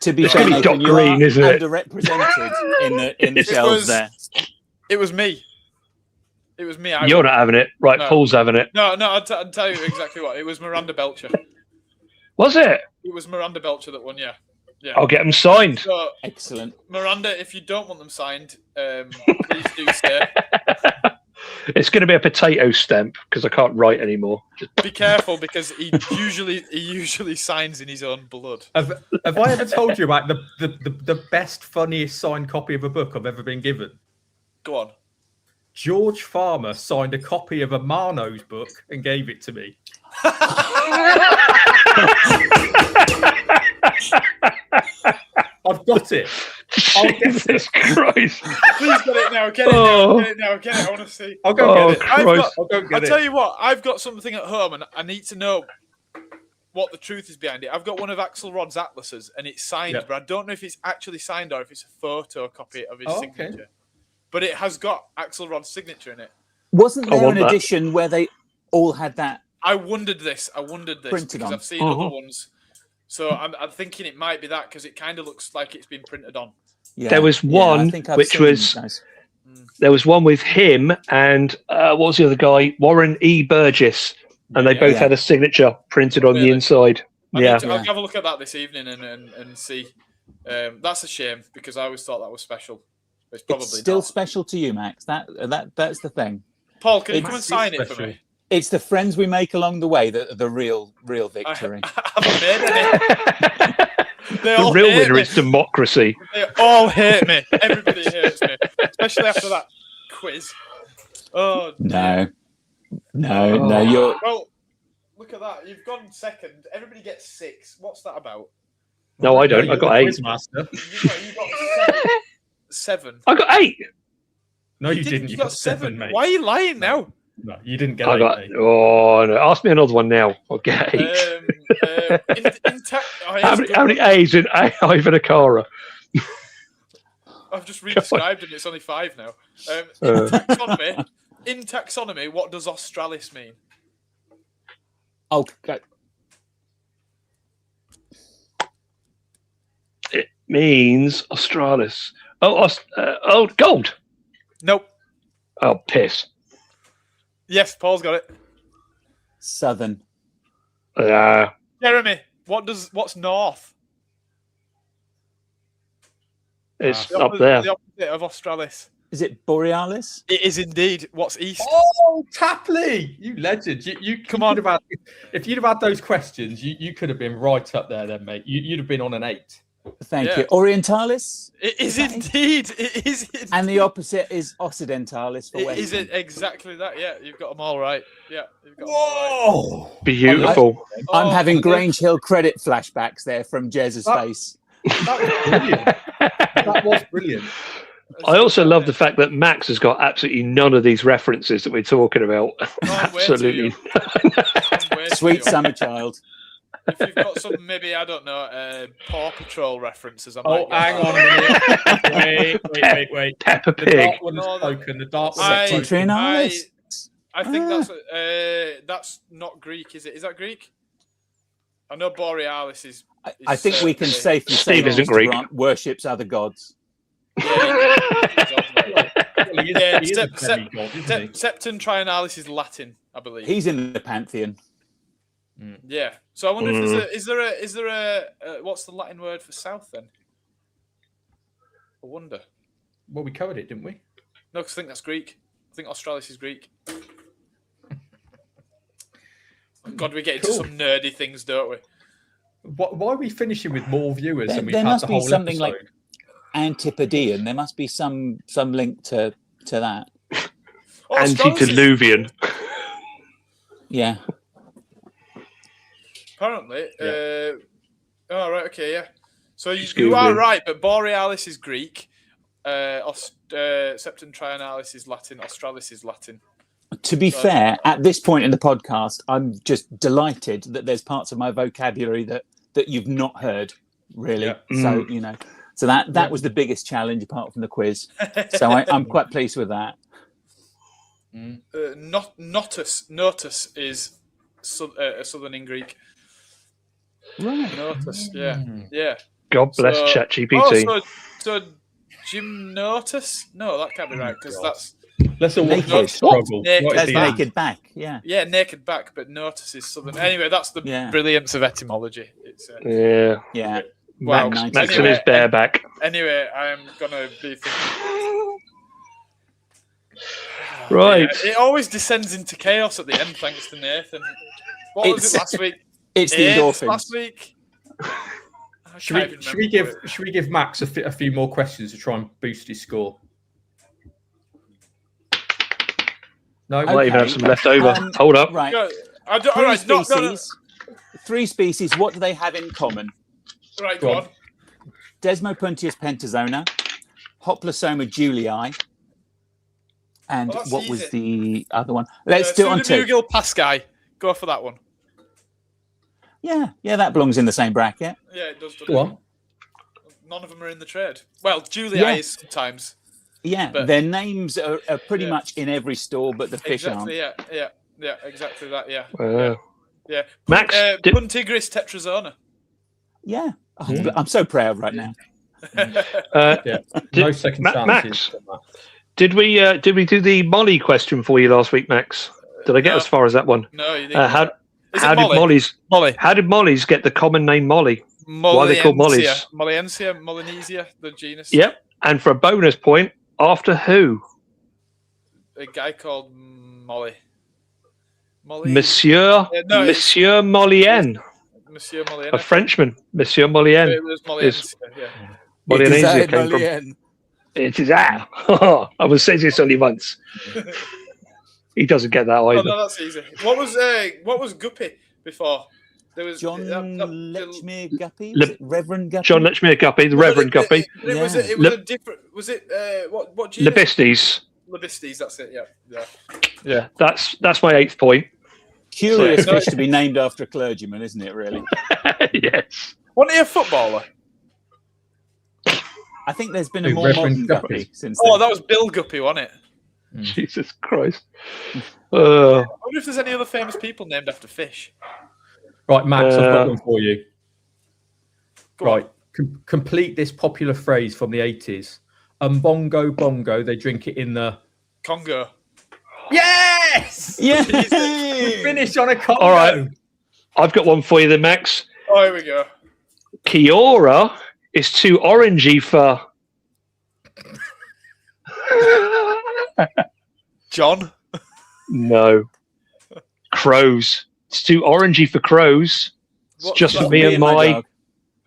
To be
fair,
you
green, isn't it?
Underrepresented in the shelves there.
It was me.
You're not having it, right? No. Paul's having it.
No. I'll tell you exactly what. It was Miranda Belcher.
Was it?
It was Miranda Belcher that won. Yeah.
I'll get them signed.
So,
excellent.
Miranda, if you don't want them signed, please do stay.
It's going to be a potato stamp because I can't write anymore.
Be careful because he usually signs in his own blood.
Have I ever told you about the best, funniest signed copy of a book I've ever been given?
Go on.
George Farmer signed a copy of a Marno's book and gave it to me. I've got it.
Jesus Christ.
Please get it now. Get it now. I want to see.
I'll go get it.
I'll tell you what. I've got something at home and I need to know what the truth is behind it. I've got one of Axelrod's atlases and it's signed, but I don't know if it's actually signed or if it's a photocopy of his signature. Okay. But it has got Axelrod's signature in it.
Wasn't
I
there
want
an
that.
edition where they all had that?
I wondered this
Printed
because
on.
I've seen other ones. So I'm thinking it might be that because it kind of looks like it's been printed on.
Yeah.
There was
I
one
think I've
which
seen
was
those.
there was one with him and what was the other guy? Warren E. Burgess, and they both
Yeah.
had a signature printed on the
Really?
inside.
I'll
Yeah.
have a look at that this evening and see. That's a shame because I always thought that was special. It's probably
Still
not.
special to you, Max. That's the thing.
Paul, can you
It's
come and sign it for
special.
me?
It's the friends we make along the way that are the real victory.
I haven't made any. They
The
all
real
hate
winner
me.
is democracy.
They all hate me. Everybody hates me, especially after that quiz. Oh
No,
Oh.
you're
well. Look at that. You've gone second. Everybody gets 6. What's that about?
No, I don't. I got 8.
Master.
You got 7.
I got 8.
No, you didn't. You got 7, mate.
Why are you lying now?
No, you didn't get
I
8,
got.
mate.
Oh no! Ask me another one now. I'll get 8. How many A's in Ivan Akara?
I've just re-described it. It's only 5 now. In taxonomy, what does Australis mean?
Oh, okay.
It means Australis. Oh, gold.
Nope.
Oh, piss.
Yes, Paul's got it.
Southern.
Jeremy, what's north?
It's up there.
The opposite of Australis.
Is it Borealis?
It is indeed. What's east?
Oh, Tapley, you legend! You
Come on.
If you'd have had those questions, you could have been right up there, then, mate. You'd have been on an 8.
Thank you. Orientalis?
It is indeed. It is. Indeed.
And the opposite is Occidentalis for
It
Western.
is it exactly that. Yeah, you've got them all right. Yeah, you've got
Whoa!
Beautiful.
I'm
Oh,
having Grange Hill credit flashbacks there from Jez's face.
That was brilliant. That was brilliant.
I also love the fact that Max has got absolutely none of these references that we're talking about. Absolutely.
Sweet summer child.
If you've got some, maybe, I don't know, Paw Patrol references. I
Oh,
might get
hang
that.
on a minute. Wait.
Peppa
The
Pig.
dark one is spoken. The dark one is spoken.
Septentrionalis?
I think that's not Greek, is it? Is that Greek? I know Borealis is.
I think we can safely say
Steve isn't
Mr.
Greek.
Grant worships other gods.
Septentrionalis is Latin, I believe.
He's in the pantheon.
Yeah. So I wonder if is there a what's the Latin word for south then? I wonder.
Well, we covered it, didn't we?
No, because I think that's Greek. I think Australis is Greek. God, we get into some nerdy things, don't we?
Why are we finishing with more viewers than we've
There
had
must
the
be
whole
something
episode?
like Antipodean. There must be some link to that.
Oh, Australis is-
Antediluvian.
Yeah.
Apparently.
Yeah.
Oh, right. Okay. Yeah. So you
Excuse
are
me.
right, but Borealis is Greek. Septentrionalis is Latin. Australis is Latin.
To be fair, at this point in the podcast, I'm just delighted that there's parts of my vocabulary that you've not heard, really.
Yeah.
So, so that was the biggest challenge apart from the quiz. So I'm quite pleased with that.
Notus is southern in Greek.
Right.
Notus, yeah.
God bless
So-
ChatGPT.
Oh, so Gymnotus? No, that can't be right because that's
Let's all watch
Naked.
that struggle.
Naked.
What is
That's
the answer?
naked back. Yeah.
naked back, but Notus is southern. Anyway, that's the
Yeah.
brilliance of etymology. It's
Yeah.
Yeah.
wow.
Max
Max and
Anyway,
his bareback.
Anyway, I'm gonna be thinking.
Right.
Yeah, it always descends into chaos at the end, thanks to Nathan. What was
It's-
it last week?
It's the
AIDS
endorphins.
last week.
Should we give Max a few more questions to try and boost his score? No,
I might even have some left over. Hold up.
Right.
All right, no.
Three species. What do they have in common?
Right, go on.
Desmopuntius pentazona, Hoplosoma julii, and
Well, that's
what was
easy.
the other one? Let's do it on two.
Pseudobugel pascae. Go for that one.
Yeah, that belongs in the same bracket.
Yeah, it does.
Go on.
None of them are in the trade. Well, Julii
Yeah.
is sometimes.
Yeah,
But-
their names are pretty
Yeah.
much in every store, but the fish
Exactly.
aren't.
Yeah. Exactly that. Yeah.
Wow.
Yeah.
Max,
Puntigris tetrazona.
Yeah. Oh, I'm so proud right now.
No second chances.
Max, did we do the Molly question for you last week, Max? Did I get
No.
as far as that one?
No, you didn't.
How
Is
did
it Molly?
Molly's
Molly.
How did Molly's get the common name Molly? Why are they called Mollies?
Molliensia, Molinesia, the genus.
Yep. And for a bonus point, after who?
A guy called Molly. Molly.
Monsieur
no,
Monsieur Mollien,
Monsieur Mollien.
a Frenchman. Monsieur Mollien.
It was Molliensia, yeah.
Mollienasia came from. It is that. I will say this only once. He doesn't get that
Oh,
either.
no, that's easy. What was Guppy before? There was
John Lechmere Guppy?
Le-
Was it Reverend Guppy?
John Lechmere Guppy, the Reverend Guppy.
It was a different. Was it what genus?
Libistes.
Libistes. That's it. Yeah.
Yeah, that's my 8th point.
Curious fish to be named after a clergyman, isn't it? Really?
Yes.
Wasn't he a footballer?
I think there's been a
Who,
more
Reverend
modern
Guppy?
Guppy since.
Oh,
then.
that was Bill Guppy, wasn't it?
Jesus Christ.
I wonder if there's any other famous people named after fish.
Right, Max, I've got one for you.
Go
Right, complete this popular phrase from the 80s. Bongo, bongo, they drink it in the...
Congo.
Yes!
Yeah.
We finish on a Congo.
All right. I've got one for you then, Max.
Oh, here we go.
Kiora is too orangey for...
John.
No. Crows. It's too orangey for crows. It's
What-
just for
what-
me and my...
What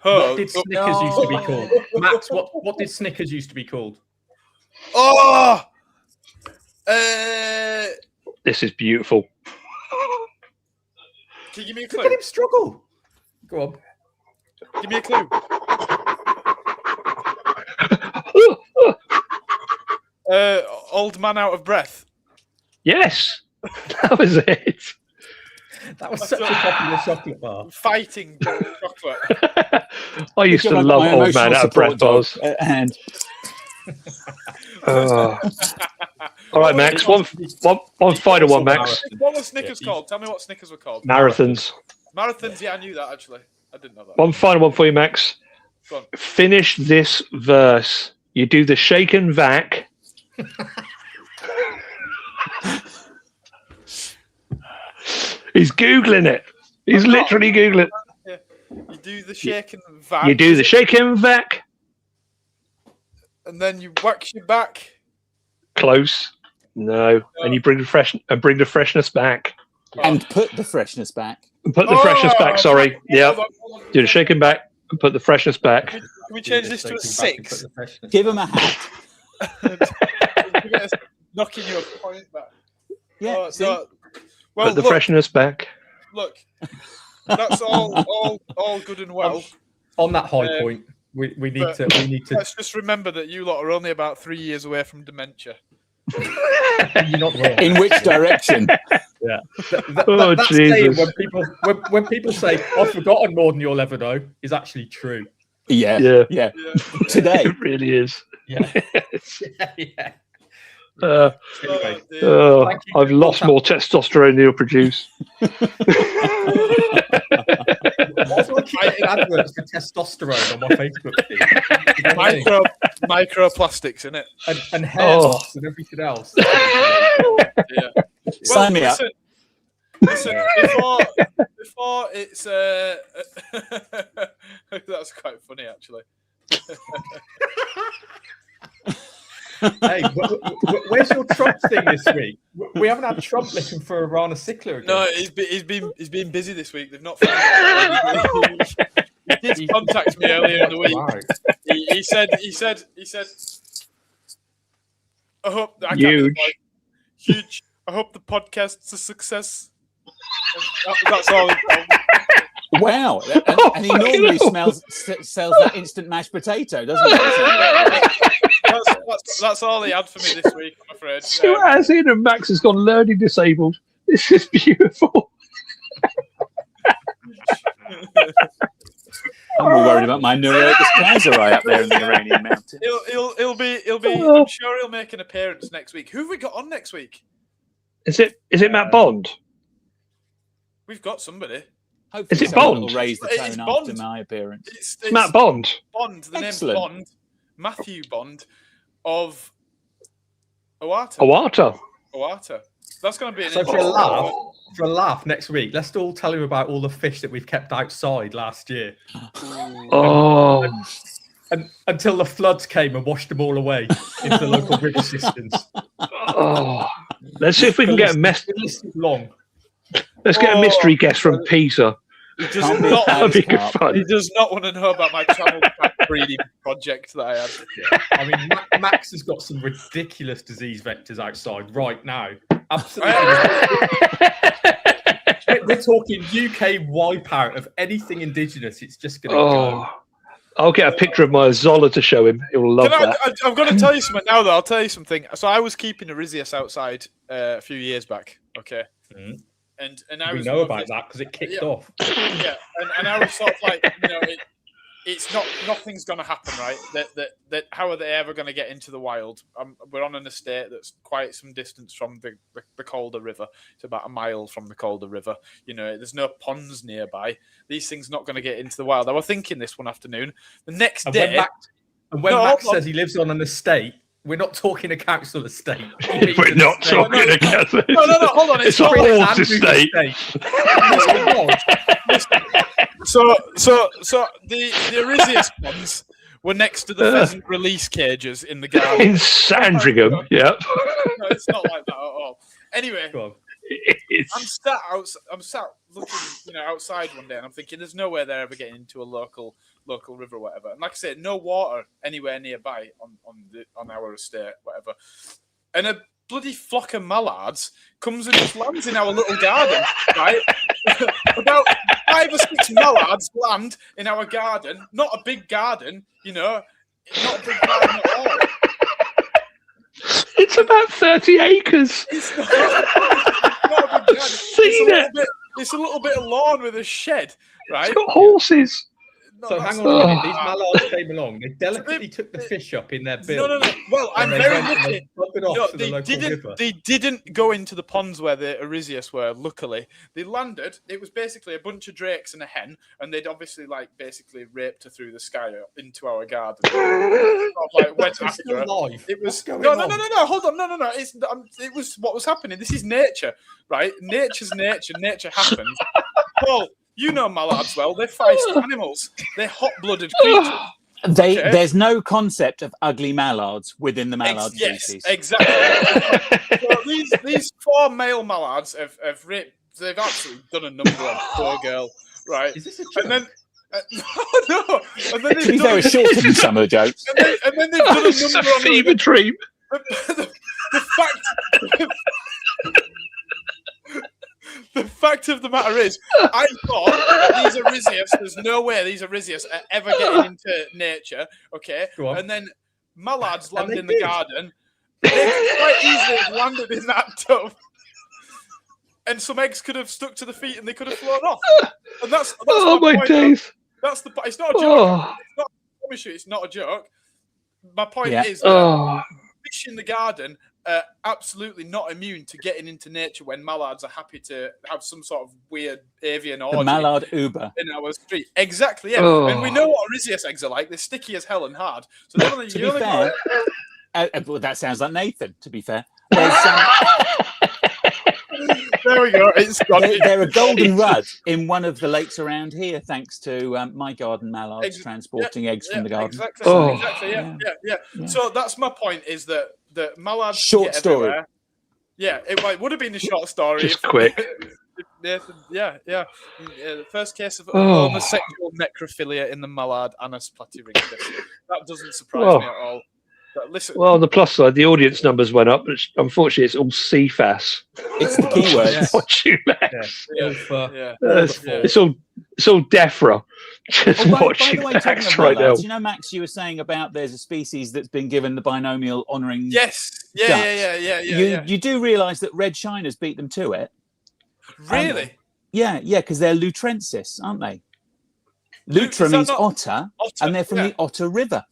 Oh,
did Snickers used to be called? Max, what did Snickers used to be called?
Oh!
This is beautiful.
Can you give me a
Look at
clue?
him struggle. Go on.
Give me a clue. Old man out of breath.
Yes. That was it.
That was such a popular chocolate bar.
Fighting chocolate.
I used to
Good job,
love
my
Old Man
emotional
Out of Breath
support dog
bars.
at hand.
All right, Max. One final one, Max.
What was Snickers called? Tell me what Snickers were called.
Marathons.
Marathons, yeah, I knew that actually. I didn't know that.
One final one for you, Max.
Go on.
Finish this verse. You do the shake and vac. He's Googling it. He's literally Googling it.
Yeah. You do the shake and vac.
You do the shake and vac.
And then you wax your back.
Close. No. And you bring the freshness back.
And put the freshness back.
And put the freshness back, sorry. Yeah. Do the shake and back and put the freshness back.
Can we change this to a 6?
Give him a hat.
Knocking your point back.
Yeah.
Oh,
see?
no. Well,
Put the
look,
freshness back.
look. That's all good and well.
On that high point, we need
but
to.
Let's just remember that you lot are only about 3 years away from dementia.
You're not wrong.
In which direction?
Yeah.
Oh,
That's
Jesus.
saying when people say I've forgotten more than you'll ever know is actually true.
Yeah.
Yeah.
Yeah. Today.
It really is.
Yeah. yeah.
Oh, dear.
Oh,
Thank you.
I've lost more testosterone than you'll produce.
Why do I keep getting adverts for testosterone on my Facebook feed? You know what I mean?
Microplastics, innit?
And hair loss and everything else.
Yeah.
Sign me up.
Listen, before it's that's quite funny actually.
Hey, where's your Trump thing this week? We haven't had Trump looking for Irana Sickler again.
No, he's been busy this week. They've not found him. He did contact me earlier in the week.
Wow.
He said. I hope that
Huge.
Huge. I hope the podcast's a success. That's all. He told me.
Wow. And he normally sells that instant mashed potato, doesn't he?
That's all he had for me this week, I'm afraid.
Stuart has in and Max has gone learning disabled. This is beautiful.
I'm more worried about my Neuroticus clauseri up there in the Iranian mountains.
He'll be. I'm sure he'll make an appearance next week. Who have we got on next week?
Is it Matt Bond?
We've got somebody.
Is it Bond?
Will raise the tone after my appearance.
It's
Matt Bond.
Bond. The name's Bond. Matthew Bond of Owata. Owata. That's going to be an
so for a laugh next week, let's all tell him about all the fish that we've kept outside last year.
Oh.
And until the floods came and washed them all away into the local river systems.
Oh. Let's see if we can get a
long.
Let's get a mystery guest from Pisa.
He does not.
That'd be good fun.
He does not want to know about my channel breeding project that I had.
Yeah. I mean, Max has got some ridiculous disease vectors outside right now. Absolutely. We're talking UK wipeout of anything indigenous. It's just going to go.
I'll get a picture of my Zola to show him. He'll love that.
I'm going to tell you something now, though. I'll tell you something. So I was keeping Erisius outside a few years back. Okay.
Mm-hmm.
And I
we
was
know about that because it kicked off.
Yeah, and I was sort of like, it's not, nothing's going to happen, right? That how are they ever going to get into the wild? We're on an estate that's quite some distance from the Calder River. It's about a mile from the Calder River. There's no ponds nearby. These things not going to get into the wild. I was thinking this one afternoon. The next day,
when Max says he lives on an estate. We're not talking a council estate.
We're not talking a council.
No, hold on.
It's a horse estate.
So the Erisius ones were next to the pheasant release cages in the garden.
In Sandringham, yeah.
No, it's not like that at all. Anyway, I'm sat looking, outside one day, and I'm thinking, there's no way they're ever getting into a local river or whatever. And like I said, no water anywhere nearby on our estate, whatever. And a bloody flock of mallards comes and just lands in our little garden, right? About 5 or 6 mallards land in our garden. Not a big garden, not a big garden at all.
It's about 30 acres.
It's not a big garden. It's a little bit of lawn with a shed, right?
It's got horses.
So hang on a minute. These mallards came along. They delicately took the fish up in their bill.
No. Well, I'm very lucky.
No,
they didn't go into the ponds where the Erisius were. Luckily, they landed. It was basically a bunch of drakes and a hen, and they'd obviously raped her through the sky into our garden. Went after her. It was no. Hold on, no. It was what was happening. This is nature, right? Nature's nature. Nature happens. Paul. You know mallards well. They're feisty animals. They're hot-blooded creatures.
There's no concept of ugly mallards within the mallard species.
Yes, exactly. So these 4 male mallards have raped. They've absolutely done a number on poor girl, right? Is this a joke? And then no. And then
to be very short than some of the jokes.
And then they've done a number on
fever dream.
The fact of the matter is, I thought these Erisius, there's no way these Erisius are ever getting into nature, okay? And then mallards land in the garden. They could quite easily have landed in that tub. And some eggs could have stuck to the feet and they could have flown off. And that's
my days.
That's the point. It's not a joke. I promise you, it's not a joke. My point is that fish in the garden are absolutely not immune to getting into nature when mallards are happy to have some sort of weird avian orgy.
The mallard Uber.
In our street. Exactly, yeah. And we know what Erisius eggs are like. They're sticky as hell and hard. So
to be fair, well, that sounds like Nathan, to be fair.
There we go.
They're a golden rudd in one of the lakes around here, thanks to my garden mallards transporting eggs from the garden.
Exactly. Yeah. So that's my point. Is that mallards
short story?
Everywhere. Yeah, it would have been a short story.
Just quick.
Nathan, the first case of homosexual necrophilia in the mallard Anas platyrincus. That doesn't surprise me at all. But listen.
Well, on the plus side, the audience numbers went up, but unfortunately, it's all CFAS.
It's the
keyword. It's all DEFRA. Just watching Max right now.
You know, Max, you were saying about there's a species that's been given the binomial honouring.
Yes. Yeah.
You do realise that red shiners beat them to it?
Really?
Yeah, because they're lutrensis, aren't they? Lutra
Is that
means
not-
otter, and they're from the Otter River.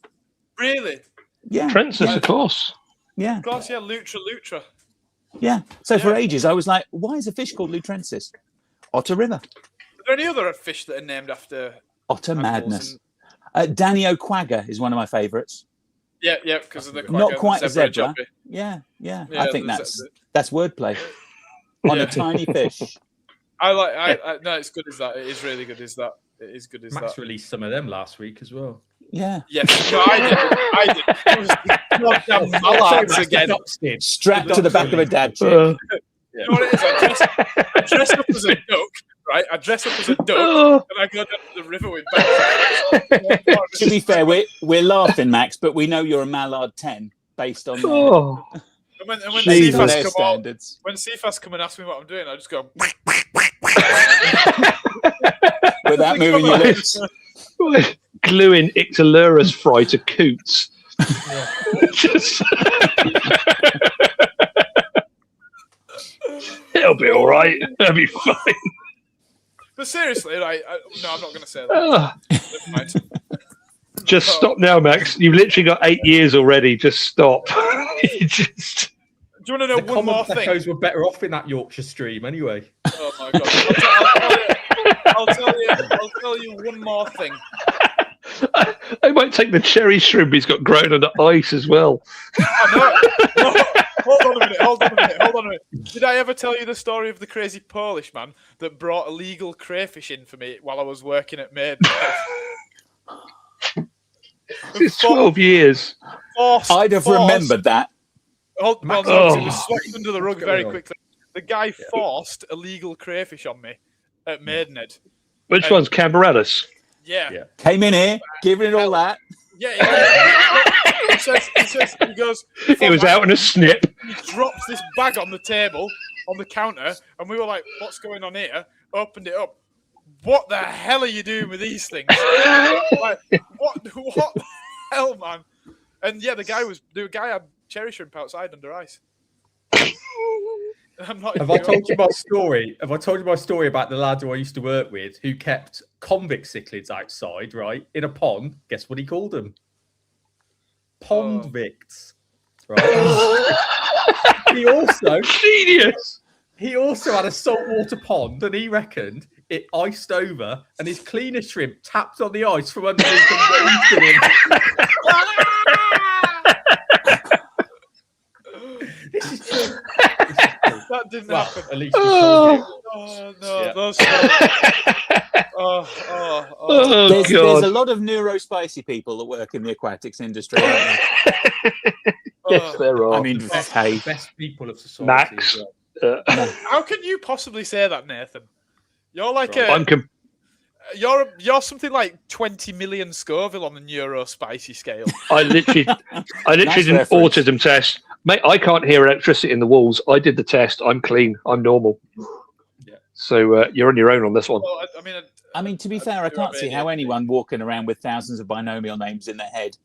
Really?
Yeah.
Francis, of course.
Yeah.
Of course, yeah. Lutra.
Yeah. So for ages, I was like, why is a fish called Lutrensis? Otter River.
Are there any other fish that are named after
Otter madness. Danny O'Quagga is one of my favourites.
Yeah, because of the quagga,
Not quite
the
a zebra.
jumpy.
Yeah.
Yeah,
I think that's wordplay on a tiny fish.
No, it's good as that. It is really good as that. It is good as
Max
that.
released some of them last week as well.
Yeah.
Yes. No, I did. It was the goddamn mallards again.
Strapped to the back of a dad chick.
You know what it is? I dress up as a duck, right? I dress up as a duck, and I go down to the river with bags.
To be fair, we're laughing, Max, but we know you're a Mallard 10 based on
And when
their
CFAS
standards.
when CFAS come and ask me what I'm doing, I just go
without moving your lips.
Gluing Ictalurus fry to coots. Just... It'll be all right. It'll be fine.
But seriously, no, I'm not going to say that. Never mind.
Just stop now, Max. You've literally got 8 years already. Just stop.
Do you want to know one more thing?
Tacos were better off in that Yorkshire stream anyway.
Oh my god! I'll tell you one more thing.
I might take the cherry shrimp he's got grown under ice as well.
No, hold on a minute. Did I ever tell you the story of the crazy Polish man that brought illegal crayfish in for me while I was working at Maiden?
It's 12 years.
I'd have remembered that.
It was swept under the rug very quickly. The guy forced illegal crayfish on me at Maidenhead.
Which one's Cambarellis?
Yeah.
Came in here, giving it all that.
Yeah. He goes.
He was out in a snip.
He drops this bag on the table, on the counter, and we were like, "What's going on here?" Opened it up. What the hell are you doing with these things? Like, what the hell, man? And yeah, the guy had cherry shrimp outside under ice.
Have I told you my story? Have I told you my story about the lad who I used to work with who kept convict cichlids outside, right, in a pond? Guess what he called them? Pondvicts. Right. He also
genius.
He also had a saltwater pond, and he reckoned it iced over, and his cleaner shrimp tapped on the ice from underneath and him. This is true.
That didn't happen.
At least no,
those.
There's a lot of neurospicy people that work in the aquatics industry. Aren't there?
Yes, there are.
I mean,
best people of society.
Max.
How can you possibly say that, Nathan? You're like you're something like 20 million Scoville on the neurospicy scale.
I literally did an autism test. Mate, I can't hear electricity in the walls. I did the test. I'm clean. I'm normal. Yeah. So you're on your own on this one.
Well,
I mean, to be fair, I can't see how anyone walking around with thousands of binomial names in their head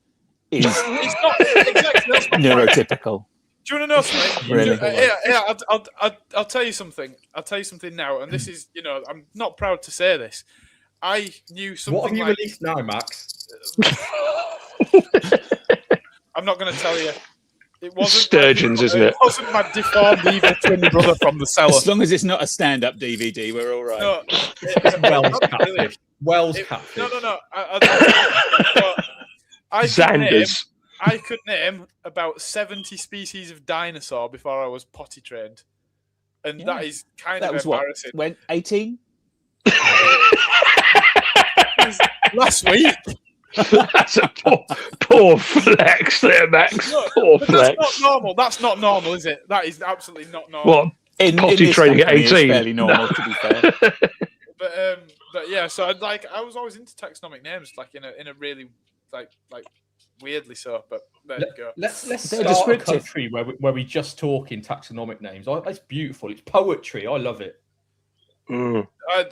is
it's not exactly
neurotypical.
Do you want to know something?
Really?
I'll tell you something. I'll tell you something now, and this is, I'm not proud to say this. I knew something.
What have you released now, Max?
I'm not going to tell you. It wasn't
Sturgeons, isn't it?
It wasn't my deformed evil twin brother from the cellar.
As long as it's not a stand-up DVD, we're all right.
No,
Wells catfish. Wells catfish.
No. I could name about 70 species of dinosaur before I was potty trained, and that is kind of embarrassing.
When 18?
Last week.
That's a poor flex there, Max. Poor flex.
That's not normal. That's not normal, is it? That is absolutely not normal.
What? Potty training at 18?
Fairly normal, to be fair.
But yeah. So I was always into taxonomic names, like in a really like weirdly so. But there you go.
Let's start a country where we just talk in taxonomic names. It's beautiful. It's poetry. I love it.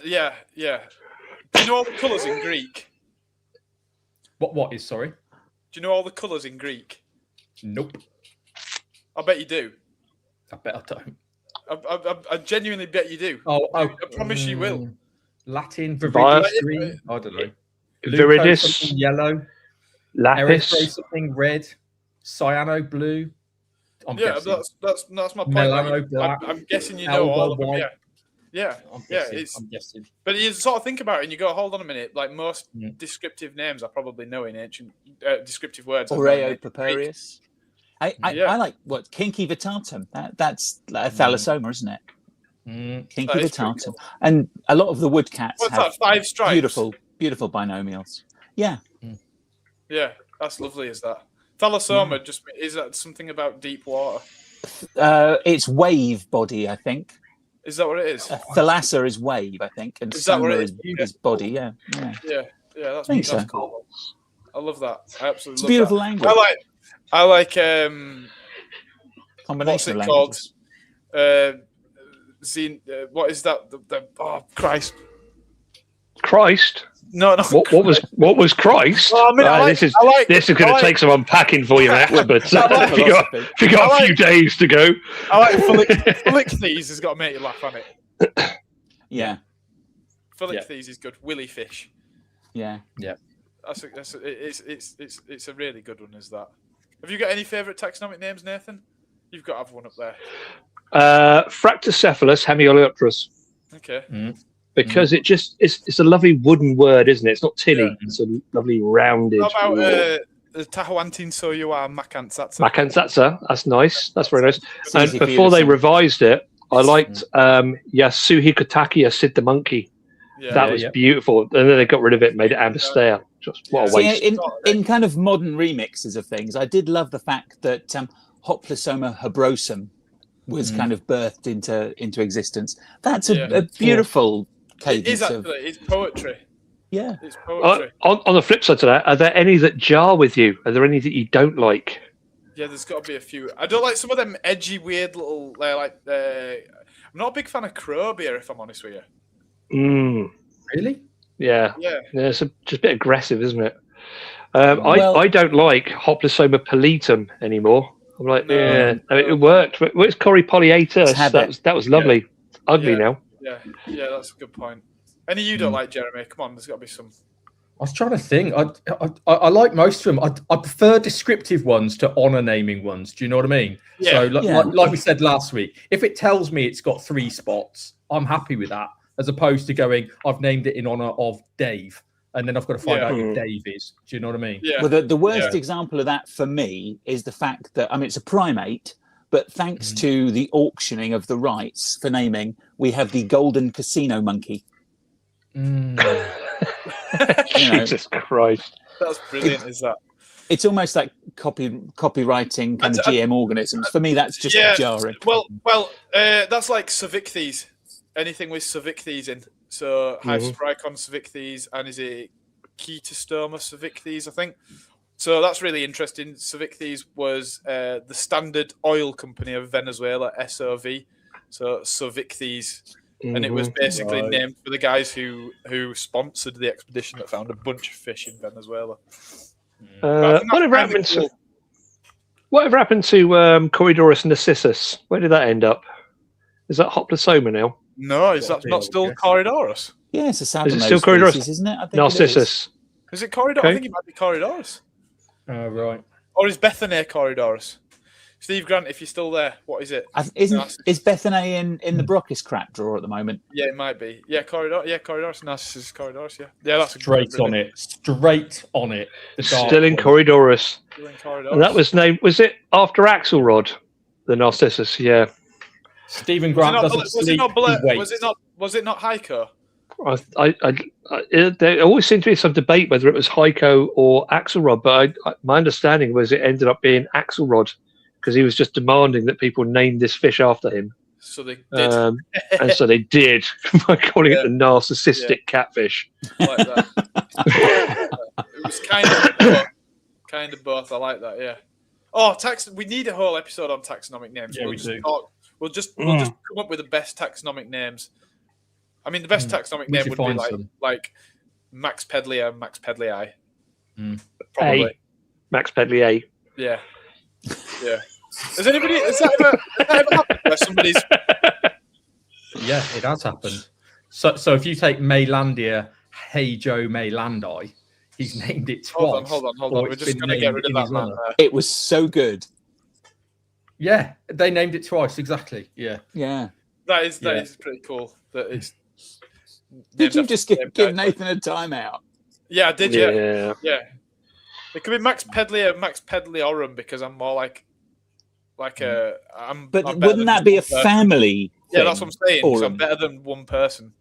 Yeah. Do you know all the colours in Greek?
What is, sorry?
Do you know all the colours in Greek?
Nope.
I bet you do.
I bet I don't.
I genuinely bet you do.
I
promise you will.
Latin, green. I don't know.
Viridis,
something yellow.
Lapis.
Erythro something red. Cyano blue. I'm
Yeah,
guessing.
that's my point.
Melano black.
I'm guessing you know
Elbow
all of them.
white.
Yeah.
I'm guessing.
But you sort of think about it and you go, hold on a minute. Like most descriptive names, I probably know in ancient descriptive words.
Oreo Papirius. I like what Kinky Vitatum. That's like a thalassoma, isn't it? Kinky Vitatum. Cool. And a lot of the woodcats
What's
have
that, 5 stripes?
beautiful binomials. Yeah.
Yeah, that's lovely, is that? Thalassoma, just is that something about deep water?
It's wave body, I think.
Is that what it is?
Thalassa is wave, I think, and soma is body. Yeah.
That's cool. I love that. I absolutely
it's
love
beautiful
that.
language.
I like
combination
what's it
of languages.
called? What is that? Oh Christ!
Christ.
No.
What was Christ?
Well, I mean,
this is going to take some unpacking for you afterwards. If you got a few days to go.
I like Phyllicthes has got to make you laugh on it.
Yeah.
Phyllicthes is good. Willy fish.
Yeah.
It's a really good one. Is that? Have you got any favourite taxonomic names, Nathan? You've got to have one up there.
Fractocephalus hemioleuctrus.
Okay.
Because it's a lovely wooden word, isn't it? It's not tinny. Yeah. It's a lovely rounded.
How about the Tahuantin Soyua Makantsatsa?
Makantsatsa, that's nice. That's very nice. And before they revised it, I liked Yasuhikotaki Sid the monkey. Yeah, that was beautiful. And then they got rid of it and made it Ambastea. Just what a waste.
In kind of modern remixes of things, I did love the fact that Hoplosoma hebrosum was kind of birthed into existence. That's a beautiful cadence.
It is actually. It's poetry.
Yeah.
It's poetry.
On the flip side to that, are there any that jar with you? Are there any that you don't like?
Yeah, there's got to be a few. I don't like some of them edgy, weird little. I'm not a big fan of crow beer, if I'm honest with you.
Really?
Yeah. It's just a bit aggressive, isn't it? I don't like Hoplosoma paletum anymore. I'm like, it worked. Where's Cory polyatus? That was lovely. Yeah. Ugly now.
Yeah, that's a good point. Any you don't like, Jeremy? Come on, there's got to be some.
I was trying to think. I like most of them. I prefer descriptive ones to honour naming ones. Do you know what I mean? Yeah. So like we said last week, if it tells me it's got 3 spots, I'm happy with that. As opposed to going, I've named it in honour of Dave. And then I've got to find out who Dave is. Do you know what I mean?
Yeah.
Well, the worst example of that for me is the fact that, it's a primate, but thanks to the auctioning of the rights for naming, we have the golden casino monkey.
Jesus Christ.
That's brilliant, is that?
It's almost like copywriting kind of GM organisms. For me, that's just jarring.
Well, that's like Cervicthes. Anything with Cervicthes in. So Hyperspricon Cervicthes, and is it Ketostoma Cervicthes, I think. So that's really interesting. Cervicthes was the Standard Oil Company of Venezuela, SOV. So Cervicthes. And it was basically named for the guys who sponsored the expedition that found a bunch of fish in Venezuela.
Whatever happened to Corydoras narcissus? Where did that end up? Is that Hoplosoma now?
No, is that not still Corydoras?
Yeah, it's a southern
Is it still Corydoras?
Isn't it? I think
Narcissus.
Is it Corydoras? Okay. I think it might be Corydoras.
Oh, right.
Or is Bethany Corydoras? Steve Grant, if you're still there, what is it?
Is Bethany in the Brockis crap drawer at the moment?
Yeah, it might be. Yeah, Corydoras. Narcissus Corydoras, yeah. Yeah, that's
straight on it. Straight on it.
Still in Corydoras. And that was named, was it after Axelrod? The Narcissus, yeah.
Stephen Grant doesn't sleep.
Was it not Heiko?
There always seemed to be some debate whether it was Heiko or Axelrod, but my understanding was it ended up being Axelrod because he was just demanding that people name this fish after him.
So they did.
And so they did by calling it the narcissistic catfish.
Like that. It was kind of both. I like that, yeah. Oh, we need a whole episode on taxonomic names.
Yeah, we do.
We'll just come up with the best taxonomic names. I mean, the best taxonomic name would be like Max Pedley and Max Pedley I.
Probably. Max Pedley A.
Yeah. Yeah. Has that ever happened where somebody's...
Yeah, it has happened. So if you take Maylandia, Hey Joe Maylandi, he's named it twice.
Hold on. We're just going to get rid of that man there.
It was so good.
Yeah, they named it twice. Exactly. Yeah.
That is pretty cool. That it's.
Did you just give Nathan a timeout?
Yeah, I did. Yeah. It could be Max Pedley or Max Pedley-Oram because I'm more like I'm.
But
I'm
wouldn't that be a family?
Yeah, that's what I'm saying. So I'm better than one person.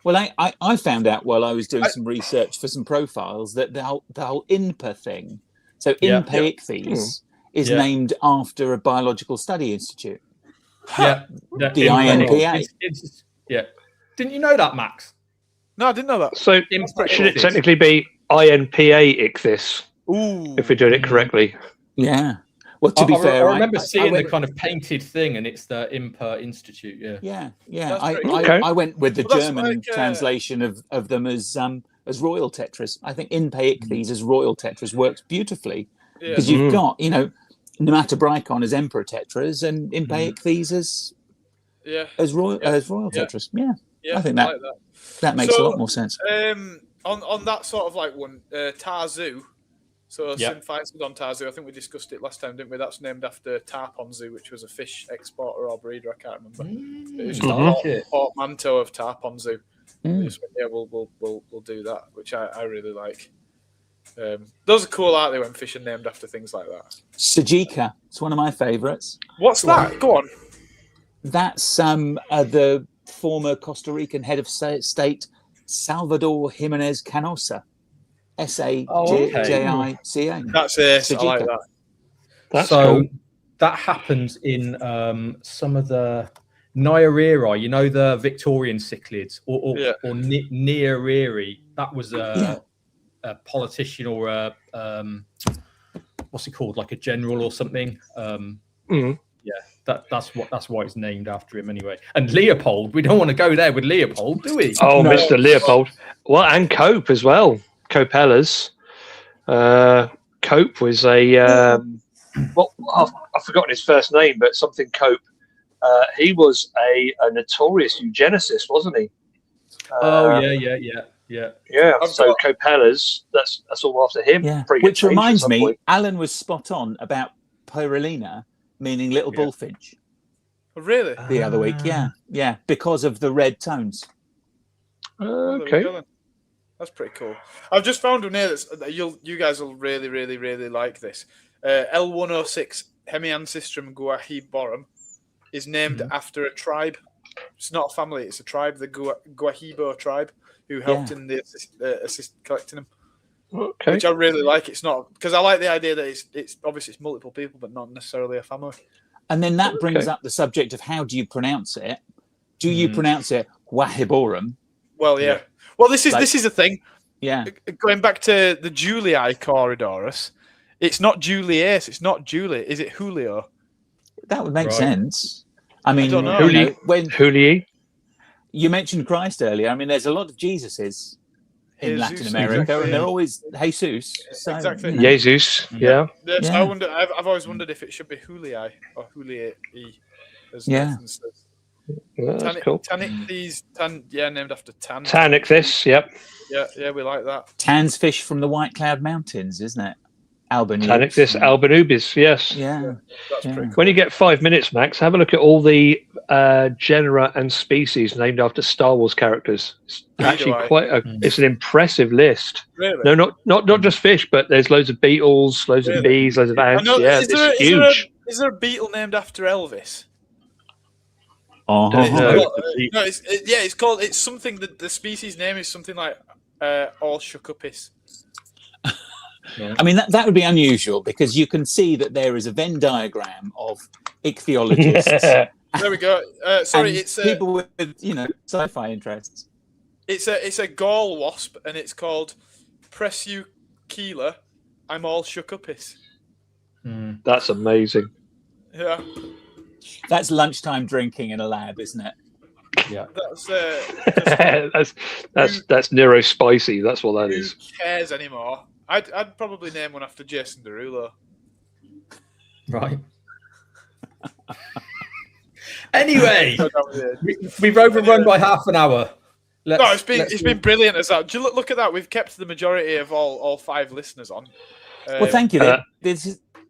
Well, I found out while I was doing some research for some profiles that the whole INPA thing, so INPA Ichthyes, is named after a biological study institute.
Yeah,
the INPA.
Yeah, didn't you know that, Max?
No, I didn't know that.
So should it technically be INPA Ichthyes?
Ooh,
if we're doing it correctly.
Yeah. Well, to be fair,
I remember seeing the kind of painted thing, and it's the INPA Institute.
Yeah.
Okay.
I went with the German translation of them as royal tetras. I think INPA Ichthyes as royal tetras works beautifully because you've got Nematobricon as emperor tetras and INPA Ichthyes as royal tetras. Yeah. I think that makes a lot more sense.
On that sort of like one, Tarzu. So Symphytes on Tarzu, I think we discussed it last time, didn't we? That's named after Tarponzu, which was a fish exporter or breeder. I can't remember. It was just a portmanteau of Tarponzu. We'll do that, which I really like. Those are cool, aren't they, when fish are named after things like that?
Sajika, it's one of my favourites.
What's that? Go on.
That's the former Costa Rican head of state, Salvador Jimenez Canosa. Sajika.
That's it. I like that.
That's cool.
That happens in some of the Nyariri, the Victorian cichlids, or Nyariri. That was a politician or a what's he called, like a general or something. That's why it's named after him anyway. And Leopold, we don't want to go there with Leopold, do we?
Oh, no. Mr. Leopold. Well, and Cope as well. Copellas. Cope was a I've forgotten his first name, but something Cope. He was a notorious eugenicist, wasn't he? Yeah. So Copellas, that's all after him.
Yeah. Which reminds me, Alan was spot on about Pyrrolina, meaning little bullfinch.
Oh, really?
The other week, yeah, because of the red tones.
Okay.
That's pretty cool. I've just found one here that you guys will really, really, really like this. L106 Hemiancistrum guahiborum is named after a tribe. It's not a family; it's a tribe, the Guahibo tribe, who helped in the assist collecting them.
Okay.
Which I really like. It's not because I like the idea that it's obviously it's multiple people, but not necessarily a family.
And then that brings up the subject of how do you pronounce it? Do you pronounce it Guahiborum?
Well, yeah. Well, this is a thing.
Yeah.
Going back to the Julii Corridorus, it's not Julius, it's not Julie. Is it Julio?
That would make sense. I mean,
I don't know.
When
Julii.
You mentioned Christ earlier. I mean, there's a lot of Jesuses in Latin America, and they're always Jesus. So,
exactly.
Jesus. Yeah.
So I wonder. I've always wondered if it should be Julii or Julii. As Nathan says.
Yeah, that's cool.
Tanichthyes, named after Tan.
Tanichthyes, yep.
Yeah, we like that.
Tan's fish from the White Cloud Mountains, isn't it? Albanubis.
Tanichthyes albanubis, yes.
Yeah.
That's pretty cool.
When you get 5 minutes, Max, have a look at all the genera and species named after Star Wars characters. It's actually it's an impressive list.
Really?
No, not just fish, but there's loads of beetles, loads of bees, loads of ants. It's huge.
Is there a beetle named after Elvis? It's called. It's something that the species name is something like Allshuckupis.
I mean, that would be unusual because you can see that there is a Venn diagram of ichthyologists.
There we go. Sorry, it's
people with sci-fi interests.
It's a gall wasp, and it's called Preseuchila. I'm Allshuckupis.
That's amazing.
Yeah.
That's lunchtime drinking in a lab, isn't it?
Yeah.
That's Nero spicy. That's what that is.
Who cares anymore? I'd probably name one after Jason Derulo.
Right. Anyway, we've overrun by half an hour.
It's been brilliant as that. Look at that. We've kept the majority of all 5 listeners on.
Well, thank you. This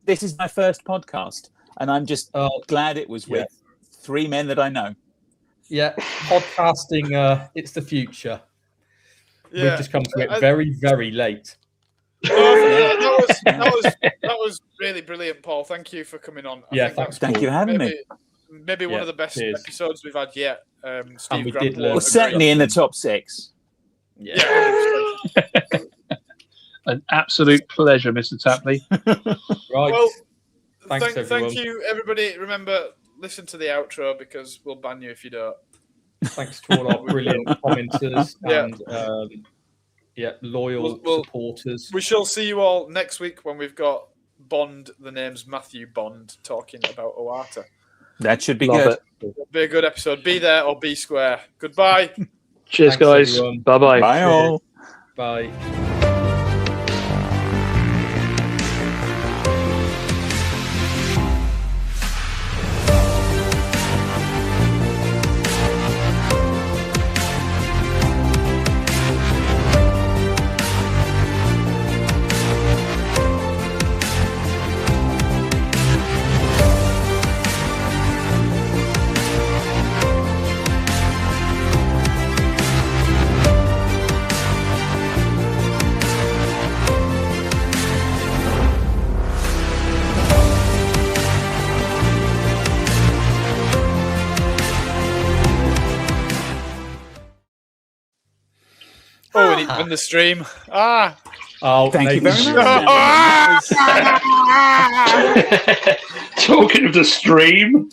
is my first podcast, and I'm just glad it was with 3 men that I know.
Yeah, podcasting, it's the future.
Yeah.
We've just come to it very, very late.
That was really brilliant, Paul. Thank you for coming on.
Thank you for having me.
Maybe one of the best episodes we've had yet. Steve
we
Grant
did learn.
Well, certainly in the top 6.
Yeah.
An absolute pleasure, Mr. Tapley.
Right.
Well,
thank
you, everybody. Remember, listen to the outro because we'll ban you if you don't.
Thanks to all our brilliant commenters and loyal supporters.
We shall see you all next week when we've got Bond. The name's Matthew Bond talking about Oata.
That should be good.
It'll be a good episode. Be there or be square. Goodbye.
Cheers, guys. Bye-bye.
Bye all.
Bye.
Oh, we need to win the stream.
Oh,
thank you very much.
Talking of the stream.